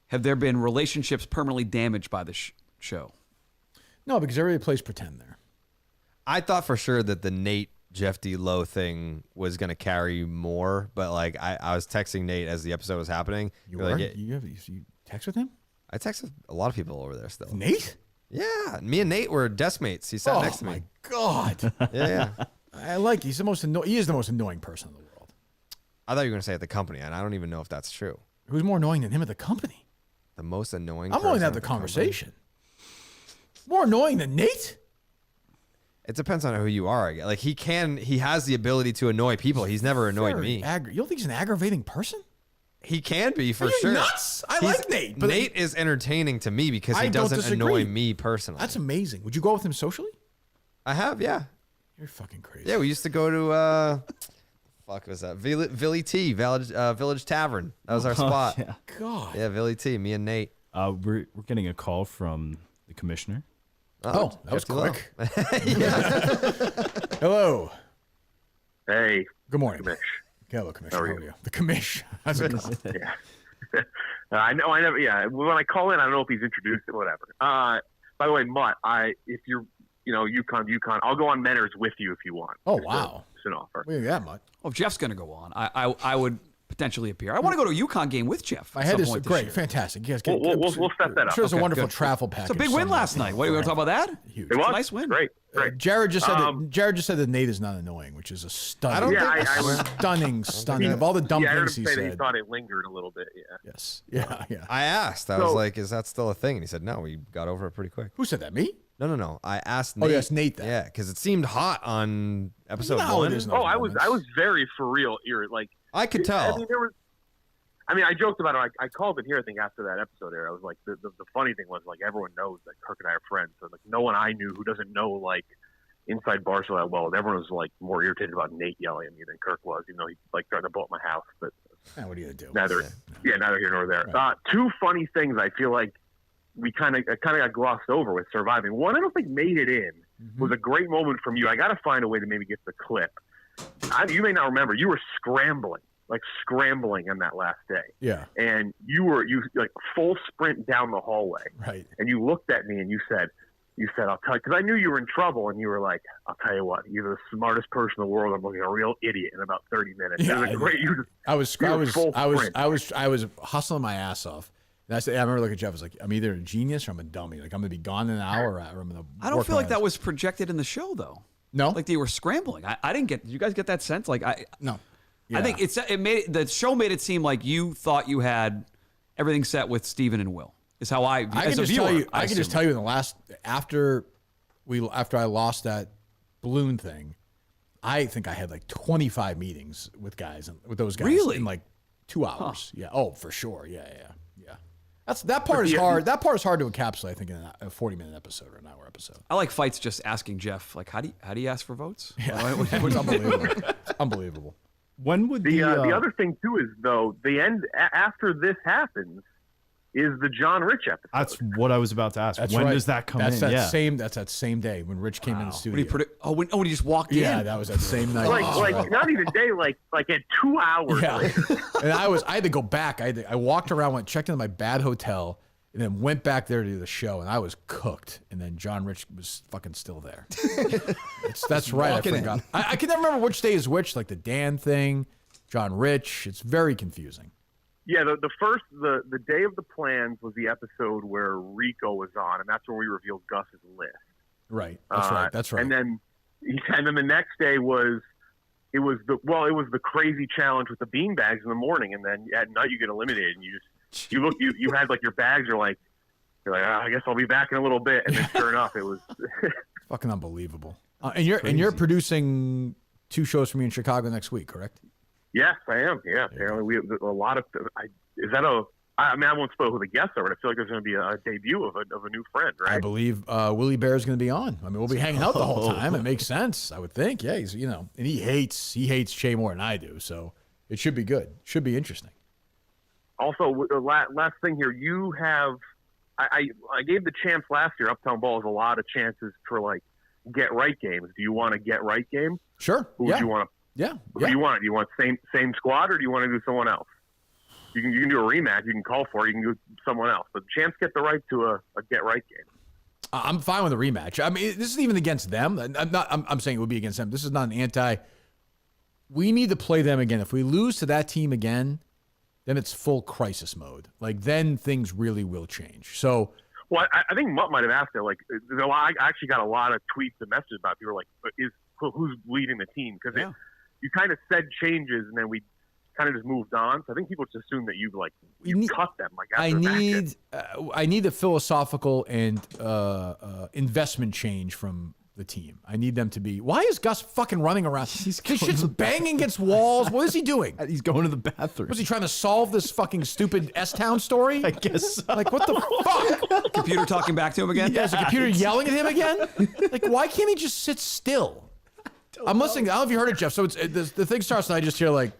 have there been relationships permanently damaged by this show? No, because everybody plays pretend there. I thought for sure that the Nate Jeff D. Lowe thing was going to carry more, but like I was texting Nate as the episode was happening. You Like, were? You text with him? I texted a lot of people over there still. Nate? Yeah, me and Nate were desk mates. He sat next to me. Oh my god! Yeah. I like. He's the most. He is the most annoying person in the world. I thought you were going to say at the company, and I don't even know if that's true. Who's more annoying than him at the company? The most annoying. I'm willing to have person the at company. conversation. More annoying than Nate? It depends on who you are. I guess. Like he has the ability to annoy people. He's never annoyed Very me. You don't think he's an aggravating person? He can be for Are you sure. nuts? I like Nate, but Nate is entertaining to me because I he don't doesn't disagree. annoy me personally. That's amazing. Would you go with him socially? I have, yeah. You're fucking crazy. Yeah, we used to go to fuck was that? Villy T, Village Tavern. That was our spot. Yeah. God. Yeah, Villy T, me and Nate. We're getting a call from the commissioner. Oh, that was Jeff D. Lowe. quick. Hello. Hey, Good morning. Commish. Hello, Commissioner. How are How are you? you? The Commish. How's it going? Yeah. I know. I never. Yeah. When I call in, I don't know if he's introduced it. Whatever. By the way, Mutt, if you're, UConn, I'll go on Menors with you if you want. Oh, Just wow. Just an offer. Well, yeah, much. Well, if Jeff's going to go on, I would potentially appear. I want to go to a UConn game with Jeff. My head is great, fantastic. You guys get, We'll set that up. I'm sure it's a Okay, wonderful good. travel package. It's a big win last night. What, you want to talk about that? Huge. It was a nice win. Great. Jared just said that Nate is not annoying, which is a stunning. I was stunning. Of all the dumb I heard him things he say that said. he thought it lingered a little bit. Yeah. Yes. Yeah. I asked. I was like, "Is that still a thing?" And he said, "No, we got over it pretty quick." Who said that? Me? No. I asked Oh, Nate. yes, Nate that. Yeah, because it seemed hot on episode No, one. it isn't. Oh, I was very for real. Like I could tell. I mean, I joked about it. I called it here. I think after that episode there, I was like, the funny thing was like everyone knows that Kirk and I are friends. So like no one I knew who doesn't know like inside Barstool that well. Everyone was like more irritated about Nate yelling at me than Kirk was, even though he like threatened to blow up my house. But what are you gonna do? Neither here nor there. Right. Two funny things I feel like we kind of got glossed over with Surviving. One, I don't think made it in. Was a great moment from you. I got to find a way to maybe get the clip. You may not remember. You were scrambling on that last day. Yeah. And you like full sprint down the hallway. Right. And you looked at me and you said, I'll tell you, because I knew you were in trouble, and you were like, I'll tell you what, you're the smartest person in the world. I'm looking a real idiot in about 30 minutes. Yeah, I was hustling my ass off. And I remember looking at Jeff, I was like, I'm either a genius or I'm a dummy. Like, I'm going to be gone in an hour. Or I'm gonna I don't feel like that was projected in the show, though. No? Like they were scrambling. I didn't get, did you guys get that sense? Like, No. I think the show made it seem like you thought you had everything set with Steven and Will. Is how I can just tell you. I can just tell you in the last after I lost that balloon thing, I think I had like 25 meetings with those guys. Really? In like 2 hours. Huh. Yeah. Oh, for sure. Yeah. That part is hard. That part is hard to encapsulate. I think in a 40-minute episode or an hour episode. I like fights just asking Jeff like, how do you ask for votes? Yeah. It's unbelievable. It's unbelievable. When would the other thing too is though the end after this happens is the John Rich episode. That's what I was about to ask. That's when right. does that come that's in? That's that same day when Rich came in the studio. When he just walked in. Yeah, that was that same night. Like not even day, like at 2 hours. Yeah. And I had to go back. I walked around, checked into my bad hotel, and then went back there to do the show, and I was cooked. And then John Rich was fucking still there. That's right. I forgot. I can never remember which day is which. Like the Dan thing, John Rich. It's very confusing. Yeah, the day of the plans was the episode where Rico was on, and that's when we revealed Gus's list. Right. That's right. And then the next day was the crazy challenge with the beanbags in the morning, and then at night you get eliminated, and you had like your bags are like you're like I guess I'll be back in a little bit, and then sure enough it was fucking unbelievable. And you're producing 2 shows for me in Chicago next week, correct? Yes, I am. Yeah, apparently we have a lot of. I mean, I won't spoil who the guests are, but I feel like there's going to be a debut of a new friend, right? I believe Willie Bear is going to be on. I mean, we'll be hanging out the whole time. It makes sense, I would think. Yeah, he's and he hates Shay more than I do, so it should be good. Should be interesting. Also, the last thing here, you have. I gave the champs last year. Uptown Balls a lot of chances for like get right games. Do you want a get right game? Sure. Who do you want to? Yeah. Who do you want? Do you want same squad, or do you want to do someone else? You can do a rematch. You can call for it. You can do someone else. But champs get the right to a get right game. I'm fine with a rematch. I mean, this isn't even against them. I'm saying it would be against them. This is not an anti. We need to play them again. If we lose to that team again, then it's full crisis mode. Like then things really will change. So. Well, I think Mutt might have asked it. Like, I actually got a lot of tweets and messages about people like, who's leading the team? Because you kind of said changes, and then we kind of just moved on. So I think people just assume that you cut them. Like after I need the philosophical and investment change from the team. I need them to be. Why is Gus fucking running around? This shit's banging against walls. What is he doing? He's going to the bathroom. Was he trying to solve this fucking stupid S-Town story? I guess so. Like, what the fuck? Computer talking back to him again? Yeah, is the computer yelling at him again? Like, why can't he just sit still? I'm listening. I don't know if you heard it, Jeff. So the thing starts, and I just hear like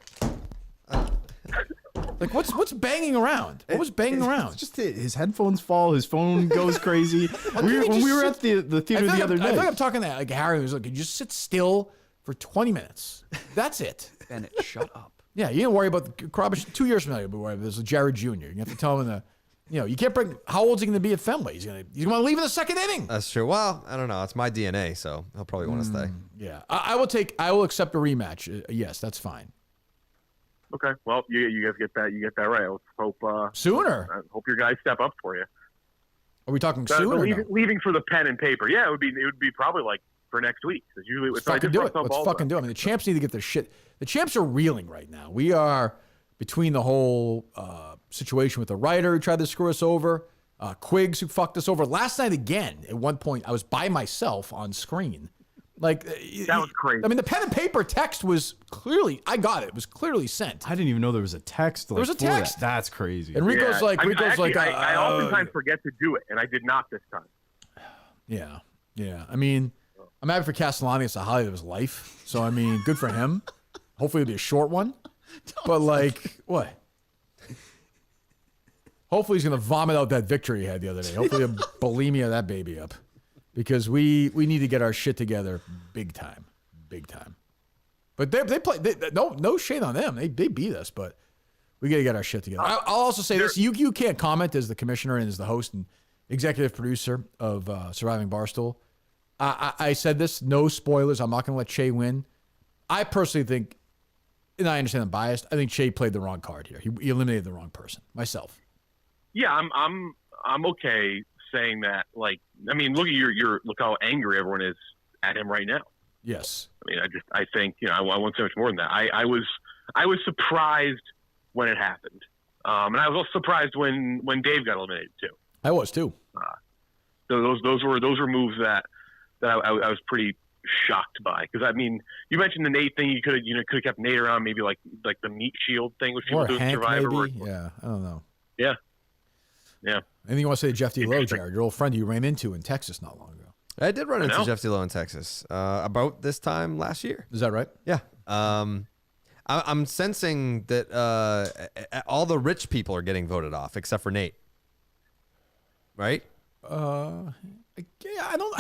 what's banging around? What was banging around? It's just his headphones fall. His phone goes crazy. When we were at the theater the other day. I feel like I'm talking to like Harry. Who's like, you just sit still for 20 minutes. That's it. Bennett, shut up. Yeah, you don't worry about Carrabis. 2 years from now, you'll be worried about this. Is Jared Jr. You have to tell him you can't bring. How old is he going to be at Fenway? He's going to want to leave in the second inning. That's true. Well, I don't know. It's my DNA, so he'll probably want to stay. Yeah, I will accept a rematch. Yes, that's fine. Okay. Well, you guys get that. You get that right. Let's hope Sooner. I hope your guys step up for you. Are we talking So, sooner? leaving for the pen and paper. Yeah, it would be probably like for next week. Because usually Let's fucking do it. Let's fucking do it. I mean, the champs need to get their shit. The champs are reeling right now. We are between the whole situation with the writer who tried to screw us over, Quiggs who fucked us over. Last night again, at one point, I was by myself on screen. Like that was crazy. I mean, the pen and paper text was clearly. I got it. It was clearly sent. I didn't even know there was a text. Like, there was a text. That's crazy. And Rico's like, I oftentimes forget to do it, and I did not this time. Yeah. I mean, I'm happy for Castellani. It's a highlight of his life. So I mean, good for him. Hopefully, it'll be a short one. But like, what? Hopefully, he's gonna vomit out that victory he had the other day. Hopefully, he'll bulimia that baby up. Because we need to get our shit together big time. But they play. No shade on them. They beat us, but we got to get our shit together. I'll also say this: you can't comment as the commissioner and as the host and executive producer of Surviving Barstool. I said this: no spoilers. I'm not going to let Shay win. I personally think, and I understand I'm biased. I think Shay played the wrong card here. He eliminated the wrong person. Myself. Yeah, I'm okay saying that. Like, I mean, look at look how angry everyone is at him right now. Yes. I mean, I think I won't say much more than that. I was surprised when it happened, and I was also surprised when Dave got eliminated too. I was too. So those were moves that I was pretty shocked by, because I mean, you mentioned the Nate thing. You could have kept Nate around, maybe like the meat shield thing, which people or do in Hank, Survivor. maybe. Yeah, I don't know. Yeah. Anything you want to say to Jeff D. Lowe, Jared, your old friend you ran into in Texas not long ago? I did run into Jeff D. Lowe in Texas about this time last year. Is that right? Yeah. I'm sensing that all the rich people are getting voted off except for Nate. Right? I don't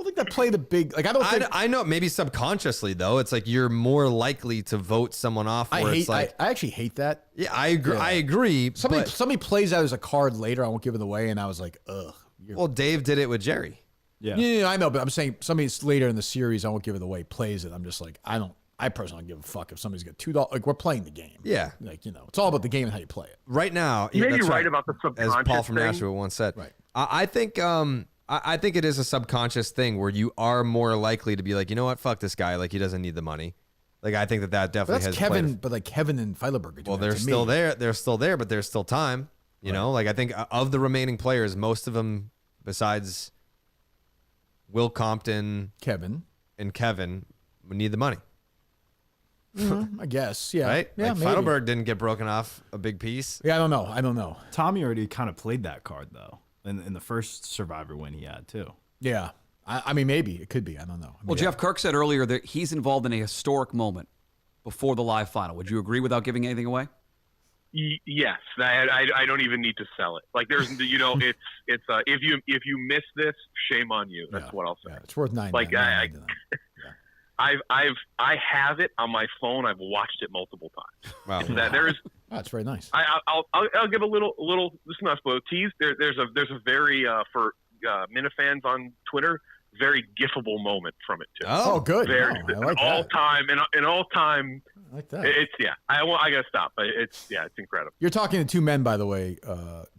think that played a big I know maybe subconsciously though. It's like you're more likely to vote someone off. I actually hate that. Yeah, I agree. Yeah. I agree. Somebody plays out as a card later. I won't give it away, and I was like, ugh. Well, Dave did it with Jerry. Yeah, I know, but I'm saying somebody's later in the series. I won't give it away. Plays it. I'm just like, I personally don't give a fuck if somebody's got $2. Like, we're playing the game. Yeah, like it's all about the game and how you play it. Right now, you may be right about the subconscious as Paul from thing. Nashville once said. Right. I think it is a subconscious thing where you are more likely to be like, you know what, fuck this guy. Like, he doesn't need the money. Like, I think that definitely has Kevin. But like Kevin and Feilerberg. Well, they're still there. They're still there, but there's still time. You know, like I think of the remaining players, most of them, besides Will Compton, Kevin, would need the money. I guess. Yeah. Right? Yeah. Like maybe. Feidelberg didn't get broken off a big piece. Yeah, I don't know. Tommy already kind of played that card though in the first Survivor win he had too. Yeah. I mean, maybe it could be. I don't know. Well, Jeff Kirk said earlier that he's involved in a historic moment before the live final. Would you agree without giving anything away? Yes, I don't even need to sell it. Like there's, it's if you miss this, shame on you. That's what I'll say. Yeah, it's worth $9. Like I have it on my phone. I've watched it multiple times. Wow, that's very nice. I'll give a little. This is not a tease. There's a very for Minifans on Twitter, very gifable moment from it too. Oh, good. Very I like all that. time and all time. I like that. It's I gotta stop. It's incredible. You're talking to two men, by the way,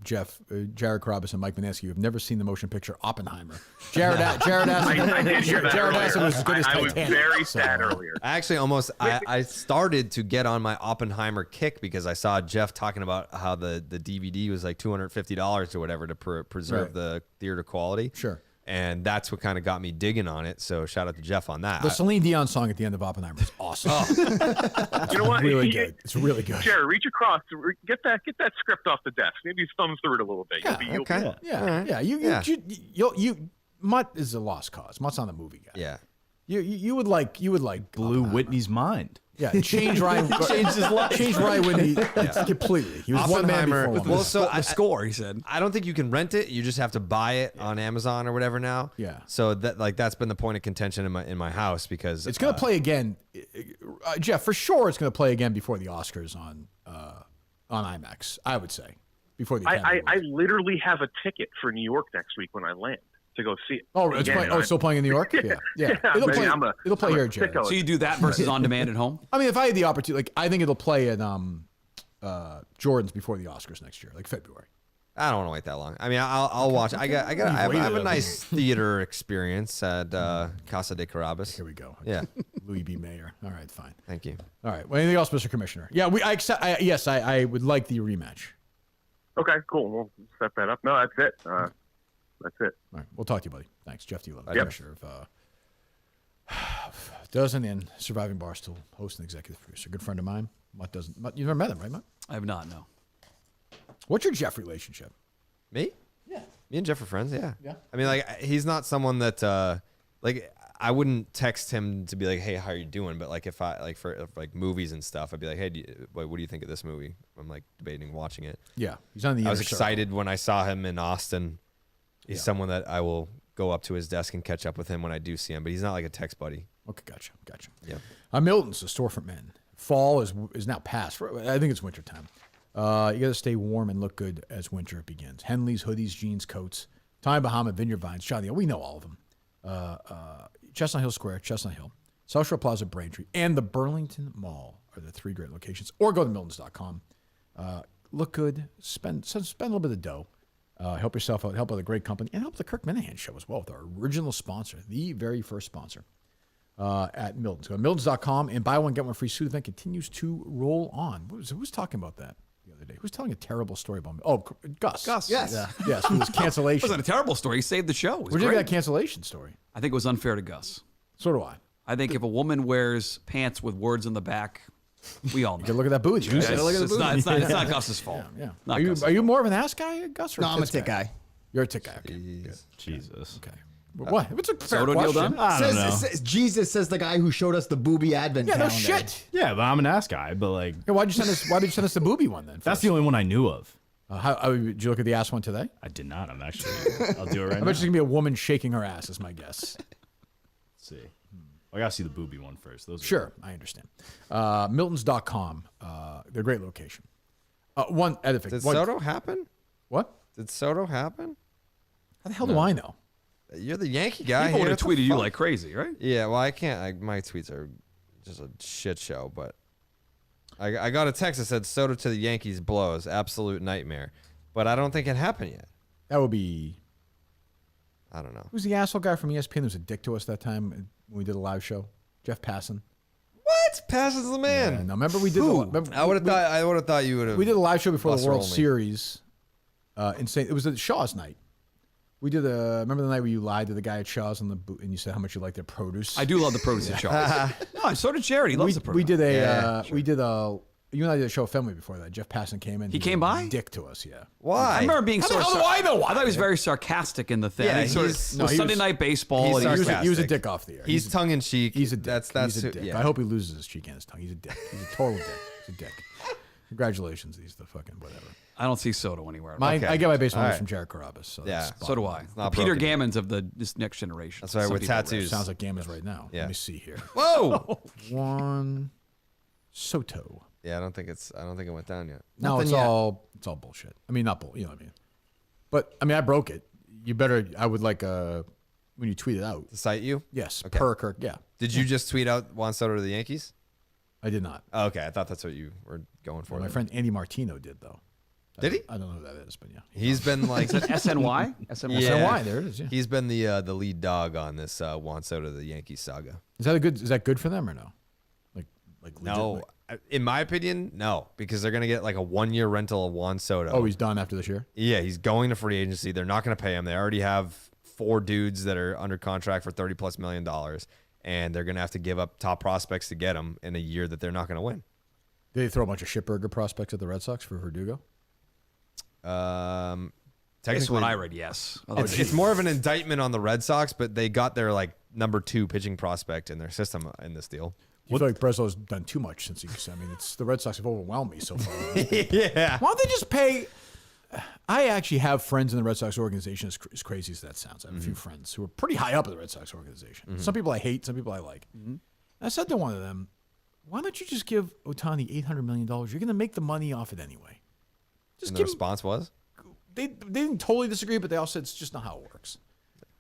Jeff, Jared Carrabis and Mike Mineski, who have never seen the motion picture Oppenheimer. Jared asked I did hear that Jared asked earlier. was as good as I Titanic. was very sad earlier. I actually I started to get on my Oppenheimer kick because I saw Jeff talking about how the DVD was like $250 or whatever to preserve the theater quality. Sure. And that's what kind of got me digging on it. So shout out to Jeff on that. The Celine Dion song at the end of Oppenheimer is awesome. You know what? Really good. It's really good. Jared, reach across, get that script off the desk. Maybe thumb through it a little bit. You Mutt is a lost cause. Mutt's not a movie guy. Yeah. You would like Blew Whitney's mind. Yeah, change Ryan. Changed his life. Changed Ryan Whitney completely. He was one man before one. Well, so the score, he said. I don't think you can rent it. You just have to buy it on Amazon or whatever now. Yeah. So that's been the point of contention in my house because it's going to play again, Jeff. For sure, it's going to play again before the Oscars on IMAX. I would say before the. I literally have a ticket for New York next week when I land. to go see it. Oh, it's Again, it's still playing in New York? Yeah. It'll play, it'll play here, Jared. So you do that versus on demand at home? I mean, if I had the opportunity, I think it'll play at Jordan's before the Oscars next year, like February. I don't want to wait that long. I mean, I'll watch. I have a nice theater experience at Casa de Carrabis. Here we go. Yeah. Louis B. Mayer. All right, fine. Thank you. All right. Well, anything else, Mr. Commissioner? Yeah, yes, I would like the rematch. Okay, cool. We'll set that up. No, that's it. That's it. All right. We'll talk to you, buddy. Thanks. Jeff D. Lowe, Yep. Commissioner of Dozen and Surviving Barstool, host and executive producer. Good friend of mine. Mutt, you've never met him, right, Mutt? I have not, no. What's your Jeff relationship? Me? Yeah. Me and Jeff are friends, yeah. Yeah. I mean, like, he's not someone that, like, I wouldn't text him to be like, hey, how are you doing? But, like, if I, like, for like movies and stuff, I'd be like, hey, what do you think of this movie? I'm, like, debating watching it. Yeah. He's on the I was inner circle. excited when I saw him in Austin. He's someone that I will go up to his desk and catch up with him when I do see him, but he's not like a text buddy. Okay, gotcha. Yeah. Milton's a store for men. Fall is now past. I think it's winter time. You got to stay warm and look good as winter begins. Henley's, hoodies, jeans, coats. Tommy Bahama, Vineyard Vines, Johnny. We know all of them. Chestnut Hill Square, Chestnut Hill, South Shore Plaza, Braintree, and the Burlington Mall are the three great locations. Or go to Miltons.com. Look good. Spend a little bit of dough. Help yourself out. Help out a great company. And help the Kirk Minihane show as well with our original sponsor, the very first sponsor. At Milton's. Go to Miltons.com and buy one, get one free suit event continues to roll on. Who was talking about that the other day? Who was telling a terrible story about me? Oh, Gus. Gus. Yes. Yeah. Yes. It was cancellation. It wasn't a terrible story. He saved the show. It was Where'd you get great. that cancellation story? I think it was unfair to Gus. So do I. I think if a woman wears pants with words in the back, we all know. You look at that booty. It's not Gus's fault. Yeah. Not Are Gus's you more of an ass guy, Gus? Or No, I'm a tits tit guy. You're a tit guy. Okay. Jesus. Okay. What? What's a fair Soto deal question? done? I don't know. Jesus says the guy who showed us the booby advent Yeah, no calendar. shit. Yeah, but I'm an ass guy, but like Yeah, why did you send us the booby one then? that's the only one I knew of. Did you look at the ass one today? I did not. I'll do it right I now. bet it's gonna be a woman shaking her ass. Is my guess. Let's see. I gotta see the booby one first. Those are Sure, I understand. Miltons.com. They're a great location. One edific. Did Soto happen? What? Did Soto happen? How the hell do I know? You're the Yankee guy. People here. would have What the tweeted you fuck? like crazy, right? Yeah, well, I can't. My tweets are just a shit show, but I got a text that said Soto to the Yankees blows. Absolute nightmare. But I don't think it happened yet. That would be. I don't know. Who's the asshole guy from ESPN who was a dick to us that time when we did a live show? Jeff Passan. What? Passes the man. Yeah, no, remember we did. I would have thought you would have. We did a live show before the Buster World only. Series. Insane. It was at Shaw's night. We did remember the night where you lied to the guy at Shaw's and you said how much you liked their produce. I do love the produce at Shaw's. No, so did Jared. He loves the produce. We did sure. you and I did a show at Fenway before that. Jeff Passan came in. He came by? Dick to us, yeah. Why? I remember being How so. the hell do I know why? I thought he was very sarcastic in the thing. Yeah, I think sort of- he's- it no, was he Sunday was- night baseball. he's and he was- sarcastic. He was a dick off the air. He's tongue in cheek. He's a dick. That's he's a dick. yeah. I hope he loses his cheek and his tongue. He's a dick. He's a total dick. He's a dick. Congratulations. He's the fucking whatever. I don't see Soto anywhere. Okay. I get my baseball All news right. from Jared Carrabis. So Yeah. that's So do bottom I. line. not The Peter broken. Gammons of this next generation. That's right, Some with people tattoos. Sounds like Gammas right now. Yeah. Let me see here. Whoa. Juan Soto. Yeah, I don't think it went down yet. No, Nothing it's yet. all bullshit. I mean, not bull. You know what I mean? But I mean, I broke it. You better. I would like when you tweet it out. To cite you? Yes, Okay. per Kirk. Yeah, Did you just tweet out Juan Soto to the Yankees? I did not. Oh, okay, I thought that's what you were going for. My then. friend Andy Martino did though. Did he? I don't know who that is, but yeah. He's been like SNY? SNY. Yeah. SNY, there it is. Yeah. He's been the lead dog on this Juan Soto to the Yankees saga. Is that good for them or no? Like No, in my opinion, no, because they're gonna get like a 1-year rental of Juan Soto. Oh, he's done after this year. Yeah, he's going to free agency. They're not going to pay him. They already have 4 dudes that are under contract for $30+ million, and they're going to have to give up top prospects to get him in a year that they're not going to win. Did they throw a bunch of shitburger prospects at the Red Sox for Verdugo? That's Technically, what I read, yes. it's more of an indictment on the Red Sox, but they got their like number 2 pitching prospect in their system in this deal. I feel like Breslow's done too much since he. I mean, it's the Red Sox have overwhelmed me so far. Yeah. Why don't they just pay? I actually have friends in the Red Sox organization, as crazy as that sounds. I have a few friends who are pretty high up in the Red Sox organization. Some people I hate, some people I like. I said to one of them, why don't you just give Ohtani $800 million? You're going to make the money off it anyway. Just And the give him, response was, they didn't totally disagree, but they all said it's just not how it works.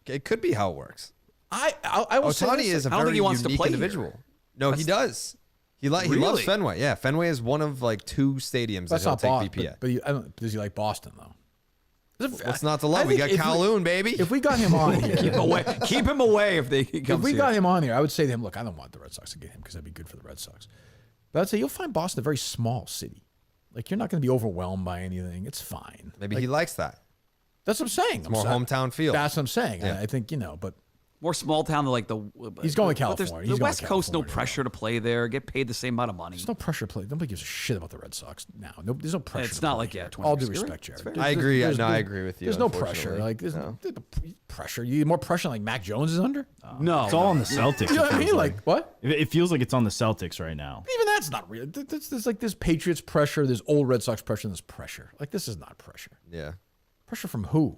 It could be how it works. I will say Ohtani this, is a I don't think very he wants to unique play here. individual. No, he does. He loves Really? Fenway. Yeah, Fenway is one of like 2 stadiums That's that not he'll Boston. take BP at. But does he like Boston though? What's not to love? I We got think if Kowloon, baby. If we got him on here, Keep him away if he comes if we here. got him on here, I would say to him, look, I don't want the Red Sox to get him because that'd be good for the Red Sox. But I'd say you'll find Boston a very small city. Like you're not going to be overwhelmed by anything. It's fine. Maybe he likes that. That's what I'm saying. It's more hometown feel. That's what I'm saying. Yeah. I think, but More small town than like the. He's going to but there's- California. He's The going West to Coast, no California. pressure to play there. Get paid the same amount of money. there's no pressure to play. Nobody gives a shit about the Red Sox now. No, there's no pressure. It's to not play like, yeah, here. 20 All due years. respect, It's Jared. fair. I agree. There's- No, I there's- agree with you. There's no pressure. unfortunately. Like there's No. pressure. You need more pressure like Mac Jones is under. No, It's all on the Celtics. You know it what I feels mean? Like what? It feels like it's on the Celtics right now. Even that's not real. There's Patriots pressure. There's old Red Sox pressure. And there's pressure. Like this is not pressure. Yeah. Pressure from who?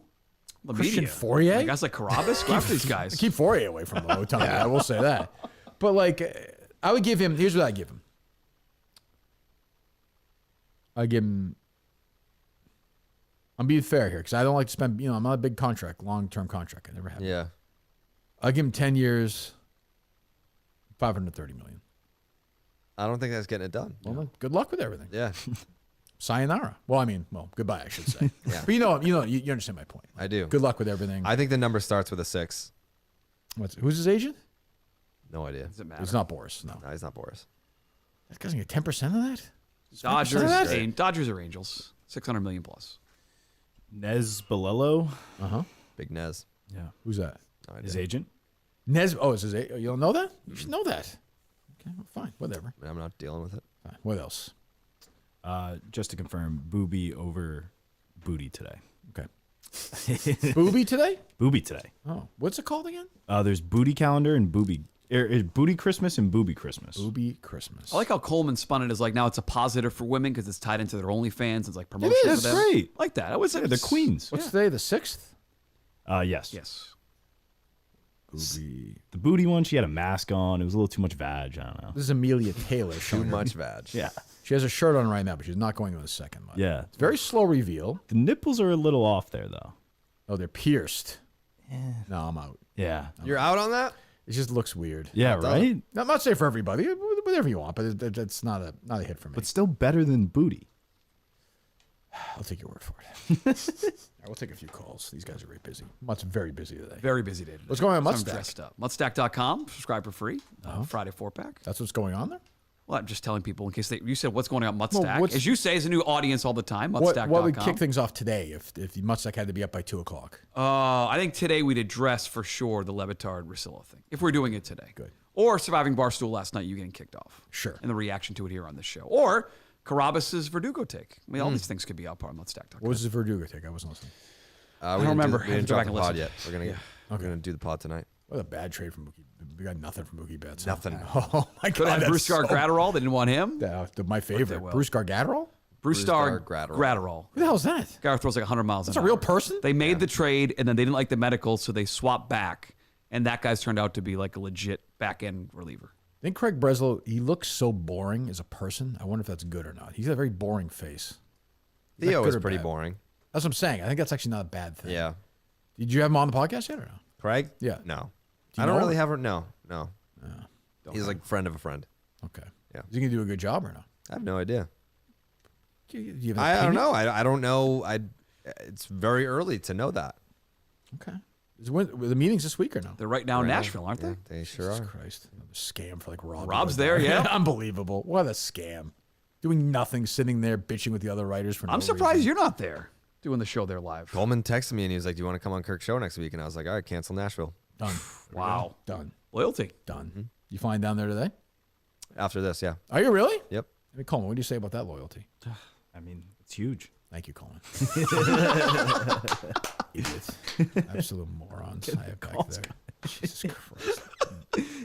The Christian media. Fourier? Guys like Carrabis. Go after these guys. Keep Fourier away from Lowe. I will say that. But like, I would give him. Here's what I give him. I give him. I'm being fair here because I don't like to spend. I'm not a big long-term contract. I never have. Yeah. I'll give him 10 years, $530 million. I don't think that's getting it done. Well, good luck with everything. Yeah. Sayonara. Well, goodbye, I should say. Yeah. But you understand my point. I do. Good luck with everything. I think the number starts with a 6. Who's his agent? No idea. Does it matter? It's not Boris. No. No, he's not Boris. That guy's going to get 10% of that? Dodgers or Angels. 600 million plus. Nez Balello, Big Nez. yeah, Who's that? No idea. his agent. Nez. Oh, it's his agent. You don't know that? You should know that. Okay, well, fine. Whatever. I'm not dealing with it. Fine. What else? Just to confirm, Booby over Booty today. Okay. Booby today? Booby today. Oh, what's it called again? There's Booty Calendar and Booby. Booty Christmas and Booby Christmas. Booby Christmas. I like how Coleman spun it as like now it's a positive for women because it's tied into their OnlyFans. It's like promotion is, for them. great. I like that. I was Yeah, they're queens. What's today? The 6th? Yes. Yes. Booby. The Booty one, she had a mask on. It was a little too much vag. I don't know. This is Amelia Taylor. Too showing her- much vag. Yeah. She has a shirt on right now, but she's not going to the second one. Yeah. It's a very slow reveal. The nipples are a little off there, though. Oh, they're pierced. No, I'm out. Yeah. You're out on that? It just looks weird. Yeah, right? I'm not saying for everybody, whatever you want, but it's not a hit for me. But still better than Booty. I'll take your word for it. All right, we'll take a few calls. These guys are very busy. Mutt's very busy today. Very busy day. What's going on, So I'm Muttstack? dressed up. Muttstack.com. Subscribe for free. Friday 4-pack. That's what's going on there? Well, I'm just telling people in case you said what's going on at Muttstack. what's- As you say, is a new audience all the time. Muttstack.com. What would kick things off today if the Muttstack had to be up by 2 o'clock? I think today we'd address for sure the Levitard Russillo thing. If we're doing it today. Good. Or Surviving Barstool last night, you getting kicked off. Sure. And the reaction to it here on the show. Or Carrabis' Verdugo take. I mean, all these things could be up on Muttstack.com. What was the Verdugo take? I wasn't listening. I don't remember. We I have didn't to go drop back the and pod listen. yet. We're gonna do the pod tonight. What a bad trade from Mookie. We got nothing from Mookie Betts. Nothing. Oh, my God. Could have that's Bruce Gratterall. They didn't want him. my favorite. well. Bruce Gargatterall? Bruce Gratterall. Gratterall. Who the hell is that? Guy who throws like 100 miles That's an a hour. real person? They made the trade, and then they didn't like the medical, so they swapped back. And that guy's turned out to be like a legit back-end reliever. I think Craig Breslow, he looks so boring as a person. I wonder if that's good or not. He's got a very boring face. Is that Theo good is or pretty bad? boring. That's what I'm saying. I think that's actually not a bad thing. Yeah. Did you have him on the podcast yet or no? Craig? Yeah. No. Do you I don't know really him? have her. No. He's like friend of a friend. Okay. Yeah. Is he going to do a good job or no? I have no idea. Do you have an I don't opinion? know. I don't know. It's very early to know that. Okay. Were the meetings this week or no? They're right now in Nashville, aren't Yeah, they? they sure Jesus are. Christ. Another scam for like Rob. Rob's there, yeah. Unbelievable. What a scam. Doing nothing, sitting there bitching with the other writers for no I'm surprised reason. you're not there doing the show there live. Coleman texted me and he was like, "Do you want to come on Kirk's show next week?" And I was like, "All right, cancel Nashville." Done. Wow. Done. Loyalty. Done. You flying down there today? After this, yeah. Are you really? Yep. I mean, Coleman, what do you say about that loyalty? I mean, it's huge. Thank you, Coleman. Idiots. Absolute morons. I have back there. Jesus Christ.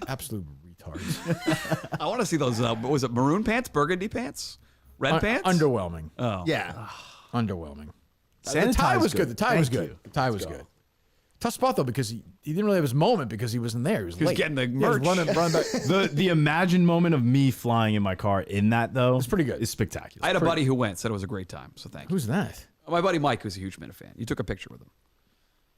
Absolute retards. I want to see those, what was it, maroon pants, burgundy pants, red pants? Underwhelming. Oh. Yeah. Underwhelming. The Sanitized tie was good. good. The tie was Thank good. you. The tie was good. Tough spot though because he didn't really have his moment because he wasn't there. He was late. getting the Yeah, he was merch. running back. The imagined moment of me flying in my car in that, though, It's pretty good. is spectacular. I had a buddy who went, said it was a great time, so thank you. Who's that? My buddy Mike, who's a huge Minifan. You took a picture with him.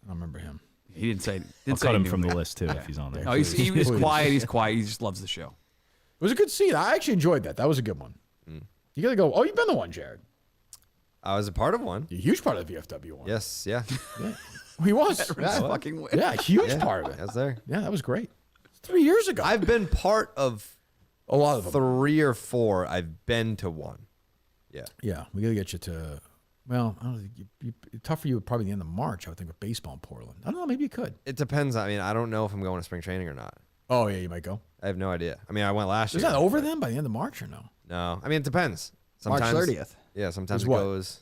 I don't remember him. He didn't say. I'll Didn't say cut him he from knew the me. list too if he's on there. No, he was quiet. He's quiet. He just loves the show. It was a good scene. I actually enjoyed that. That was a good one. You got to go, oh, you've been the one, Jared. I was a part of one. You're a huge part of the VFW one. Yes, yeah. He was. Fucking Yeah, huge part of it. I was there. Yeah, that was great. 3 years ago. I've been part of a lot of them. 3 or 4. I've been to one. Yeah. Yeah, we got to get you to, well, I don't know, tough for you probably the end of March, I would think, with baseball in Portland. I don't know, maybe you could. It depends. I mean, I don't know if I'm going to spring training or not. Oh, yeah, you might go. I have no idea. I mean, I went last year. Is that over then by the end of March or no? No. I mean, it depends. March 30th. Yeah, sometimes Is it what? goes.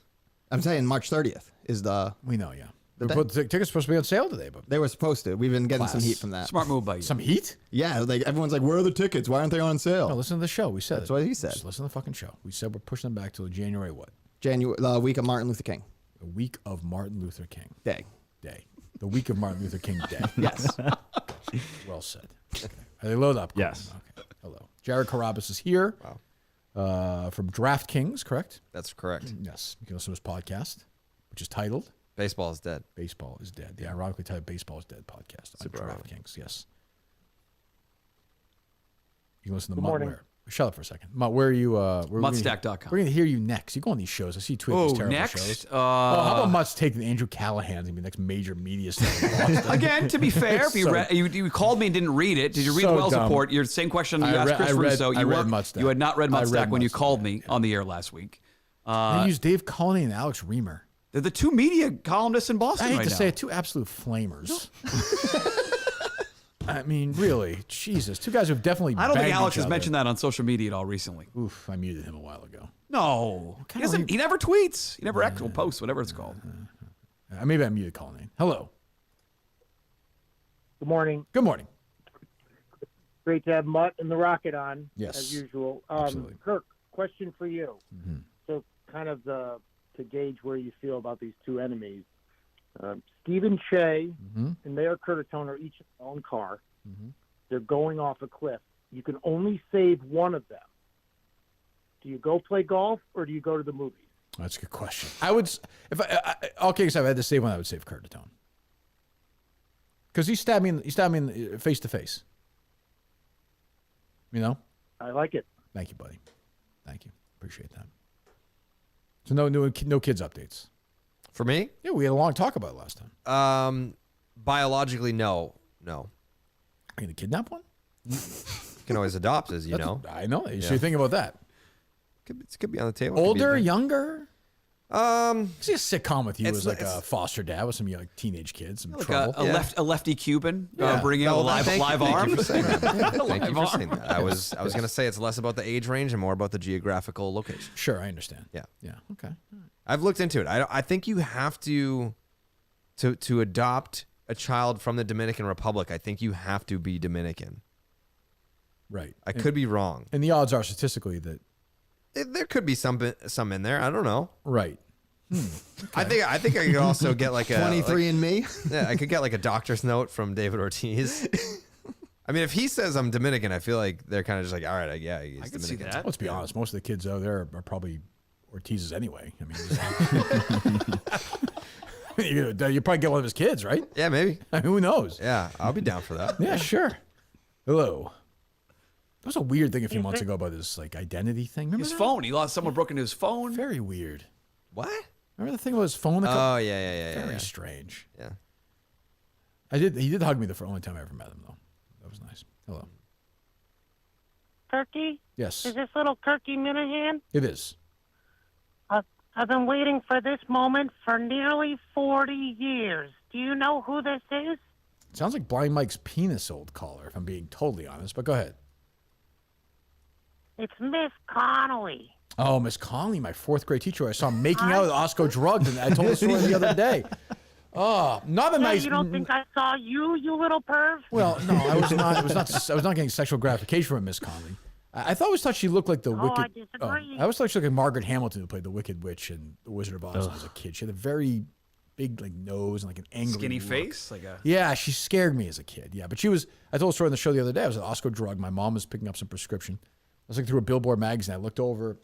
I'm saying March 30th is the. We know, yeah. The Tickets supposed to be on sale today, but They were supposed to. We've been getting some Class. heat from that. Smart move by you. some heat? Yeah, like everyone's like, where are the tickets? Why aren't they on sale? No, listen to the show. We said That's it. what he said. Just listen to the fucking show. We said we're pushing them back till January what? The week of Martin Luther King The week of Martin Luther King Day. Day. The week of Martin Luther King Day. Yes. Well said. Okay. Are they loaded up? Yes. Okay. Hello. Jared Carrabis is here. Wow. From DraftKings, correct? That's correct. Yes. You can listen to his podcast, which is titled Baseball is dead. Baseball is Dead. The ironically titled Baseball is Dead podcast on Super ironic. DraftKings. Yes. You can listen to Good Mutt morning. where? Shut up for a second. Mutt, where are you? Muttstack.com. We're going to hear you next. You go on these shows. I see you tweet these terrible next? shows. How about Mutt's taking Andrew Callahan's and be the next major media star in Boston? Again, to be fair, if you, So- you called me and didn't read it, did you read So Wells dumb. report? Your same question you I asked read- Chris I read- Russo. I You, read weren't- Muttstack. you had not read I read Muttstack when you Muttstack, called me on the air last week. They use Dave Cullinane and Alex Reamer. They're the two media columnists in Boston I hate right to now. say it, two absolute flamers. I mean, really, Jesus. Two guys who've definitely I don't think banged Alex each has other. mentioned that on social media at all recently. Oof, I muted him a while ago. No. He never tweets. He never actual posts, whatever it's called. Maybe I muted Cullinane. Hello. Good morning. Good morning. Great to have Mutt and the Rocket on, Yes, as usual. absolutely. Kirk, question for you. So kind of to gauge where you feel about these two enemies. Steven Cheah and Mayor Curtatone are each in their own car. They're going off a cliff. You can only save one of them. Do you go play golf or do you go to the movies? That's a good question. I would, if all kidding aside, if I had to save one, I would save Curtatone. Because he stabbed me face to face. You know? I like it. Thank you, buddy. Thank you. Appreciate that. So no kids updates. For me? Yeah, we had a long talk about it last time. Biologically, no. Are you going to kidnap one? You can always adopt, as you know. I know. So you think about that. Could be on the table. Could be Older, in there. younger? See a sitcom with you as like a foster dad with some like teenage kids, some Like trouble. a lefty Cuban Yeah. bringing out a live Thank arm. you for saying that. Thank you Live for saying arm. that. I was going to say it's less about the age range and more about the geographical location. Sure, I understand. Yeah. Yeah. Okay. I've looked into it. I think you have to adopt a child from the Dominican Republic. I think you have to be Dominican. Right. I could be wrong. And the odds are statistically that. There could be some in there. I don't know. Right. I think I could also get like a 23andMe. Yeah, I could get like a doctor's note from David Ortiz. I mean, if he says I'm Dominican, I feel like they're kind of just like, all right, yeah, he's I can Dominican. see that. Let's be honest. Most of the kids out there are probably Ortiz's anyway. I mean, you probably get one of his kids, right? Yeah, maybe. I mean, who knows? Yeah, I'll be down for that. Yeah, sure. Hello. That was a weird thing a few months ago about this like identity thing. Remember His that? phone. He lost someone broke into his phone. Very weird. What? Remember the thing about his phone? Oh yeah. Very strange. Yeah. He did hug me the only time I ever met him though. That was nice. Hello. Turkey? Yes. Is this little Turkey Minihane? It is. I've been waiting for this moment for nearly 40 years. Do you know who this is? It sounds like Blind Mike's penis, old caller, if I'm being totally honest, but go ahead. It's Miss Connolly. Oh, Miss Conley, my fourth grade teacher. I saw him making out with Osco drugged, and I told the story the other day. Oh, not a nice. You don't think I saw you, you little perv? Well, no, I was not. I was not getting sexual gratification from Miss Conley. I thought always thought she looked like the I wicked. disagree. I always thought she looked like Margaret Hamilton, who played the Wicked Witch in The Wizard of Oz as a kid. She had a very big like nose and like an angry Skinny look. face, like a. Yeah, she scared me as a kid. Yeah, but she was. I told a story on the show the other day. I was at Osco Drug. My mom was picking up some prescription. I was looking through a Billboard magazine. I looked over. It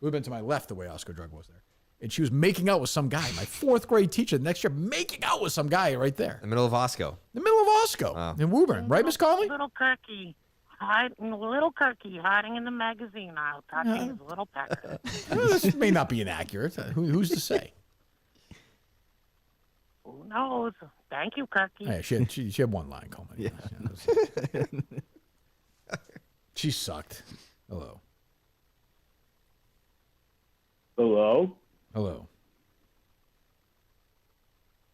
would have been to my left the way Osco Drug was there. and she was making out with some guy. My 4th grade teacher the next year making out with some guy right there. In the middle of Osco. In the middle of Osco in Woburn, right, Miss Conley? Little Kirky hiding in the magazine aisle, touching his little pecker. This may not be inaccurate. Who's to say? Who knows? Thank you, Kirky. Hey, she had one line, Coleman. Yeah. She sucked. Hello. Hello. Hello.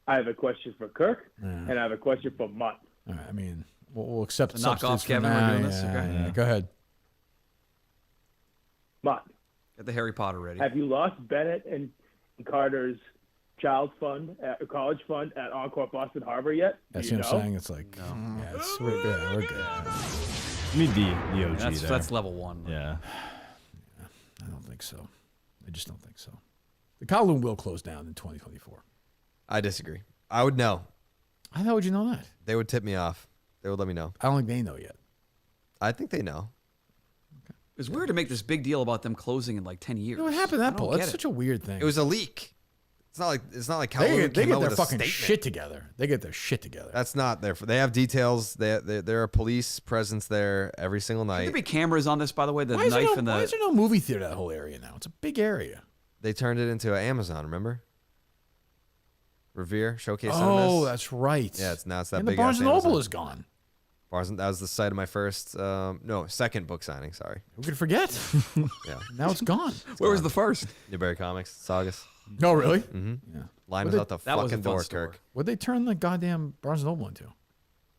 I have a question for Kirk, and I have a question for Mutt. All right, I mean, we'll accept The knockoff substitutes for Kevin, now. we're doing this? Okay. Yeah. Go ahead. Mutt, Get the Harry Potter ready. have you lost Bennett and Carter's child fund, college fund at Encore Boston Harbor yet? That's Do you what I'm know? saying. It's like, we're good. You need the OG there. That's level 1. Yeah. I don't think so. I just don't think so. The Kowloon will close down in 2024. I disagree. I would know. How would you know that? They would tip me off. They would let me know. I don't think they know yet. I think they know. It's weird to make this big deal about them closing in like 10 years. You know what happened to I that don't poll? get That's it. such a weird thing. It was a leak. It's not like They Kowloon get came out their with a fucking statement. shit together. They get their shit together. That's not there. They have details. There are police presence there every single Should night. there be cameras on this, by the way? The Why is knife and why the. is there no movie theater in that whole area now? It's a big area. They turned it into Amazon. Remember? Revere Showcase. Oh, Cinemas? that's right. Yeah, it's that and big. the Barnes ass & Noble Amazon. is gone. That was the site of my first, second book signing. Sorry. Who could forget? Yeah. Now it's gone. Where was the first? Newberry Comics, Saugus. No, really? Mm-hmm. Yeah. Line Well, was out the that was a fucking fun door, store. Kirk. What'd they turn the goddamn Barnes & Noble into?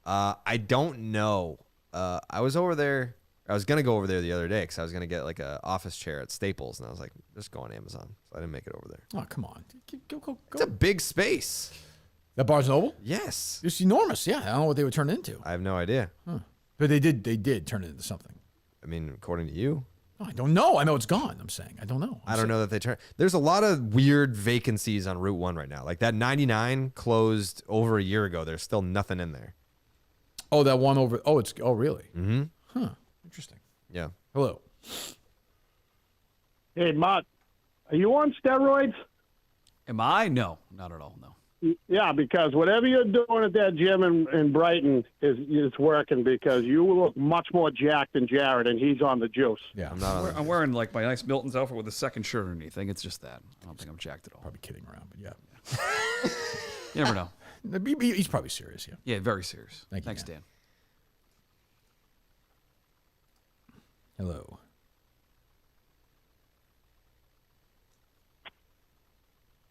I don't know. I was over there. I was gonna go over there the other day because I was gonna get like a office chair at Staples, and I was like, just go on Amazon. So I didn't make it over there. Oh, come on. Go. It's a big space. That Barnes & Noble? Yes. It's enormous. Yeah, I don't know what they would turn it into. I have no idea. Huh. But they did turn it into something. I mean, according to you. Oh, I don't know. I know it's gone. I'm saying. I don't know. I don't know that they turn. There's a lot of weird vacancies on Route 1 right now. Like that 99 closed over a year ago. There's still nothing in there. Oh, that one over. Oh, really? Mm-hmm. Huh. Interesting. Yeah. Hello. Hey, Mutt, are you on steroids? Am I? No, not at all. No. Yeah, because whatever you're doing at that gym in Brighton is working because you look much more jacked than Jared, and he's on the juice. Yeah. I'm wearing like my nice Milton's outfit with a second shirt underneath. I think it's just that. I don't think I'm jacked at all. Probably kidding around, but yeah. You never know. He's probably serious, yeah. Yeah, very serious. Thank you, Thanks, Dan. Hello.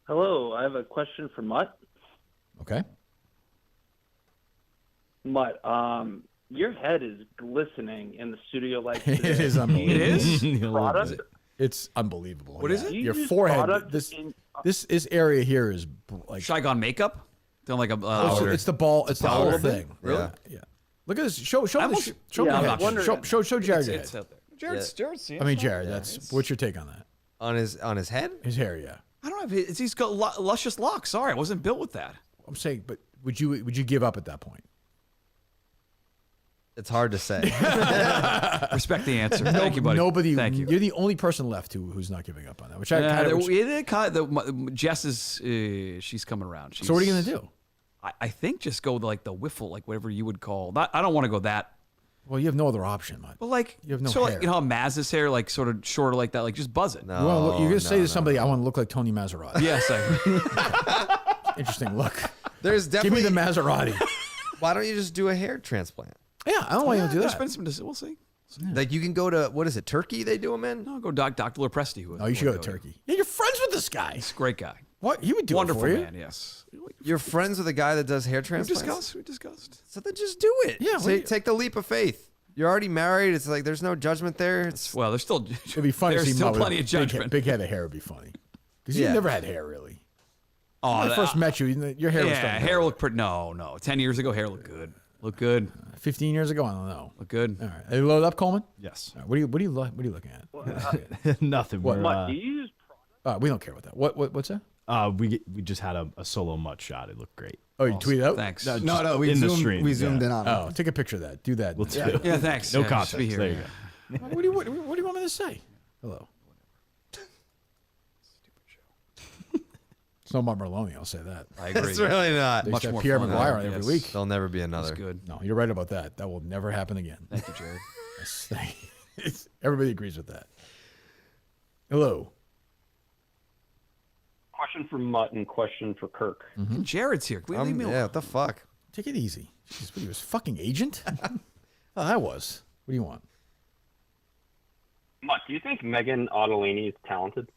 Hello, I have a question for Mutt. Okay. Mutt, your head is glistening in the studio like It is unbelievable. It is? Product? It's unbelievable. What is it? Do you Your use forehead. product This area here is like. Shy-Gon makeup? Doing like a. It's the ball. It's the whole powder. thing. Really? Yeah. Look at this. Show I me almost- show me Yeah, I'm the not head. sure. Show Jared your It's head. out there. Jared's I mean, Jared. What's your take on that? On his head? His hair, yeah. I don't know. He's got luscious locks. Sorry, I wasn't built with that. I'm saying, but would you give up at that point? It's hard to say. Respect the answer. Thank you, buddy. Nobody. Thank you. You're the only person left who's not giving up on that. Which I kind of. Jess is. She's coming around. So what are you gonna do? I think just go like the wiffle, like whatever you would call. I don't want to go that. Well, you have no other option, man. But like you have no so hair. like, you know how Maz's hair, like sort of shorter like that, like just buzz it. No, you're gonna say to somebody, "I want to look like Tony Maserati." Yes, Interesting look. There's definitely. Give me the Maserati. Why don't you just do a hair transplant? Yeah, I don't want you to do that. Spend some. We'll see. Like you can go to what is it, Turkey? They do them in. No, go Dr. Lopresti. Oh, you should go to Turkey. Yeah, you're friends with this guy. He's a great guy. What he would do Wonderful it for you. man. Yes. You're friends with a guy that does hair transplants. We discussed. So then just do it. Yeah, Take the leap of faith. You're already married. It's like there's no judgment there. It's Well, there's still. It'd be funny to There's see still Mutt with plenty a of judgment. Big head of hair would be funny. Because Yeah. you never had hair really. Oh, When I first met you, your hair was yeah, starting to hair grow. looked pretty. No. 10 years ago, hair looked good. Look good. 15 years ago, I don't know. Look good. All right, are you loaded up, Coleman? Yes. All right, what are you looking at? Nothing. What? We're, Mutt, do you use We don't care about that. What's that? we just had a solo Mutt shot. It looked great. Oh, you tweet it out? Thanks. No, No, just we in the zoomed, stream. we zoomed yeah. in on it. Oh, take a picture of that. Do that. We'll do it. Yeah, thanks. No Yeah, just context. be here. There you go. What do you want me to say? Hello. It's no Mark Maloney, I'll say that. I agree. It's really not. They Much used to have more Pierre fun. McGuire on Yes. every week. There'll never be another. That's good. No, you're right about that. That will never happen again. Thank you, Jared. Yes, everybody agrees with that. Hello. Question for Mutt and question for Kirk. Jared's here. Can we leave me alone? Yeah, what the fuck? Take it easy. Jeez, what, he was fucking agent? Oh, that was. What do you want? Mutt, do you think Megan Ottolini is talented?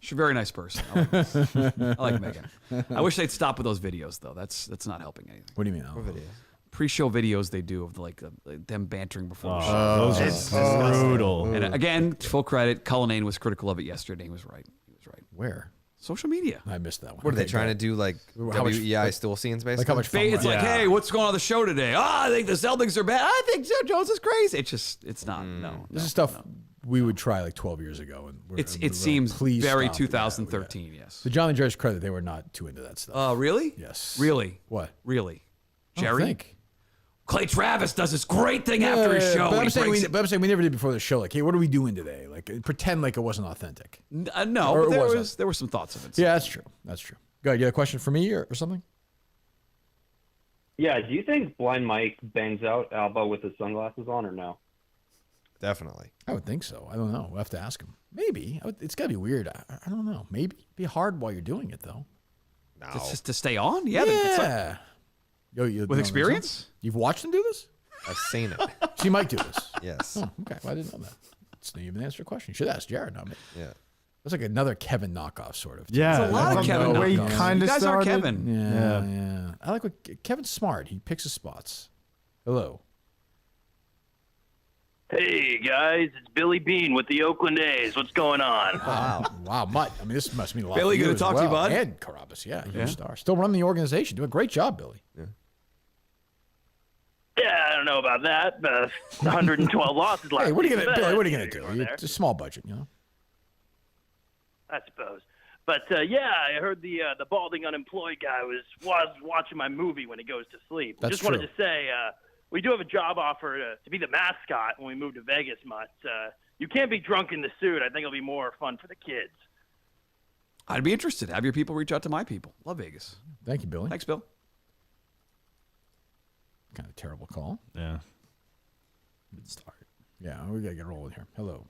She's a very nice person. I like Megan. I wish they'd stop with those videos, though. That's not helping anything. What do you mean? What video? Pre-show videos they do of them bantering before the show. Those are brutal. And again, full credit, Cullinane was critical of it yesterday. He was right. Where? Social media. I missed that one. What are they trying to do? Like How much- WEI stool scenes, basically? Like how much fun? It's was like, it? hey, what's going on the show today? Oh, I think the Celtics are bad. I think Joe Jones is crazy. It's not. No. This is stuff we would try like 12 years ago. And It seems very 2013, yes. To John and Jerry's credit, they were not too into that stuff. Oh, really? Yes. Really? What? Really? I don't Jerry? think. Clay Travis does this great thing after his show. But when I'm saying we never did before the show. Like, hey, what are we doing today? Like, pretend like it wasn't authentic. No, Or but was it? there were some thoughts of it. Yeah, that's true. That's true. Go ahead. You got a question for me or something? Yeah, do you think Blind Mike bangs out Alba with his sunglasses on or no? Definitely. I would think so. I don't know. We'll have to ask him. Maybe. It's got to be weird. I don't know. Maybe. Be hard while you're doing it, though. No. Just to stay on? Yeah. Yeah. Yo, you With don't experience? think so? You've watched him do this? I've seen it. So you might do this. Yes. Oh, okay. Well, I didn't know that. It's not even answer a question. You should ask Jared, not me. Yeah. It's like another Kevin knockoff, sort of. Yeah, There's a lot of Kevin the way he knockoffs. kind You of guys are started. Kevin. Yeah. I like what Kevin's smart. He picks his spots. Hello. Hey guys, it's Billy Bean with the Oakland A's. What's going on? Wow, Mutt. I mean, this must mean a lot. Billy, for good to as talk to you, well. bud. And Carrabis, yeah, you're a star. Still running the organization. Doing a great job, Billy. Yeah, I don't know about that. 112 losses last Hey, what are you season. gonna, Billy? What are you That's gonna do? neither here nor It's a small budget, you know. there, I suppose. But yeah, I heard the balding unemployed guy was watching my movie when he goes to sleep. That's Just wanted true. to say we do have a job offer to be the mascot when we move to Vegas, Mutt. You can't be drunk in the suit. I think it'll be more fun for the kids. I'd be interested. Have your people reach out to my people. Love Vegas. Thank you, Billy. Thanks, Bill. Kind of a terrible call. Yeah. Good start. Yeah, we gotta get rolling here. Hello.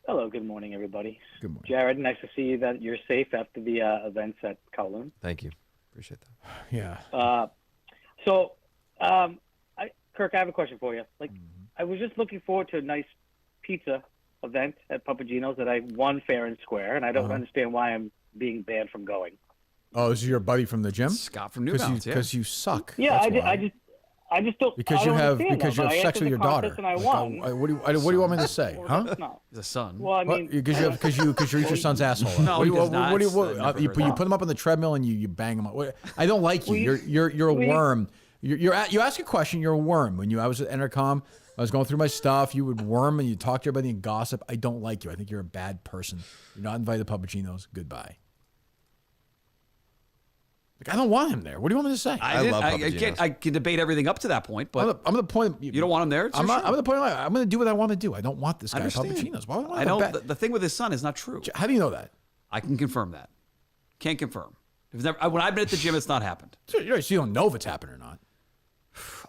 Hello, good morning, everybody. Good morning. Jared, nice to see you that you're safe after the events at Kowloon. Thank you. Appreciate that. Yeah. Kirk, I have a question for you. Like, I was just looking forward to a nice pizza event at Papagino's that I won fair and square, and I don't understand why I'm being banned from going. Oh, is your buddy from the gym? Scott from New Balance, Because you suck. Yeah, That's why. I just don't. Because I you don't have understand because that, you but have I sex entered with the your daughter. contest And I Like, won. what do you want me to say? Well, Huh? that's not. He's a son. Well, I mean, Because you eat your son's asshole. No, he does not. You I've never heard put him up on the treadmill and you bang him up. I don't like you. You're a worm. You ask a question. You're a worm. I was at Entercom, I was going through my stuff. You would worm and you talk to everybody and gossip. I don't like you. I think you're a bad person. You're not invited to Papagino's. Goodbye. Like, I don't want him there. What do you want me to say? I can debate everything up to that point, but I'm at the point. You don't want him there. I'm at the point. I'm going to do what I want to do. I don't want this guy at Papagino's. Why would I want know the thing with his son is not true. How do you know that? I can confirm that. Can't confirm. When I've been at the gym, it's not happened. So you don't know if it's happened or not.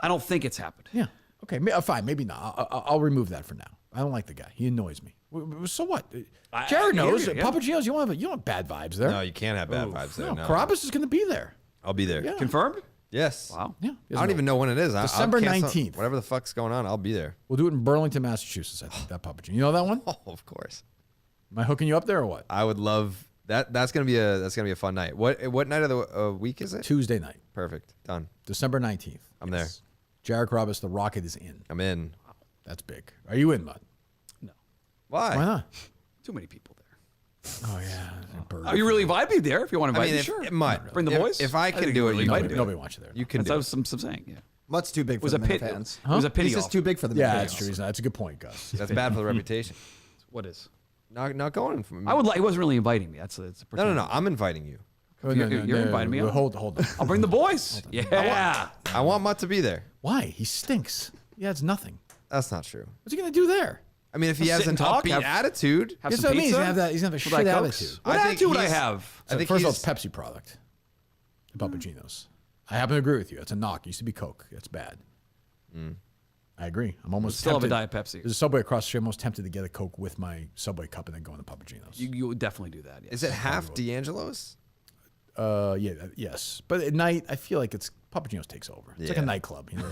I don't think it's happened. Yeah. Okay. Fine. Maybe not. I'll remove that for now. I don't like the guy. He annoys me. So what? Jared knows. Papagino's. You don't have bad vibes there. No, you can't have bad vibes there. No. Carrabis is going to be there. I'll be there. Yeah. Confirmed? Yes. Wow. Yeah. I don't even know when it is. December I'll cancel- 19th. Whatever the fuck's going on, I'll be there. We'll do it in Burlington, Massachusetts. I think that Papagino. You know that one? Oh, of course. Am I hooking you up there or what? I would love that. That's gonna be a fun night. What night of the week is it? Tuesday night. Perfect. Done. December 19th. I'm there. Jared Carrabis, the Rocket is in. I'm in. Wow. That's big. Are you in, Mud? No. Why? Why not? Too many people there. Oh yeah. Are you really invite me there if you want to invite me? Sure. It might. Bring the boys. If I can think do you it, really you invite can me. do it. Nobody wants you there. You can do That's it. what I'm saying. Yeah. Mutt's too big for was the a pit. Minifans. It was a pity. He's just too big for the Yeah, Minifans. that's true. That's a good point, Gus. That's bad for the reputation. What is? Not going for me. I would like. He wasn't really inviting me. It's a No. I'm inviting you. You're inviting me. Hold on. I'll bring the boys. Yeah. I want Mutt to be there. Why? He stinks. Yeah, it's nothing. That's not true. What's he gonna do there? I mean, if he has Sit an and talk, upbeat have- attitude, have That's some what I mean. He's pizza. gonna have that. He's gonna have a With shit Cokes? attitude. What I attitude would I he's- have? I think First of all, he's- it's Pepsi product. The Puppuccinos. I happen to agree with you. It's a knock. It used to be Coke. That's bad. I agree. I'm almost Still have a tempted. Diet Pepsi. There's a Subway across the street. I'm almost tempted to get a Coke with my Subway cup and then go in the Puppuccinos. You would definitely do that. Yes. is it half D'Angelo's? Yes. But at night, I feel like it's Puppuccinos takes over. It's like a Yeah. nightclub. You know?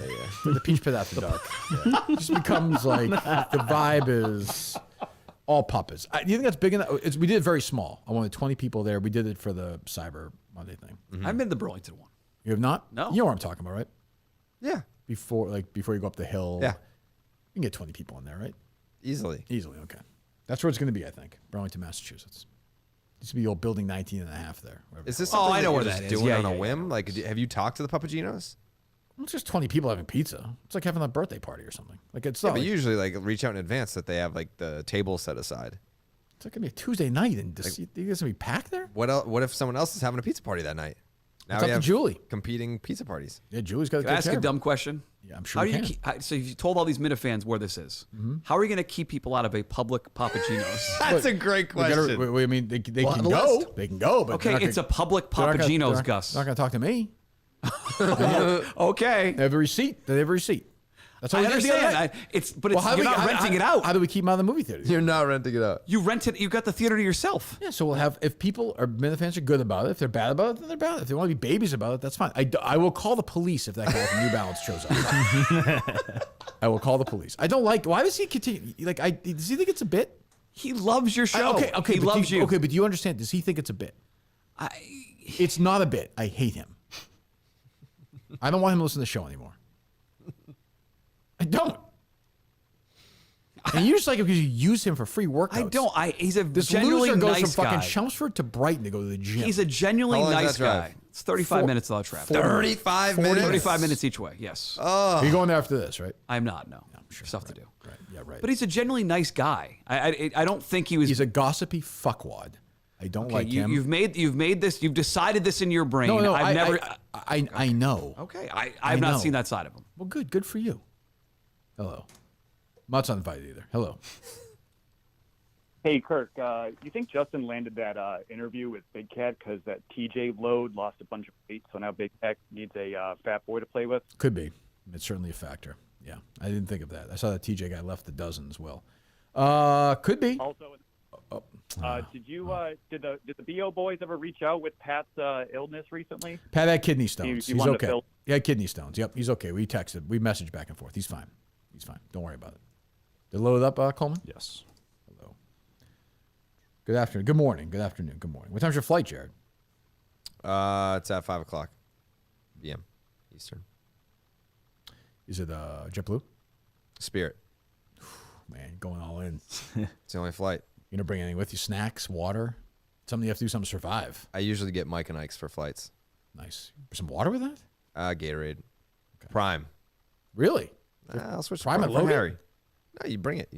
The Peach Pit after dark. Yeah. It just becomes like the vibe is all puppets. Do you think that's big enough? We did it very small. I wanted 20 people there. We did it for the Cyber Monday thing. I've been to the Burlington one. You have not? No. You know what I'm talking about, right? Yeah. Before you go up the hill. Yeah. You can get 20 people in there, right? Easily. Easily, okay. That's where it's going to be, I think. Burlington, Massachusetts. Used to be the old building 19 and a half there. Is this Oh, something I know you're where just that is. doing Yeah, on a yeah, whim? Like, have you talked to the Puppuccinos? It's just 20 people having pizza. It's like having a birthday party or something. Like it's Yeah, not but like, usually, like, reach out in advance that they have like the table set aside. it's like going to be a Tuesday night and just, you guys going to be packed there? What else? What if someone else is having a pizza party that night? Now It's we up to have Julie. competing pizza parties. Yeah, Julie's got to Can I ask a dumb question? Yeah, I'm sure How you do you can. keep, so you told all these Minifans where this is. How are you going to keep people out of a public Puppuccinos? That's a great question. I mean, they We'll can have a go. list. They can go, but Okay, it's a public they're not gonna- Puppuccinos, they're Gus. They're not going to talk to me. Okay. They have a receipt. They have a receipt. That's all I we did the other understand. night. But you're not renting it out. How do we keep them out of the movie theater? You're not renting it out. You rent it. You got the theater to yourself. Yeah, so we'll have, if people are, Minifans are good about it, if they're bad about it, then they're bad. If they want to be babies about it, that's fine. I will call the police if that guy from New Balance shows up. I will call the police. I don't like, why does he continue? Like, does he think it's a bit? He loves your show. Okay, He loves you. Okay, but do you understand? Does he think it's a bit? It's not a bit. I hate him. I don't want him to listen to the show anymore. I don't. And you just like him because you use him for free workouts. I don't. He's a This genuinely loser goes nice from guy. fucking Chelmsford to Brighton to go to the gym. He's a genuinely How long nice is that drive? guy. It's 35 minutes without traffic. 35 minutes? 35 minutes each way, yes. You're going there after this, right? I'm not, no. Stuff to do. Right. Yeah, right. But he's a genuinely nice guy. I don't think he was. He's a gossipy fuckwad. I don't like him. You've made this. You've decided this in your brain. No, I've never. I know. Okay, I've not know. seen that side of him. Well, good for you. Hello. Mutt's not invited either. Hello. Hey, Kirk, you think Justin landed that interview with Big Cat because that TJ Load lost a bunch of weight, so now Big Cat needs a fat boy to play with? Could be. It's certainly a factor. Yeah, I didn't think of that. I saw that TJ guy left the dozen as well. Could be. Also, did the BO boys ever reach out with Pat's illness recently? Pat had kidney stones. He He's wanted to okay. fill- He had kidney stones. Yep, he's okay. We texted. We messaged back and forth. He's fine. He's fine. Don't worry about it. Did it load up, Coleman? Yes. Hello. Good afternoon. Good morning. Good afternoon. Good morning. What time's your flight, Jared? It's at 5 o'clock p.m. Eastern. Is it JetBlue? Spirit. Man, going all in. It's the only flight. You gonna bring anything with you? Snacks, water, something you have to do something to survive. I usually get Mike and Ike's for flights. Nice. Some water with that? Gatorade. Okay. Prime. Really? I'll switch Prime to at Prime for Logan? Harry. No, you bring it.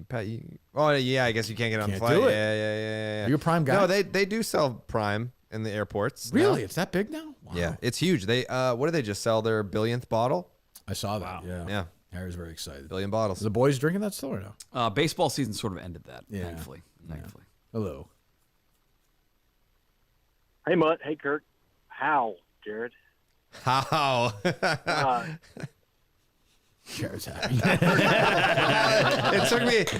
Oh, yeah. I guess you can't get on the Can't flight. do it. Yeah. Are you a Prime guy? No, they do sell Prime in the airports. Really? now. It's that big now? Wow. Yeah, it's huge. They what did they just sell their billionth bottle? I saw that. Yeah. Yeah. Harry's very excited. Billion bottles. Are the boys drinking that still or no? Baseball season sort of ended that. Yeah. Thankfully. Thankfully. Hello. Hey, Mutt. Hey, Kirk. How, Jared? How? Jared's happy.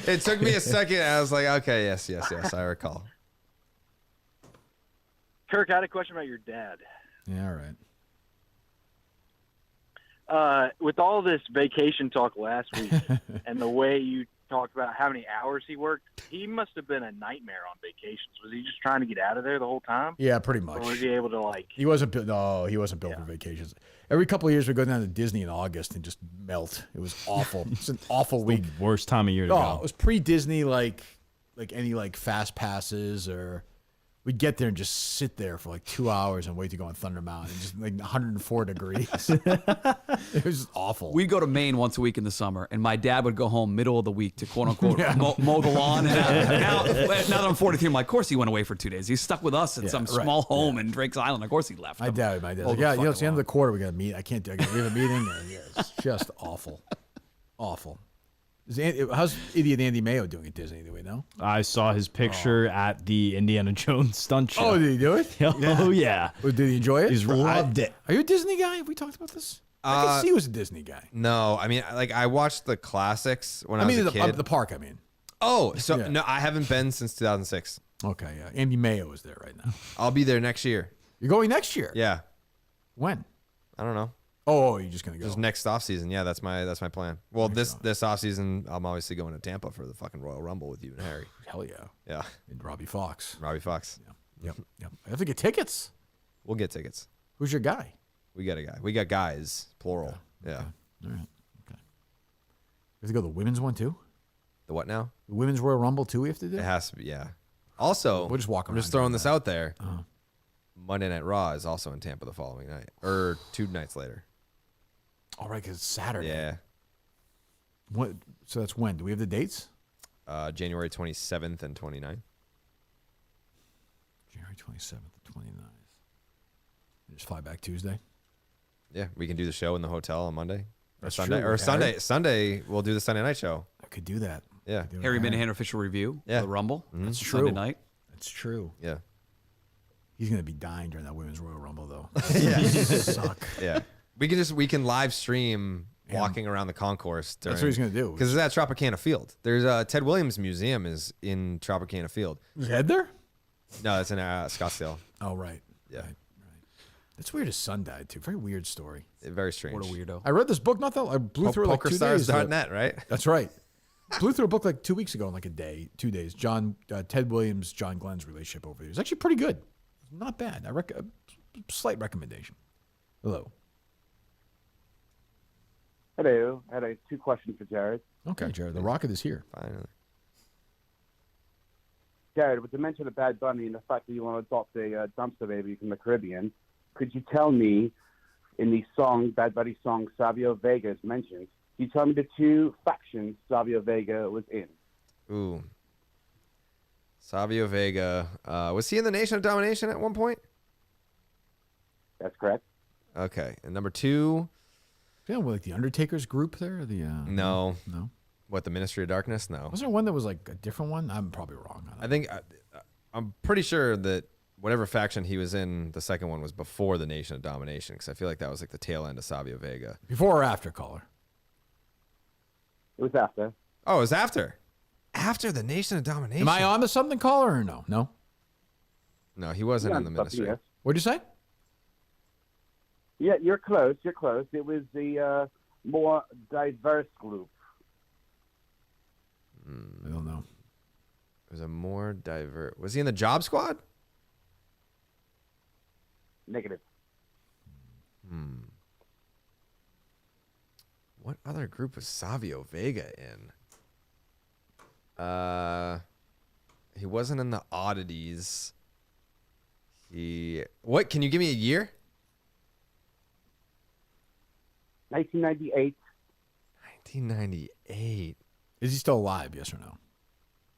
It took me a second. I was like, okay, yes, I recall. Kirk, I had a question about your dad. Yeah, all right. With all this vacation talk last week and the way you talked about how many hours he worked, he must have been a nightmare on vacations. Was he just trying to get out of there the whole time? Yeah, pretty much. Or was he able to, like... He wasn't built. No, he wasn't built for vacations. Every couple of years, we go down to Disney in August and just melt. It was awful. It's an awful week. Worst time of year to Oh, go. it was pre-Disney, like any fast passes, or we'd get there and just sit there for 2 hours and wait to go on Thunder Mountain, and just 104 degrees. It was just awful. We'd go to Maine once a week in the summer, and my dad would go home middle of the week to quote unquote mow the lawn. And now that I'm 43, I'm like, of course he went away for 2 days. He's stuck with us at some right. small home in Drake's Island. Of course he left. My dad's Mow like, the yeah, it's the fucking end of the quarter. We got to meet. I can't do it. We have a meeting. And it's just awful. Awful. How's idiot Andy Mayo doing at Disney? Do we know? I saw his picture at the Indiana Jones stunt show. Oh, did he do it? Oh, yeah. Well, did he enjoy it? He's loved it. Are you a Disney guy? Have we talked about this? I can see he was a Disney guy. No, I mean, like I watched the classics when I was a kid. The park, I mean. Oh, so no, I haven't been since 2006. Okay, yeah. Andy Mayo is there right now. I'll be there next year. You're going next year? Yeah. When? I don't know. Oh, you're just gonna go. Just next off season. Yeah, that's my plan. Well, this off season, I'm obviously going to Tampa for the fucking Royal Rumble with you and Harry. Hell yeah. Yeah. And Robbie Fox. Yeah. Yep. I have to get tickets. We'll get tickets. Who's your guy? We got a guy. We got guys, plural. Okay. Yeah. Okay. All right. Okay. We have to go to the women's one too? The what now? The women's Royal Rumble too we have to do? It has to be, yeah. Also, we'll just walk around. I'm just throwing this out there. Uh-huh. Monday Night Raw is also in Tampa the following night. Or 2 nights later. All right, because it's Saturday. Yeah. What? So that's when? Do we have the dates? January 27th and 29th. January 27th and 29th. Just fly back Tuesday? Yeah, we can do the show in the hotel on Monday. That's Sunday. true. Or Sunday. Sunday, we'll do the Sunday night show. I could do that. Yeah. Harry Minihane official review. Yeah. The Rumble. That's Sunday true. night. That's true. Yeah. He's going to be dying during that women's Royal Rumble, though. Yeah. Suck. Yeah. We can live stream walking around the concourse. That's what he's going to do. Because it's at Tropicana Field. There's a Ted Williams Museum is in Tropicana Field. Is Ed there? No, it's in Scottsdale. Oh, right. Yeah. Right. It's weird his son died, too. Very weird story. Very strange. What a weirdo. I read this book, I blew through it like 2 days. PokerStars.net, right? That's right. Blew through a book like 2 weeks ago in like a day, 2 days. Ted Williams, John Glenn's relationship over there. It's actually pretty good. Not bad. A slight recommendation. Hello. Hello. I had 2 questions for Jared. Okay, Jared. The Rocket is here. Finally. Jared, with the mention of Bad Bunny and the fact that you want to adopt a dumpster baby from the Caribbean, could you tell me, in the song, Bad Bunny song, Savio Vega is mentioned, can you tell me the 2 factions Savio Vega was in? Ooh. Savio Vega. Was he in the Nation of Domination at one point? That's correct. Okay. And number 2. Yeah, well, like the Undertaker's group there? No. No. What, the Ministry of Darkness? No. Was there one that was like a different one? I'm probably wrong. I think I'm pretty sure that whatever faction he was in, the second one was before the Nation of Domination, because I feel like that was like the tail end of Savio Vega. Before or after, caller? It was after. Oh, it was after. After the Nation of Domination. Am I on to something, caller, or no? No? No, he wasn't Yeah, in the Ministry. yes. What'd you say? Yeah, you're close. You're close. It was the more diverse group. I don't know. It was a more diverse. Was he in the Job Squad? Negative. What other group was Savio Vega in? He wasn't in the Oddities. What? Can you give me a year? 1998. 1998. Is he still alive, yes or no?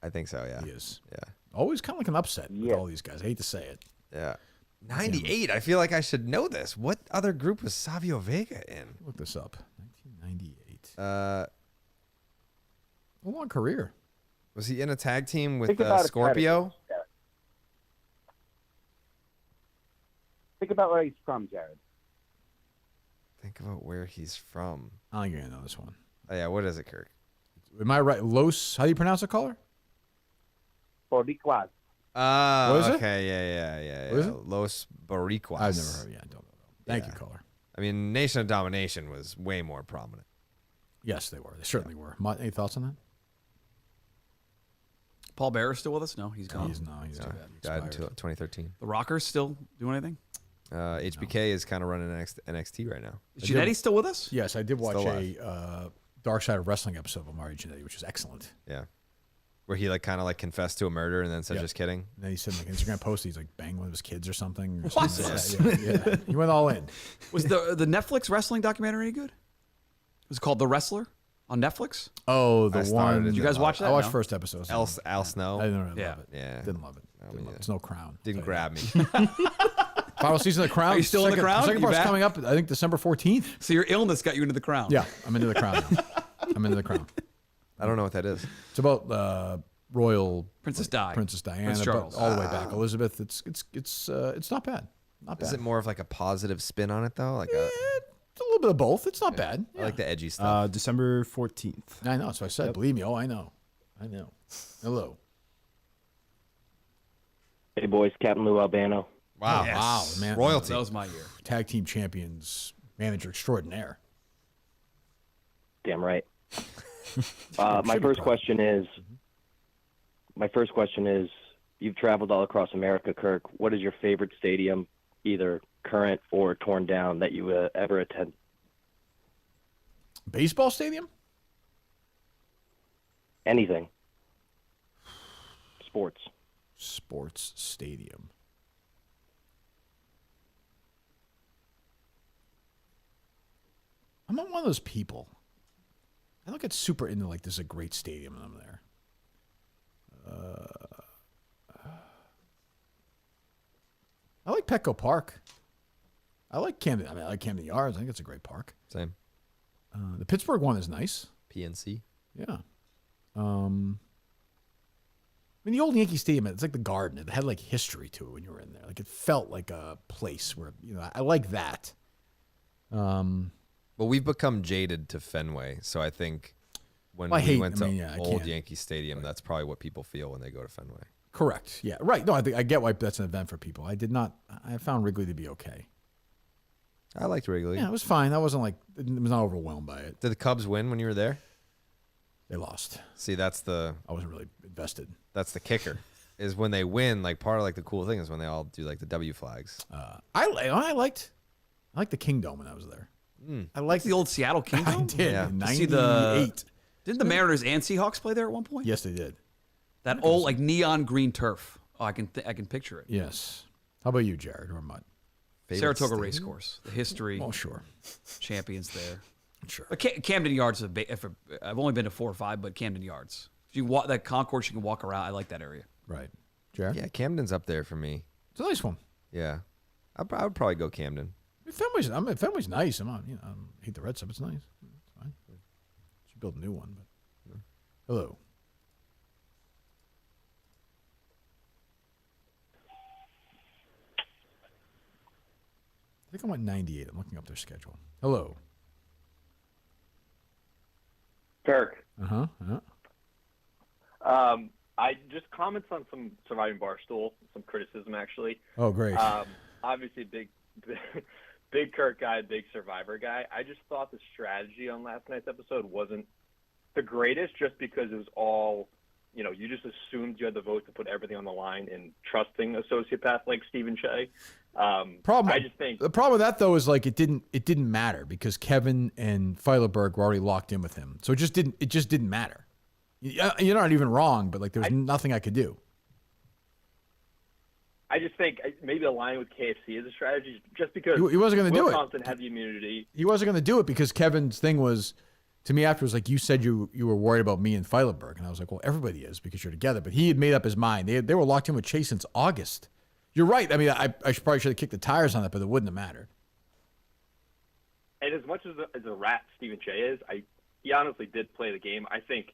I think so, yeah. He is. Yeah. Always kind of like an upset with all these guys. I hate to say it. Yeah. 98. I feel like I should know this. What other group was Savio Vega in? Look this up. 1998. A long career. Was he in a tag team with Think about Scorpio? Think about where he's from, Jared. Think about where he's from. I think you're going to know this one. Oh, yeah. What is it, Kirk? Am I right? Los, how do you pronounce it, caller? Boricuas. Oh, What is it? okay. Yeah. What is it? Los Boricuas. I've never heard. Yeah, I don't know. Thank you, caller. I mean, Nation of Domination was way more prominent. Yes, they were. They certainly were. Mutt, any thoughts on that? Paul Bearer's still with us? No, he's gone. He's too bad. He Died in expired. 2013. The Rockers still doing anything? HBK is kind of running NXT right now. Is Jannetty still with us? Yes, I did watch Still a Dark Side of Wrestling episode of Amari Jannetty, which is excellent. Yeah. Where he kind of confessed to a murder and then said, Yeah. just kidding. And then he said in an Instagram post he's banging one of his kids or something. Or What? something like that. Yeah. He went all in. Was the Netflix wrestling documentary any good? Was it called The Wrestler on Netflix? Oh, I the started one. it. Did you guys watch that? I watched No? first episode. Al Snow. I didn't really Yeah. love it. Yeah. Didn't love it. Didn't love it. It's no Crown. Didn't grab me. Final season of the Crown. Are you still in the Crown? The second You part's back? coming up, I think, December 14th. So your illness got you into the Crown. Yeah, I'm into the Crown now. I'm into the Crown. I don't know what that is. It's about royal Princess Di. Princess Diana, Prince but Charles. all the way back. Elizabeth. It's not bad. Not bad. Is it more of like a positive spin on it though? Like a It's a little bit of both. It's not bad. I like the edgy stuff. December 14th. I know. That's what I said. Believe me. Oh, I know. Hello. Hey, boys. Captain Lou Albano. Wow. Yes. Wow, man. Royalty. That was my year. Tag team champions, manager extraordinaire. Damn right. My first question is, you've traveled all across America, Kirk. What is your favorite stadium, either current or torn down, that you ever attend? Baseball stadium? Anything. Sports. Sports stadium. I'm not one of those people. I don't get super into like this is a great stadium and I'm there. I like Petco Park. I like Camden. I like Camden Yards. I think it's a great park. Same. The Pittsburgh one is nice. PNC. Yeah. I mean, the old Yankee Stadium, it's like the Garden. It had like history to it when you were in there. Like it felt like a place where, I like that. Well, we've become jaded to Fenway, so I think when I we went to I old can't. Yankee Stadium, that's probably what people feel when they go to Fenway. Correct. Yeah. Right. No, I think I get why that's an event for people. I found Wrigley to be okay. I liked Wrigley. Yeah, it was fine. I wasn't like, I was not overwhelmed by it. Did the Cubs win when you were there? They lost. See, I wasn't really invested. That's the kicker. Is when they win, like part of like the cool thing is when they all do like the W flags. I liked the Kingdome when I was there. I liked the old Seattle Kingdom. I did. Yeah. In To see 98. Didn't the Mariners and Seahawks play there at one point? Yes, they did. That old like neon green turf. Oh, I can picture it. Yes. How about you, Jared or Mutt? Saratoga Racecourse. The history. Oh, sure. Champions there. Sure. But Camden Yards is I've only been to 4 or 5, but Camden Yards. If you walk that concourse, you can walk around. I like that area. Right. Jared? Yeah, Camden's up there for me. It's a nice one. Yeah, I would probably go Camden. Fenway's nice. I hate the Red Sox. It's nice. It's fine. Should build a new one. But hello. I think I went 98. I'm looking up their schedule. Hello. Kirk. Uh-huh. I just comments on some Surviving Barstool, some criticism actually. Oh, great. Obviously, big Kirk guy, big Survivor guy. I just thought the strategy on last night's episode wasn't the greatest, just because it was all, you just assumed you had the vote to put everything on the line and trusting a sociopath like Steven Cheah. I just think the problem with that though is like it didn't matter because Kevin and Feilerberg were already locked in with him, so it just didn't matter. You're not even wrong, but like there was nothing I could do. I just think maybe aligning with KFC as a strategy, just because He wasn't going to do Will it. Thompson had the immunity. He wasn't going to do it because Kevin's thing was, to me afterwards, like, you said you were worried about me and Feilerberg, and I was like, well, everybody is because you're together. But he had made up his mind. They were locked in with Chase since August. You're right. I mean, I probably should have kicked the tires on it, but it wouldn't have mattered. And as much as a rat Steven Cheah is, he honestly did play the game. I think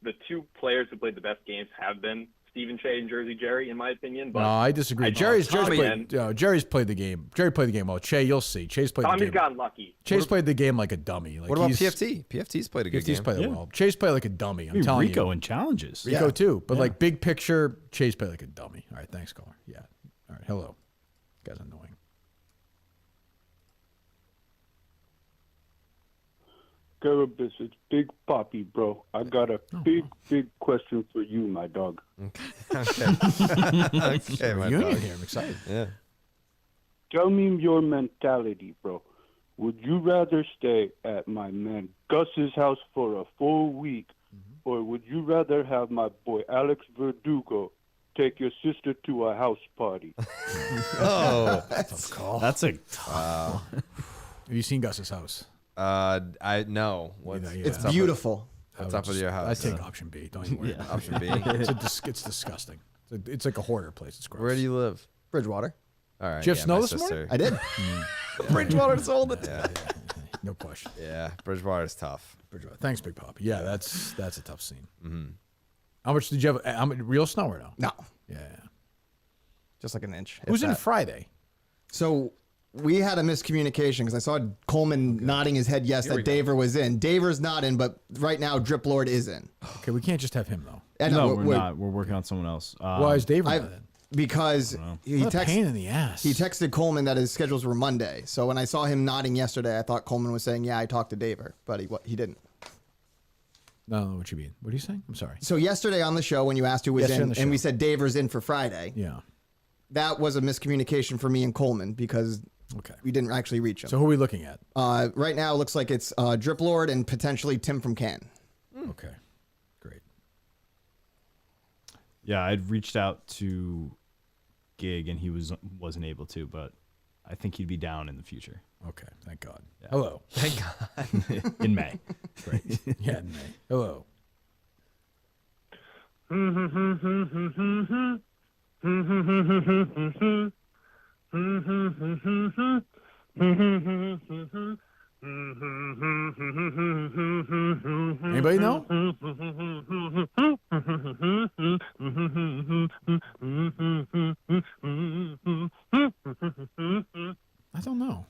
the two players who played the best games have been Steven Cheah and Jersey Jerry, in my opinion. But No, I disagree. Jerry's played the game. Jerry played the game well. Che, you'll see. Che's played the Tommy's game. gotten lucky. Che's played the game like a dummy. Like What about PFT? PFT's played a good PFT's game. played it well. Che's played like a dummy. I'm telling you. Rico in challenges. Rico too. But Yeah. like big picture, Che's played like a dummy. All right, thanks, caller. Yeah. All right, hello. This guy's annoying. Carrabis, it's Big Poppy, bro. I got a big question for you, my dog. Okay, my Reunion dog. here. I'm excited. Yeah. Tell me your mentality, bro. Would you rather stay at my man Gus's house for a full week, or would you rather have my boy Alex Verdugo take your sister to a house party? Oh, Tough call. That's a Have you seen Gus's house? I know. It's beautiful. What's up with your house? I take option B. Don't even worry. Yeah. Option B. It's disgusting. It's like a hoarder place. It's gross. Where do you live? Bridgewater. All right. Did you have snow my this sister. morning? I did. Yeah. Bridgewater sold it. Yeah. No question. Yeah, Bridgewater is tough. Bridgewater. Thanks, Big Pop. Yeah, that's a tough scene. Mm-hmm. How much did you have? Real snow or no? No. Yeah. Just like an inch. Who's in that. Friday? So we had a miscommunication because I saw Coleman nodding his head yes that Daver was in. Daver's not in, but right now Drip Lord is in. Okay, we can't just have him though. No, we're not. We're working on someone else. Why is Daver not in? Because he What a pain in the ass. He texted Coleman that his schedules were Monday. So when I saw him nodding yesterday, I thought Coleman was saying, "Yeah, I talked to Daver," but he didn't. No, what you mean? What are you saying? I'm sorry. So yesterday on the show, when you asked who was Yesterday on in, the and show. we said Daver's in for Friday. Yeah. That was a miscommunication for me and Coleman because we didn't actually reach him. So who are we looking at? Right now, it looks like it's Drip Lord and potentially Tim from Canton. Okay. Yeah, I'd reached out to Gig and he wasn't able to, but I think he'd be down in the future. Okay, thank God. Hello. Thank God. In May. Great. Yeah, in May. Hello. Anybody know? I don't know.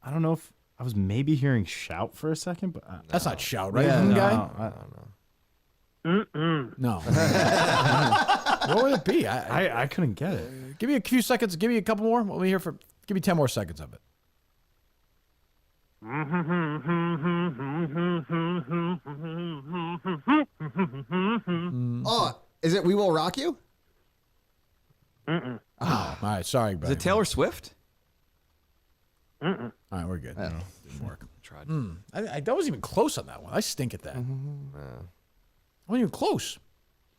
I don't know if I was maybe hearing shout for a second, but That's not shout, right? Yeah, guy? I don't know. No. What would it be? I couldn't get it. Give me a few seconds. Give me a couple more. Let me hear for. Give me 10 more seconds of it. Oh, is it We Will Rock You? Oh, all right. Sorry, Is buddy. it Taylor Swift? All right, we're good. Yeah. Didn't work. Tried. I wasn't even close on that one. I stink at that. I wasn't even close.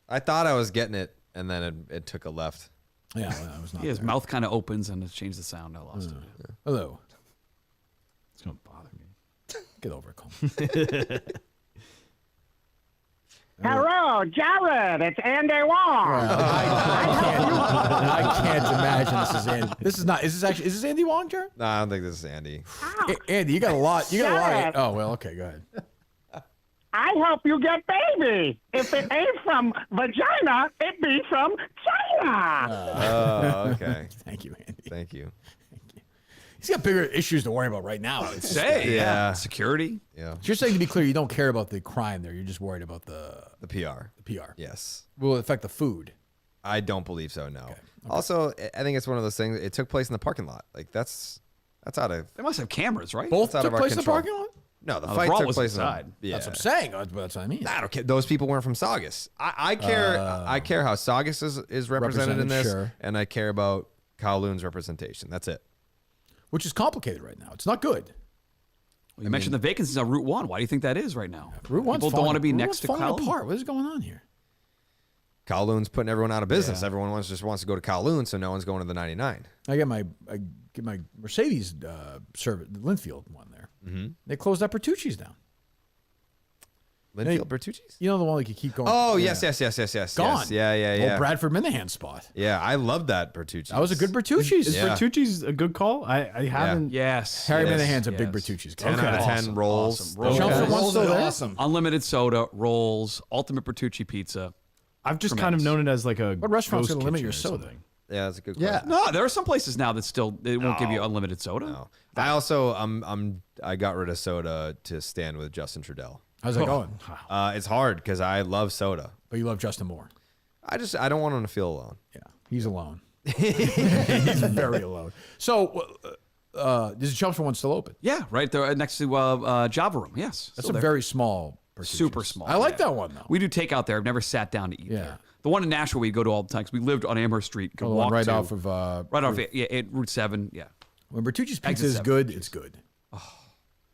I thought I was getting it, and then it took a left. Yeah, well, I was not. Yeah, his there. mouth kind of opens and it changed the sound. I lost it. Hello. It's gonna bother me. Get over it, Coleman. Hello, Jared. It's Andy Wong. I can't imagine this is Andy. This is not. Is this Andy Wong, Jared? No, I don't think this is Andy. Andy, you got a lot. You got a lot. Jared. Oh well, okay, go ahead. I hope you get baby. If it ain't from vagina, it be from China. Oh, okay. Thank you, Andy. Thank you. He's got bigger issues to worry about right now. It's Say, Yeah. Security. Yeah. So you're saying, to be clear, you don't care about the crime there. You're just worried about the PR. PR. Yes. Will it affect the food? I don't believe so. No. Also, I think it's one of those things. It took place in the parking lot. Like that's out of. They must have cameras, right? Both That's out took of our place in the control. parking lot? No, the Oh, the fight brawl took was place inside. Yeah. That's what I'm saying. That's what I mean. I don't care. Those people weren't from Saugus. I care. I care how Saugus is represented in this, Sure. and I care about Kowloon's representation. That's it. Which is complicated right now. It's not good. Well, you mentioned the vacancies on Route 1. Why do you think that is right now? Route 1's People don't want to be next to falling Kowloon. apart. What is going on here? Kowloon's putting everyone out of business. Yeah. Everyone just wants to go to Kowloon, so no one's going to the 99. I get my Mercedes service, the Linfield one there. Mm-hmm. They closed that Bertucci's down. Linfield Bertucci's? You know the one like you keep going. Oh, Yeah. yes. Gone. Yes. Yeah. Old Bradford Minahan spot. Yeah, I love that Bertucci's. That was a good Bertucci's. Is Bertucci's a good call? I haven't. Yes. Harry yes, Minahan's a big yes. Bertucci's. 10 out of 10 rolls. Awesome. Rolls. Chelmsford one's still there? Awesome. Unlimited soda, rolls, ultimate Bertucci pizza. I've just kind of known it as like a. What restaurant's ghost going to limit kitchen your or soda? something. Yeah, that's a good Yeah. question. No, there are some places now that still they won't give you unlimited soda. No. I also I got rid of soda to stand with Justin Trudell. How's that going? It's hard because I love soda. But you love Justin more. I don't want him to feel alone. Yeah, he's alone. He's very alone. So, is the Chelmsford one still open? Yeah, right there next to Java Room. Yes, That's still a there. very small Bertucci's. Super small. I like yeah. that one, though. We do takeout there. I've never sat down to eat there. The one in Nashville we go to all the time because we lived on Amherst Street. Could Oh, the one walk right to, off of right off Route 7. Yeah. When Bertucci's pizza Exit is 7. good, it's good.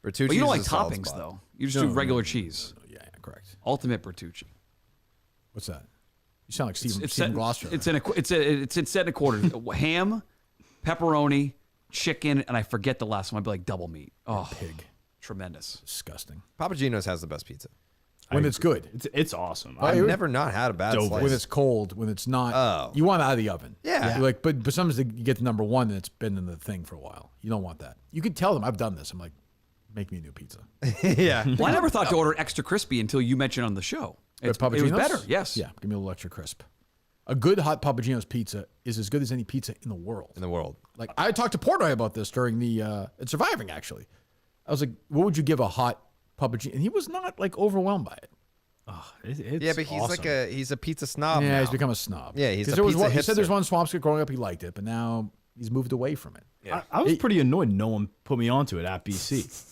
Bertucci's But you don't like is a solid toppings spot. though. You just do regular cheese. Yeah, correct. Ultimate Bertucci. What's that? You sound like Stephen set, Gloucester. It's set in a quarter. Ham, pepperoni, chicken, and I forget the last one. I'd be like double meat. Oh, pig. Tremendous. Disgusting. Papa Gino's has the best pizza. When it's good. It's awesome. I've never not had a bad slice. When it's cold, when it's not, you want it out of the oven. Yeah. You're like, but sometimes you get to number one and it's been in the thing for a while. You don't want that. You can tell them, I've done this. I'm like, Make me a new pizza. Yeah. Well, I never thought to order extra crispy until you mentioned on the show. It was better. Yes. Yeah. Give me a little extra crisp. A good hot Papa Gino's pizza is as good as any pizza in the world. Like I talked to Portnoy about this during the at Surviving. Actually, I was like, "What would you give a hot Papa Gino?" And he was not like overwhelmed by it. Oh, it's Yeah, but he's awesome. he's a pizza snob. Yeah, now. he's become a snob. Yeah, he's a there was pizza one, he said there's hipster. one Swampscott growing up he liked it, but now he's moved away from it. Yeah. I was pretty annoyed no one put me onto it at BC.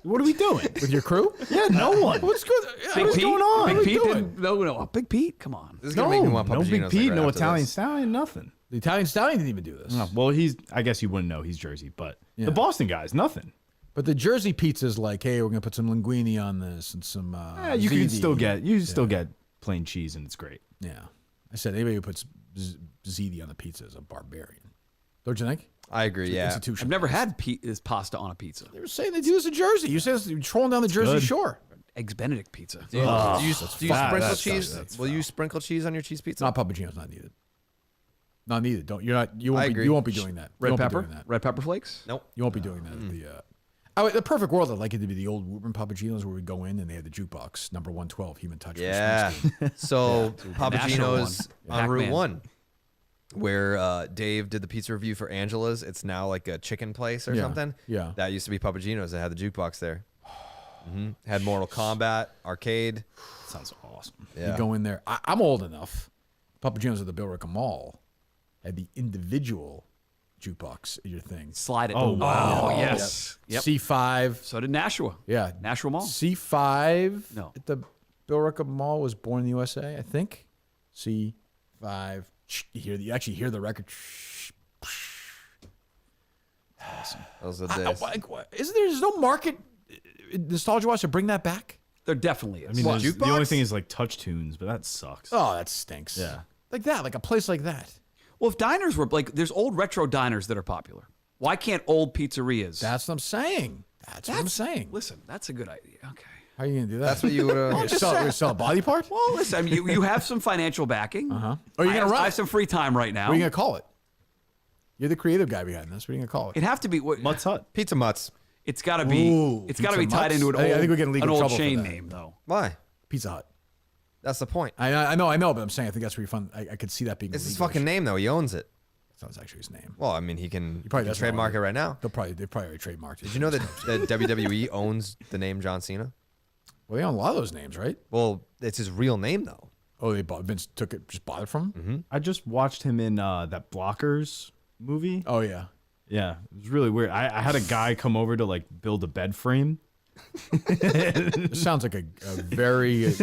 What are we doing? With your crew? Yeah, no one. What's good? Big What's Pete? going on? Big What are we Pete doing? didn't. No. Big Pete? Come on. This is gonna make me want No Papa Big Gino's, Pete, like, no right after Italian this. Stallion, nothing. The Italian Stallion didn't even do this. No, well, I guess you wouldn't know. He's Jersey, but Yeah. the Boston guys, nothing. But the Jersey pizza's like, hey, we're gonna put some linguine on this and some. You can ziti. still get plain cheese, and it's great. Yeah, I said anybody who puts ziti on the pizza is a barbarian. Don't you think? I agree. It's an Yeah. institution. I've never had this pasta on a pizza. They were saying they do this in Jersey. You say this, you're trolling down the Jersey good. Shore. Eggs Benedict pizza. Do you Oh, sprinkle that's cheese? that's Will you sprinkle cheese on your cheese pizza? Not Papa Gino's, not needed. Not needed. Don't. You're not. You I won't. Be, agree. you won't be doing that. You Red won't be pepper? doing that. Red pepper flakes? Nope. You won't be doing that. The perfect world, I'd like it to be the old Woburn Papa Gino's where we go in and they have the jukebox, number 112, Human Touch. from Yeah. Springsteen. So Papa National Gino's one. on Route Pac-Man. 1, where Dave did the pizza review for Angela's. It's now like a chicken place or Yeah. something. Yeah. That used to be Papa Gino's. That had the jukebox there. Had Mortal Kombat arcade. Sounds awesome. Yeah. You go in there. I'm old enough. Papa Gino's at the Billerica Mall had the individual jukebox at your thing. Slide it. Oh, wow. Oh, yes. Yep. C5. So did Nashua. Yeah. Nashua Mall. C5 No. at the Billerica Mall was born in the USA, I think. C5. You actually hear the record. Awesome. Those are the days. There's no market nostalgia-wise to bring that back? There definitely is. I mean, the only thing is like touch tunes, but that sucks. Oh, that stinks. Yeah. Like that, like a place like that. Well, if diners were like, there's old retro diners that are popular. Why can't old pizzerias? That's what I'm saying. That's what I'm saying. Listen, that's a good idea. Okay. How are you going to do that? That's what you would You're gonna sell a body part? Well, listen, I mean, you have some financial backing. Uh-huh. Or you're I going to have- run I it. have some free time right now. What are you going to call it? You're the creative guy behind this. What are you going to call it? It'd have to be what Mutt's Hut. Pizza Mutts. It's got to be. Ooh, It's got to be Pizza tied Mutts? into an I old, think we're getting legal an old trouble for chain that. name, though. Why? Pizza Hut. That's the point. I know, but I'm saying I think that's where you find. I could see that being. It's his illegal. fucking name, though. He owns it. Sounds actually his name. Well, I mean, he can probably he can doesn't trademark own it right now. They probably already trademarked it. Did you know that WWE owns the name John Cena? Well, they own a lot of those names, right? Well, it's his real name, though. Oh, they bought Vince took it, just bought it from him. Mm-hmm. I just watched him in that Blockers movie. Oh yeah. Yeah, it was really weird. I had a guy come over to like build a bed frame. This sounds like a very.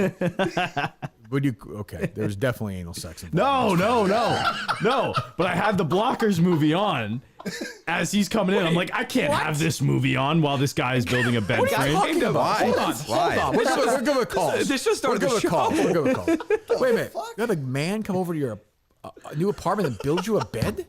Would you? Okay, there's definitely anal sex involved. No. But I had the Blockers movie on as he's coming in. I'm like, I can't have this movie on while this guy is building a bed What are you frame. talking about? Hold on. Why? We're giving a call. This just started We're the giving a call. show. We're giving a call. Wait a minute. You had a man come over to your new apartment and build you a bed?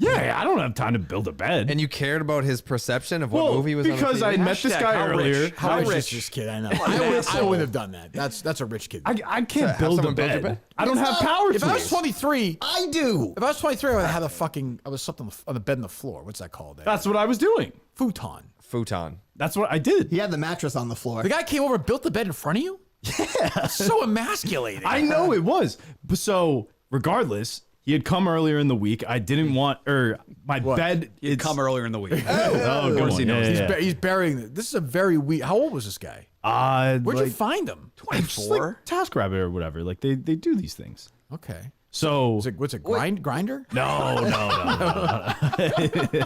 Yeah, I don't have time to build a bed. And you cared about his perception of what Well, movie was on the because I TV? met this guy how earlier. rich? How How rich is rich? this kid? I know. an I asshole. wouldn't have done that. That's a rich kid. I can't have build a someone build your bed. bed? I don't have power If I was tools. 23, I do. if I was 23, I would have had a fucking. I was something on the bed and the floor. What's that called? That's what I was doing. futon. Futon. That's what I did. He had the mattress on the floor. The guy came over and built the bed in front of you. Yeah, so emasculating. I know it was. But so regardless, he had come earlier in the week. I didn't want, my bed. He'd come earlier in the week. Oh, good one. Yeah, yeah, yeah. He's burying. This is a very weak. How old was this guy? Where'd you find him? 24. Like TaskRabbit or whatever. Like they do these things. Okay. So what's it? Grinder? No.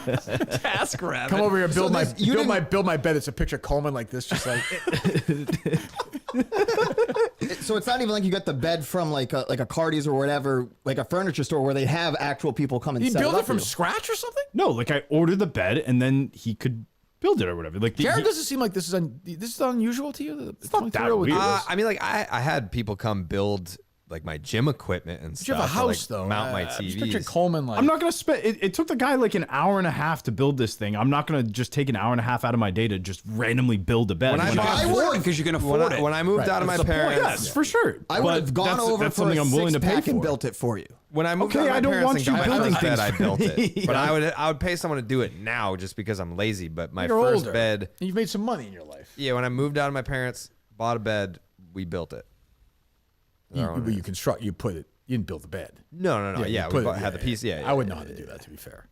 TaskRabbit. Come over here, build So build my bed. It's a picture of Coleman like this, just like. So it's not even like you got the bed from like a Cardi's or whatever, like a furniture store where they have actual people come and You set build it it up from for you. scratch or something? No, like I ordered the bed and then he could build it or whatever. Like Jared doesn't seem like this is unusual to you. It's not that weird. I mean, like I had people come build like my gym equipment and But stuff. you have a to, house, like, though. Mount my I'm just TVs. picturing Coleman like. I'm not gonna spend. It took the guy like an hour and a half to build this thing. I'm not gonna just take an hour and a half out of my day to just randomly build a bed. When I bought- afford it because you can afford it. When I moved out of my parents, yes, for sure. I would have gone over that's for something a I'm willing to pay six-pack and for. built it for you. when I moved Okay, out of my I don't parents want and you got my building first bed, I things built for it. me. But Yeah. I would pay someone to do it now just because I'm lazy. But my You're first older. bed, You've made some money in your life. yeah, when I moved out of my parents, bought a bed, we built it. You construct. You put it. You didn't build the bed. No. you Yeah, put we it- had the piece. Yeah, I wouldn't know how to do that. To be fair.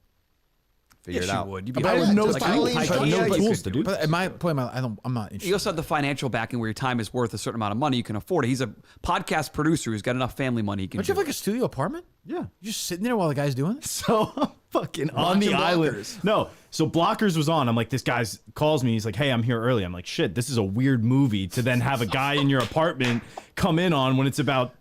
Figure Yes, it out. you would. But I I have no like, tools. I I have could- no yeah, tools to do. But at my point, I'm not interested. You also have the financial backing where your time is worth a certain amount of money. You can afford it. He's a podcast producer who's got enough family money. He can Don't you do have like a studio apartment? Yeah. You're just sitting there while the guy's doing it. So I'm fucking on the island. No, so Blockers was on. I'm like, this guy calls me. He's like, hey, I'm here early. I'm like, shit, this is a weird movie to then have a guy in your apartment come in on when it's about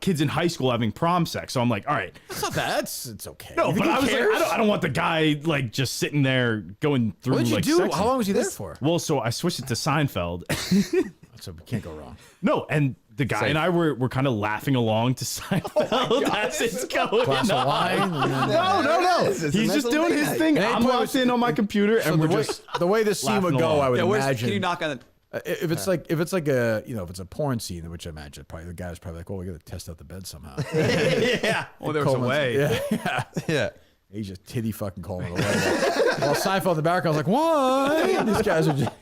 kids in high school having prom sex. So I'm like, all right. It's not that. It's okay. No, You think but he I was cares? like, I don't want the guy like just sitting there going through. What did you like, do? sex How long was he there This- for? Well, so I switched it to Seinfeld. So we can't go wrong. No, and the guy and I were kind of laughing along to Seinfeld as it's going Glass of on. wine. No. It's a He's just mental doing his thing. thing. And I'm locked in on my computer, So and we're the way, just the way this scene would laughing go, along. I would Yeah, imagine. can you knock on the? If it's like if it's a if it's a porn scene, which I imagine probably the guy's probably like, well, we got to test out the bed somehow. yeah. Well, there's a Coleman's- way. Yeah. He's just titty fucking Coleman away. While Seinfeld in the back, I was like, what? These guys are just.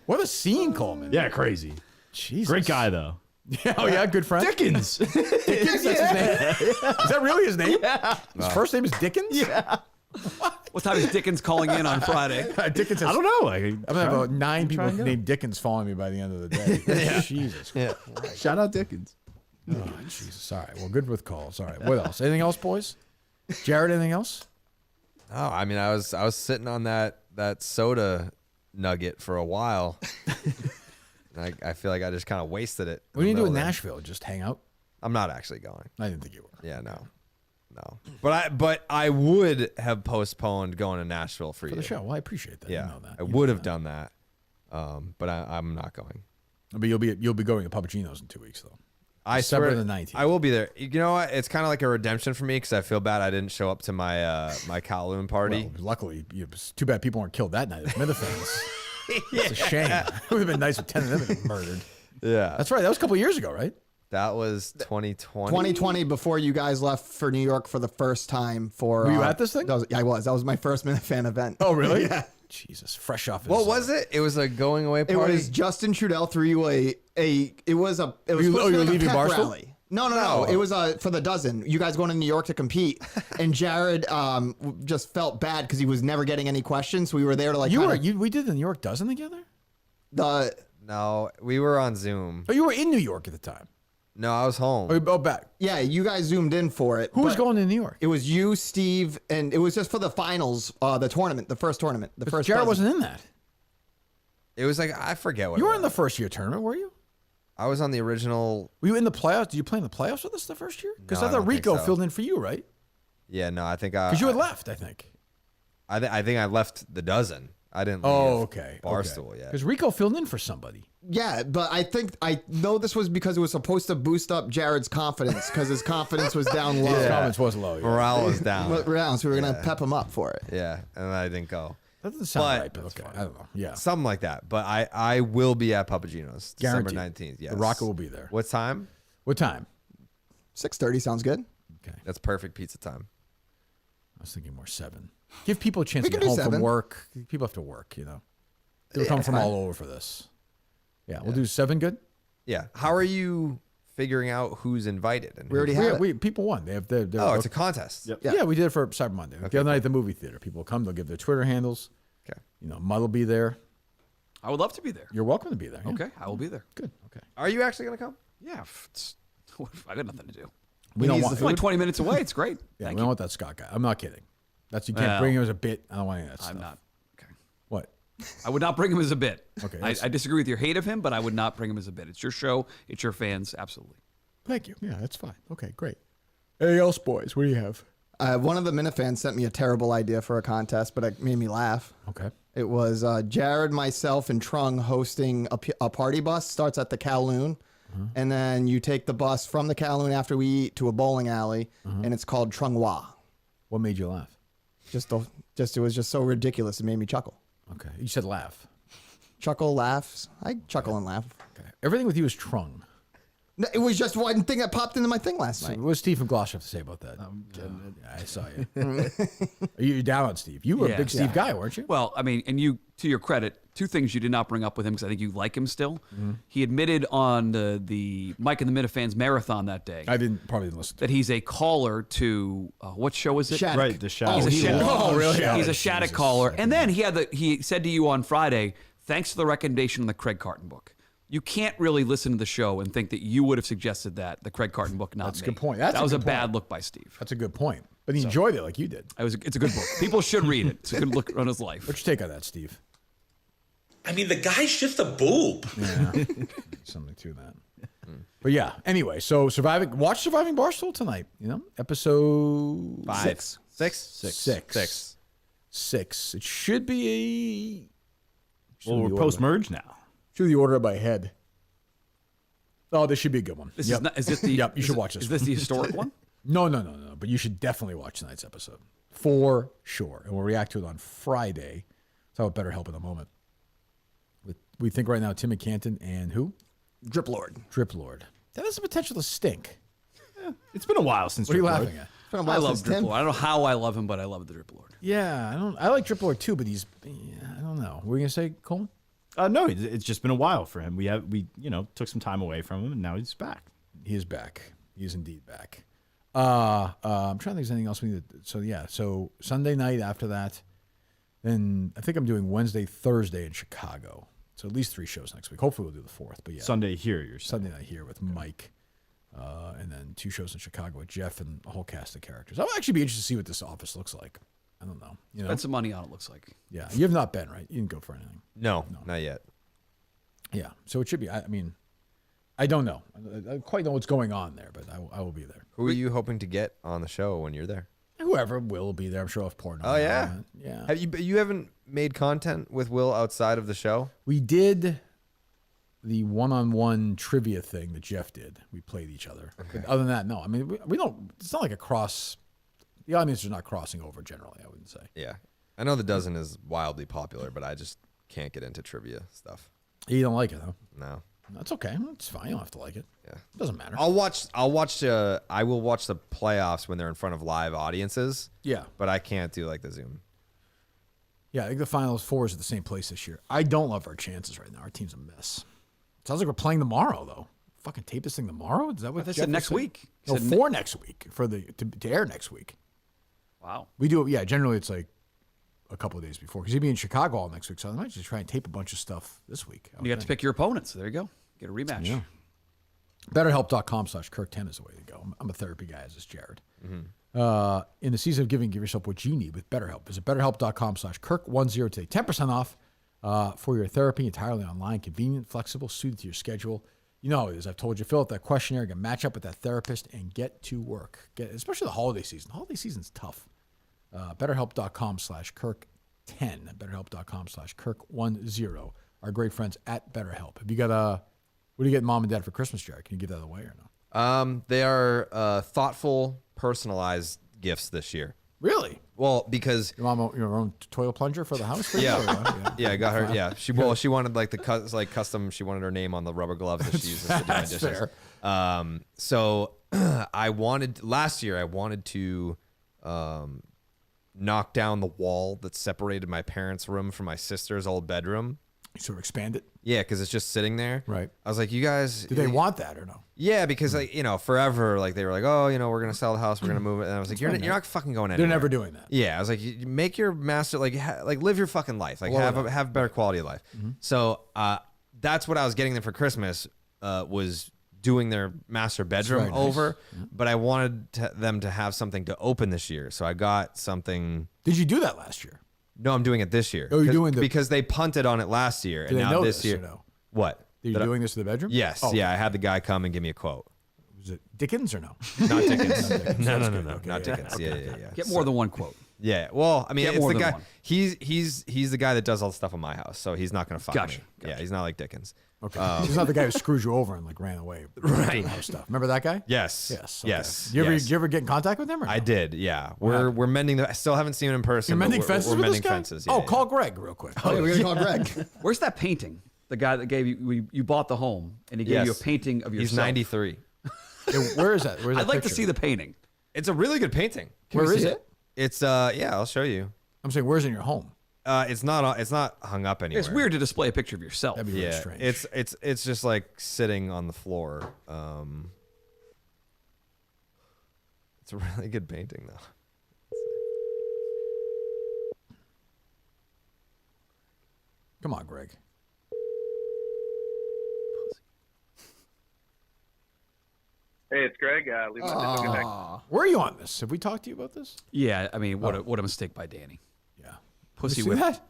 What a scene, Coleman. Yeah, crazy. Jesus. Great guy though. Yeah, oh yeah, good friend. Dickens. Dickens, that's his name. Is that really his name? Yeah. His first name is Dickens? Yeah. What time is Dickens calling in on Friday? Dickens has, I don't know. I'm gonna have about 9 people named Dickens following me by the end of the day. Jesus Christ. Shout out Dickens. Oh, Jesus. All right. Well, good with calls. All right. What else? Anything else, boys? Jared, anything else? Oh, I mean, I was sitting on that soda nugget for a while. I feel like I just kind of wasted it. What do you do in Nashville? Nashville? Just hang out? I'm not actually going. I didn't think you were. Yeah, no. But I would have postponed going to Nashville for you. For the show. Well, I appreciate that. Yeah, You know that. I would have done that. But I'm not going. But you'll be going to Papagino's in 2 weeks, though. I December swear, the 19th. I will be there. You know what? It's kind of like a redemption for me because I feel bad I didn't show up to my my Kowloon party. Well, luckily, it's too bad people weren't killed that night. It was Minifans. It's a shame. It would have been nice if 10 of them had been murdered. Yeah, That's right. That was a couple of years ago, right? that was 2020. 2020, before you guys left for New York for the first time. Were you at this thing? I was. That was my first Minifan event. Oh, really? Yeah. Jesus, fresh off. What was it? It was a going away It party. was Justin Trudell threw you it was you supposed to be were like a leaving pep Barstool? rally. No. It was for the dozen. You guys going to New York to compete, and Jared just felt bad because he was never getting any questions. So we were there to like. We did the New York dozen together. No, we were on Zoom. Oh, you were in New York at the time. No, I was home. Oh, back. Yeah, you guys zoomed in for it. Who was but going to New York? It was you, Steve, and it was just for the finals, the tournament, the first tournament, the first. Jared dozen. wasn't in that. It was like I forget what. You it were in the was. first year tournament, were you? I was on the original. Were you in the playoffs? Did you play in the playoffs with us the first year? Because No, I I thought don't think Rico so. filled in for you, right? Yeah, no, I think Because you had left, I think. I think I left the dozen. I didn't. Oh, leave okay. Barstool, yeah. Because Rico filled in for somebody. Yeah, but I know this was because it was supposed to boost up Jared's confidence because his confidence was down low. His confidence was low. Yeah. Morale was down. So we were gonna pep him up for it. Yeah, and then I didn't go. That doesn't sound right, but okay. I don't know. Yeah. Something like that. But I will be at Papagino's December Guaranteed. 19th. Yes. The Rocket will be there. What time? What time? 6:30 sounds good. Okay. That's perfect pizza time. I was thinking more 7. Give people a chance We to can get do home 7. from work. People have to work, you know. People come from all over for this. Yeah, we'll do 7 good? Yeah. How are you figuring out who's invited? And We already have it. People won. They have their Oh, it's a contest. Yep. Yeah, we did it for Cyber Monday. The other night at the movie theater. People will come, they'll give their Twitter handles. Okay. You know, Mutt will be there. I would love to be there. You're welcome to be there. Yeah. Okay, I will be there. Good. Okay. Are you actually gonna come? Yeah, I got nothing to do. We don't want It's only 20 minutes away. It's great. Yeah, Thank we you. don't want that Scott guy. I'm not kidding. You can't Well, bring him as a bit. I don't want any of that stuff. I'm not. Okay. What? I would not bring him as a bit. Okay, I disagree with your hate of him, but I would not bring him as a bit. It's your show. It's your fans. Absolutely. Thank you. Yeah, that's fine. Okay, great. Anything else, boys? What do you have? One of the Minifans sent me a terrible idea for a contest, but it made me laugh. Okay. It was Jared, myself, and Trung hosting a party bus. Starts at the Kowloon. and then you take the bus from the Kowloon after we eat to a bowling alley, and it's called Trung Hoa. What made you laugh? It was just so ridiculous. It made me chuckle. Okay, you said laugh. Chuckle, laughs. I chuckle and laugh. Okay, everything with you is Trung. No, it was just one thing that popped into my thing last So night. what does Steve Gloss have to say about that? I saw you. Are you down on Steve? You were a big Steve guy, weren't you? Well, I mean, and you, to your credit, two things you did not bring up with him because I think you like him still. He admitted on the Mike and the Minifans marathon that day. Probably didn't listen to that. He's a caller to what show is it? Shattuck. Right, the Shattuck. He's a Shattuck. Oh, really? He's a Shattuck caller. And then he said to you on Friday, thanks for the recommendation on the Craig Carton book. You can't really listen to the show and think that you would have suggested that, the Craig Carton book, not That's a me. good point. That was a bad look by Steve. That's a good point. But he enjoyed it like you did. It's a good book. People should read it. It's a good look on his life. What's your take on that, Steve? I mean, the guy's just a boob. Yeah, something to that. But yeah, anyway, so watch Surviving Barstool tonight. You know, episode 5. 6. It should be Well, we're post-merge now. Should be the order by head. Oh, this should be a good one. Is this the? Yep, you should watch this. Is this the historic one? No. But you should definitely watch tonight's episode for sure, and we'll react to it on Friday. So it better help in a moment. We think right now Tim McCanton and who? Drip Lord. That has the potential to stink. It's been a while since. What are you Drip Lord. laughing at? I love Drip Lord. I don't know how I love him, but I love the Drip Lord. Yeah, I like Drip Lord too, but I don't know. What were you gonna say, Coleman? No, it's just been a while for him. We took some time away from him, and now he's back. He is back. He is indeed back. I'm trying to think if there's anything else we need to, so Sunday night after that, then I think I'm doing Wednesday, Thursday in Chicago. So at least 3 shows next week. Hopefully we'll do the 4th, but yeah. Sunday here, you're saying. Sunday night here with Mike, and then 2 shows in Chicago with Jeff and a whole cast of characters. I'll actually be interested to see what this office looks like. I don't know. Spend some money on it, looks like. Yeah, you have not been, right? You didn't go for anything. No, not yet. Yeah, so it should be. I mean, I don't know. I don't quite know what's going on there, but I will be there. Who are you hoping to get on the show when you're there? Whoever will be there. I'm sure I'll have porn. Oh yeah, yeah. Have you haven't made content with Will outside of the show? We did the one-on-one trivia thing that Jeff did. We played each other. Okay. But other than that, no. I mean, we don't. It's not like a cross. The audience are not crossing over generally. I wouldn't say. Yeah, I know the dozen is wildly popular, but I just can't get into trivia stuff. You don't like it, though. No. That's okay. It's fine. You don't have to like it. Yeah, it doesn't matter. I will watch the playoffs when they're in front of live audiences. Yeah, but I can't do like the Zoom. Yeah, I think the Finals 4 is at the same place this year. I don't love our chances right now. Our team's a mess. Sounds like we're playing tomorrow, though. Fucking tape this thing tomorrow? Is that what they Jeff said next week? No, for next week to air next week. Wow. We do it. Yeah, generally it's like a couple of days before because he'll be in Chicago all next week. So I might just try and tape a bunch of stuff this week. You have to pick your opponents. There you go. Get a rematch. Yeah. BetterHelp.com/Kirk10 is the way to go. I'm a therapy guy, as is Jared. Mm-hmm. In the season of giving, give yourself what you need with BetterHelp. Visit BetterHelp.com/Kirk10 today. 10% off for your therapy, entirely online, convenient, flexible, suited to your schedule. You know how it is. I've told you, fill out that questionnaire, get match up with that therapist, and get to work. Especially the holiday season. The holiday season's tough. BetterHelp.com/Kirk10. BetterHelp.com/Kirk10. Our great friends at BetterHelp. Have you got what do you get Mom and Dad for Christmas, Jared? Can you give that away or no? They are thoughtful, personalized gifts this year. Really? Well, because your mom, your own toilet plunger for the house. For yeah, yeah, I got her. Yeah, she wanted like the custom. She wanted her name on the rubber gloves that she uses to do my dishes. Fair. So last year I wanted to knock down the wall that separated my parents' room from my sister's old bedroom. Sort of expand it. Yeah, because it's just sitting there. Right. I was like, you guys. Do they want that or no? Yeah, because forever, like they were like, oh, we're gonna sell the house, we're gonna move it, and I was like, you're not fucking going anywhere. They're never doing that. Yeah, I was like, you make your master like live your fucking life, like have better quality of life. Mm-hmm. So that's what I was getting them for Christmas was doing their master bedroom over, but I wanted them to have something to open this year, so I got something. Did you do that last year? No, I'm doing it this year. Oh, you're doing because they punted on it last year, and now this year. Or no? What? Are you doing this in the bedroom? Yes. Oh, yeah, I had the guy come and give me a quote. Was it Dickens or no? Not Dickens. No, Okay, not Dickens. Yeah. Get more than one quote. Yeah. Well, I mean, Get it's more the than guy. one. He's the guy that does all the stuff in my house, so he's not gonna fuck Gotcha. me. Yeah, he's not like Dickens. Okay. He's not the guy who screwed you over and like ran away. Right. Stuff. Remember that guy? Yes. Yes. Okay. Yes. You ever get in contact with him? Or no? I did. Yeah. We're mending. I still haven't seen him in person. You're but mending we're- fences We're with mending this guy? fences. Oh, yeah, call Greg real quick. Oh, we're gonna call Greg. Where's that painting? The guy that gave you bought the home and he gave you a Yes. painting of yourself. He's 93. Yeah, where is that? Where's that I'd like to picture? see the painting. It's a really good painting. Where is it? It's yeah, I'll show you. I'm saying, where's in your home? It's not hung up anywhere. It's weird to display a picture of yourself. That'd be really Yeah, strange. it's just like sitting on the floor. It's a really good painting though. Come on, Greg. Hey, it's Greg. Leave my message next. Where are you on this? Have we talked to you about this? Yeah, I mean, what a mistake by Danny. Yeah. Pussy You see whip. that?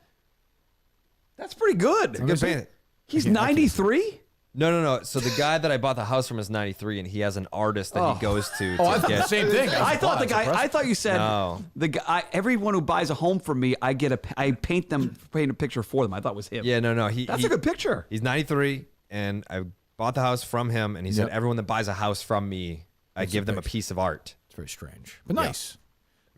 That's pretty good. It's a good painting. He's 93? No. So the guy that I bought the house from is 93, and he has an artist that he goes to. Oh, I thought get, the same thing. I thought the guy. I thought you said No. the guy. Everyone who buys a home from me, I paint a picture for them. I thought it was him. Yeah, no. That's a good picture. He's 93, and I bought the house from him, and he said everyone that buys a house from me, I give them a piece of art. It's very strange, but nice.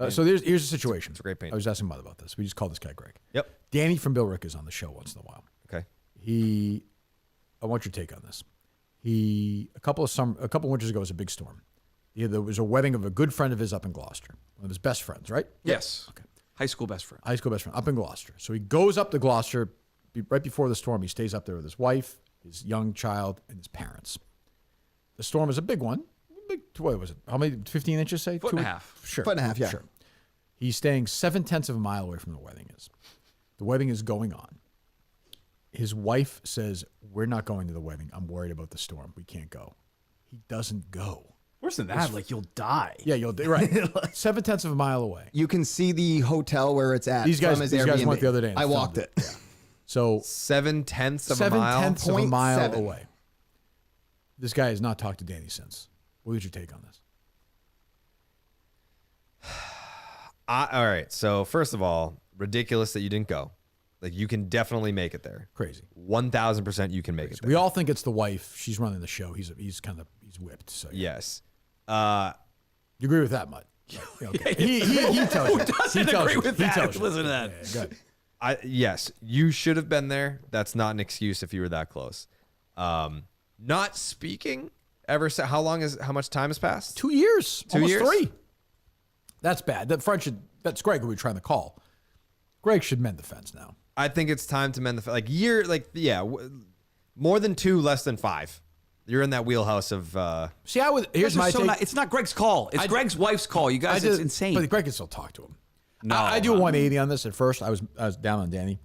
So here's the situation. It's a great painting. I was asking Mud about this. We just called this guy Greg. Yep. Danny from Bill Rick is on the show once in a while. Okay. I want your take on this. A couple winters ago was a big storm. There was a wedding of a good friend of his up in Gloucester, one of his best friends, right? Yes. Okay. High school best friend. High school best friend up in Gloucester. So he goes up to Gloucester right before the storm. He stays up there with his wife, his young child, and his parents. The storm was a big one. What was it? How many? 15 inches, say? Foot and a half. Sure. Foot and a half, yeah. Sure. He's staying 0.7 of a mile away from the wedding is. The wedding is going on. His wife says, "We're not going to the wedding. I'm worried about the storm. We can't go." He doesn't go. Worse than that, like you'll die. Yeah, you'll right. 0.7 of a mile away. You can see the hotel where it's at. These guys from his went Airbnb. the other day. And I filmed walked it. Yeah. So 0.7 of a mile. 0.7 of a mile 0.7. away. This guy has not talked to Danny since. What is your take on this? All right. So first of all, ridiculous that you didn't go. Like you can definitely make it there. Crazy. 1,000% you can make it there. We all think it's the wife. She's running the show. He's whipped. So Yes. you agree with that, Mutt? Okay. He tells you. Who doesn't He tells agree you. with He that? tells you. Listen to that. Yeah, good. Yes, you should have been there. That's not an excuse if you were that close. Not speaking ever. How much time has passed? 2 years. 2 Almost years? 3. That's bad. That's Greg who we're trying to call. Greg should mend the fence now. I think it's time to mend the more than 2, less than 5. You're in that wheelhouse of. See, here's my take. It's not Greg's call. It's Greg's wife's call. You guys, it's insane. But Greg can still talk to him. No, I do a 180 on this. At first, I was down on Danny.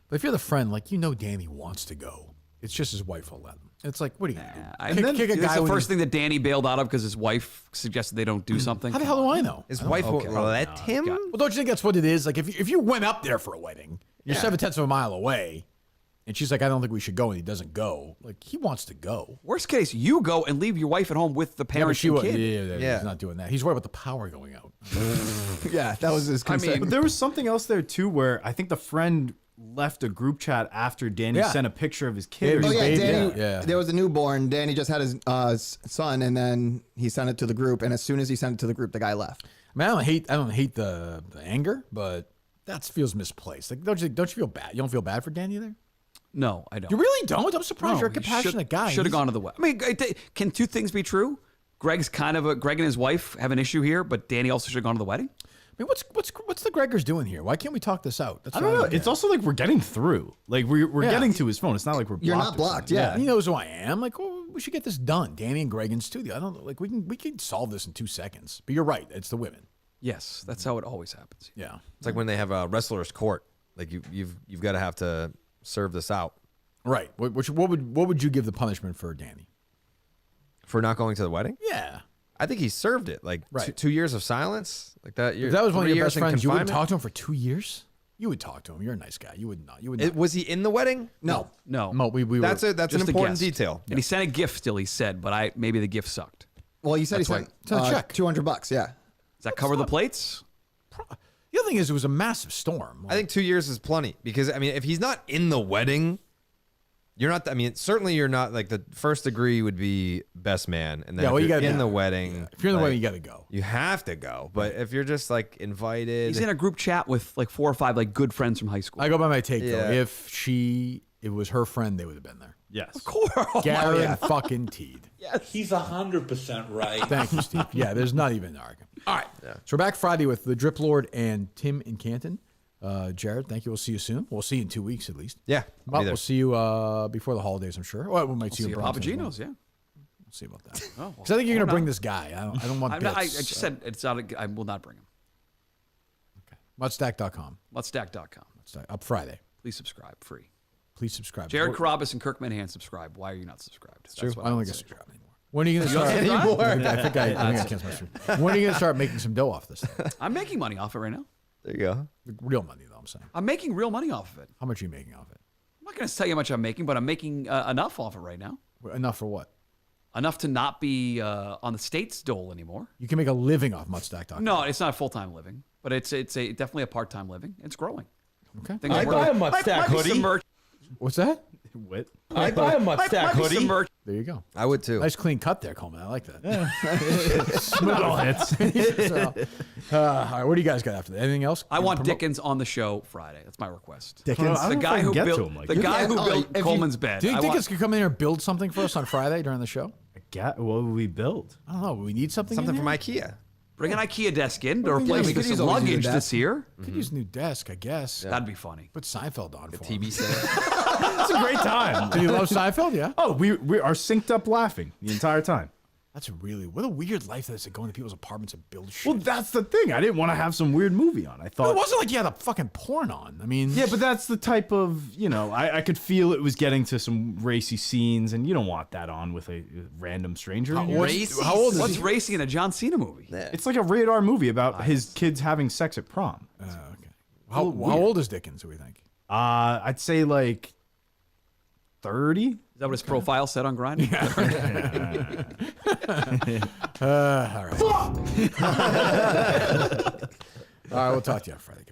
But if you're the friend, Danny wants to go. It's just his wife will let him. It's like, what are you going to do? Kick a That's guy the when first he- thing that Danny bailed out of because his wife suggested they don't do something. How the hell do I know? His wife will let him. Well, don't you think that's what it is? Like, if you went up there for a wedding, you're 0.7 of a mile away, and she's like, I don't think we should go, and he doesn't go. Like, he wants to go. Worst case, you go and leave your wife at home with the Yeah, but parents she and would. kid. Yeah, he's not doing that. He's worried about the power going out. Yeah, that was his concern. But there was something else there too, where I think the friend left a group chat after Danny Yeah. sent a picture of his kid. Oh or yeah, something. Danny. There was a newborn. Danny just had his son, and then he sent it to the group. And as soon as he sent it to the group, the guy left. I mean, I don't hate the anger, but that feels misplaced. Like, don't you feel bad? You don't feel bad for Danny there? No, I don't. You really don't? I'm surprised. No, You're a compassionate guy. Should have gone to the wedding. I mean, can two things be true? Greg and his wife have an issue here, but Danny also should have gone to the wedding. I mean, what's the Gregors doing here? Why can't we talk this out? That's I don't what know. get. It's also like we're getting through. Like we're Yeah. getting to his phone. It's not like we're You're blocked not or blocked, something. yeah. He knows who I am. Like, well, we should get this done. Danny and Greg in studio. I don't know. Like, we can solve this in 2 seconds. But you're right. It's the women. Yes, that's how it always happens. Yeah. It's like when they have a wrestler's court. Like you've got to have to serve this out. Right. What would you give the punishment for Danny? For not going to the wedding? Yeah. I think he served it. Like Right. 2 years of silence. Like that. If that was one of 3 your best years in friends, you wouldn't confinement? talk to him for 2 years? You would talk to him. You're a nice guy. You would not. You would not. Was he in the wedding? No. No. We That's were, that's an Just a important guest. detail. And he sent a gift still, he said, but maybe the gift sucked. Well, he said That's he why- sent Send a check. $200. Yeah. Does that cover the plates? The other thing is, it was a massive storm. I think 2 years is plenty because I mean, if he's not in the wedding, You're not. I mean, certainly you're not. Like the first degree would be best man, and then Yeah, well, if you you're gotta in be- the wedding. yeah. If you're in the like, wedding, you gotta go. You have to go. But if you're just like invited, He's in a group chat with like 4 or 5 like good friends from high school. I go by my take though. Yeah. If it was her friend, they would have been there. Yes. Of course. Fucking Teed. Yes. He's 100% right. Thank you, Steve. Yeah, there's not even an argument. All right. So we're back Friday with the Drip Lord and Tim in Canton. Jared, thank you. We'll see you soon. We'll see you in 2 weeks at least. Yeah. But we'll see you before the holidays, I'm sure. Well, we might see you in Papa Bronx as well. Gino's, yeah. We'll see about that. Oh, Because I think you're or going to bring not. this guy. I don't want I'm bits. not, I just said it's not. I will not bring him. Mutstack.com. Mutstack.com. Up Friday. Please subscribe. Free. Please subscribe. Jared Carrabis and Kirk Minihane subscribe. Why are you not subscribed? That's True. what I don't would think I say. subscribe anymore. When are you going to You don't start subscribe? I think I can't subscribe. When are you going to start making some dough off this thing? I'm making money off it right now. There you go. Real money, though, I'm saying. I'm making real money off of it. How much are you making off it? I'm not going to tell you how much I'm making, but I'm making enough off it right now. Enough for what? Enough to not be on the state's dole anymore. You can make a living off Mutstack.com. No, it's not a full-time living, but it's definitely a part-time living. It's growing. Okay. I buy a Mutstack hoodie. What's that? What? I buy a Mutstack hoodie. There you go. I would too. Nice clean cut there, Coleman. I like that. Not all hits. So, all right, what do you guys got after that? Anything else? I want Promote? Dickens on the show Friday. That's my request. Dickens? I The don't know if guy I can who get to built him like the that. guy who built if you- Coleman's bed. Do you I think want- Dickens could come in here and build something for us on Friday during the show? What would we build? I don't know. We need something. Something in from there? IKEA. Bring an IKEA desk in to Well, yeah, replace we could this use always use luggage that. this year. Could use a new desk, I guess. That'd be funny. Put Seinfeld on for TV him. set. It's a great time. Do you love Seinfeld? Yeah. Oh, we are synced up laughing the entire time. That's what a weird life that is to go into people's apartments and build shit. Well, that's the thing. I didn't want to have some weird movie on. I But thought it wasn't like you had a fucking porn on. I mean, Yeah, but that's the type of, I could feel it was getting to some racy scenes, and you don't want that on with a random stranger. in your- how old is What's he? racy in a John Cena movie? It's like a rated R movie about his kids having sex at prom. Okay. How old is Dickens? Do we think? I'd say like 30. Is that what his profile said on Grindr? All right. All right. We'll talk to you on Friday.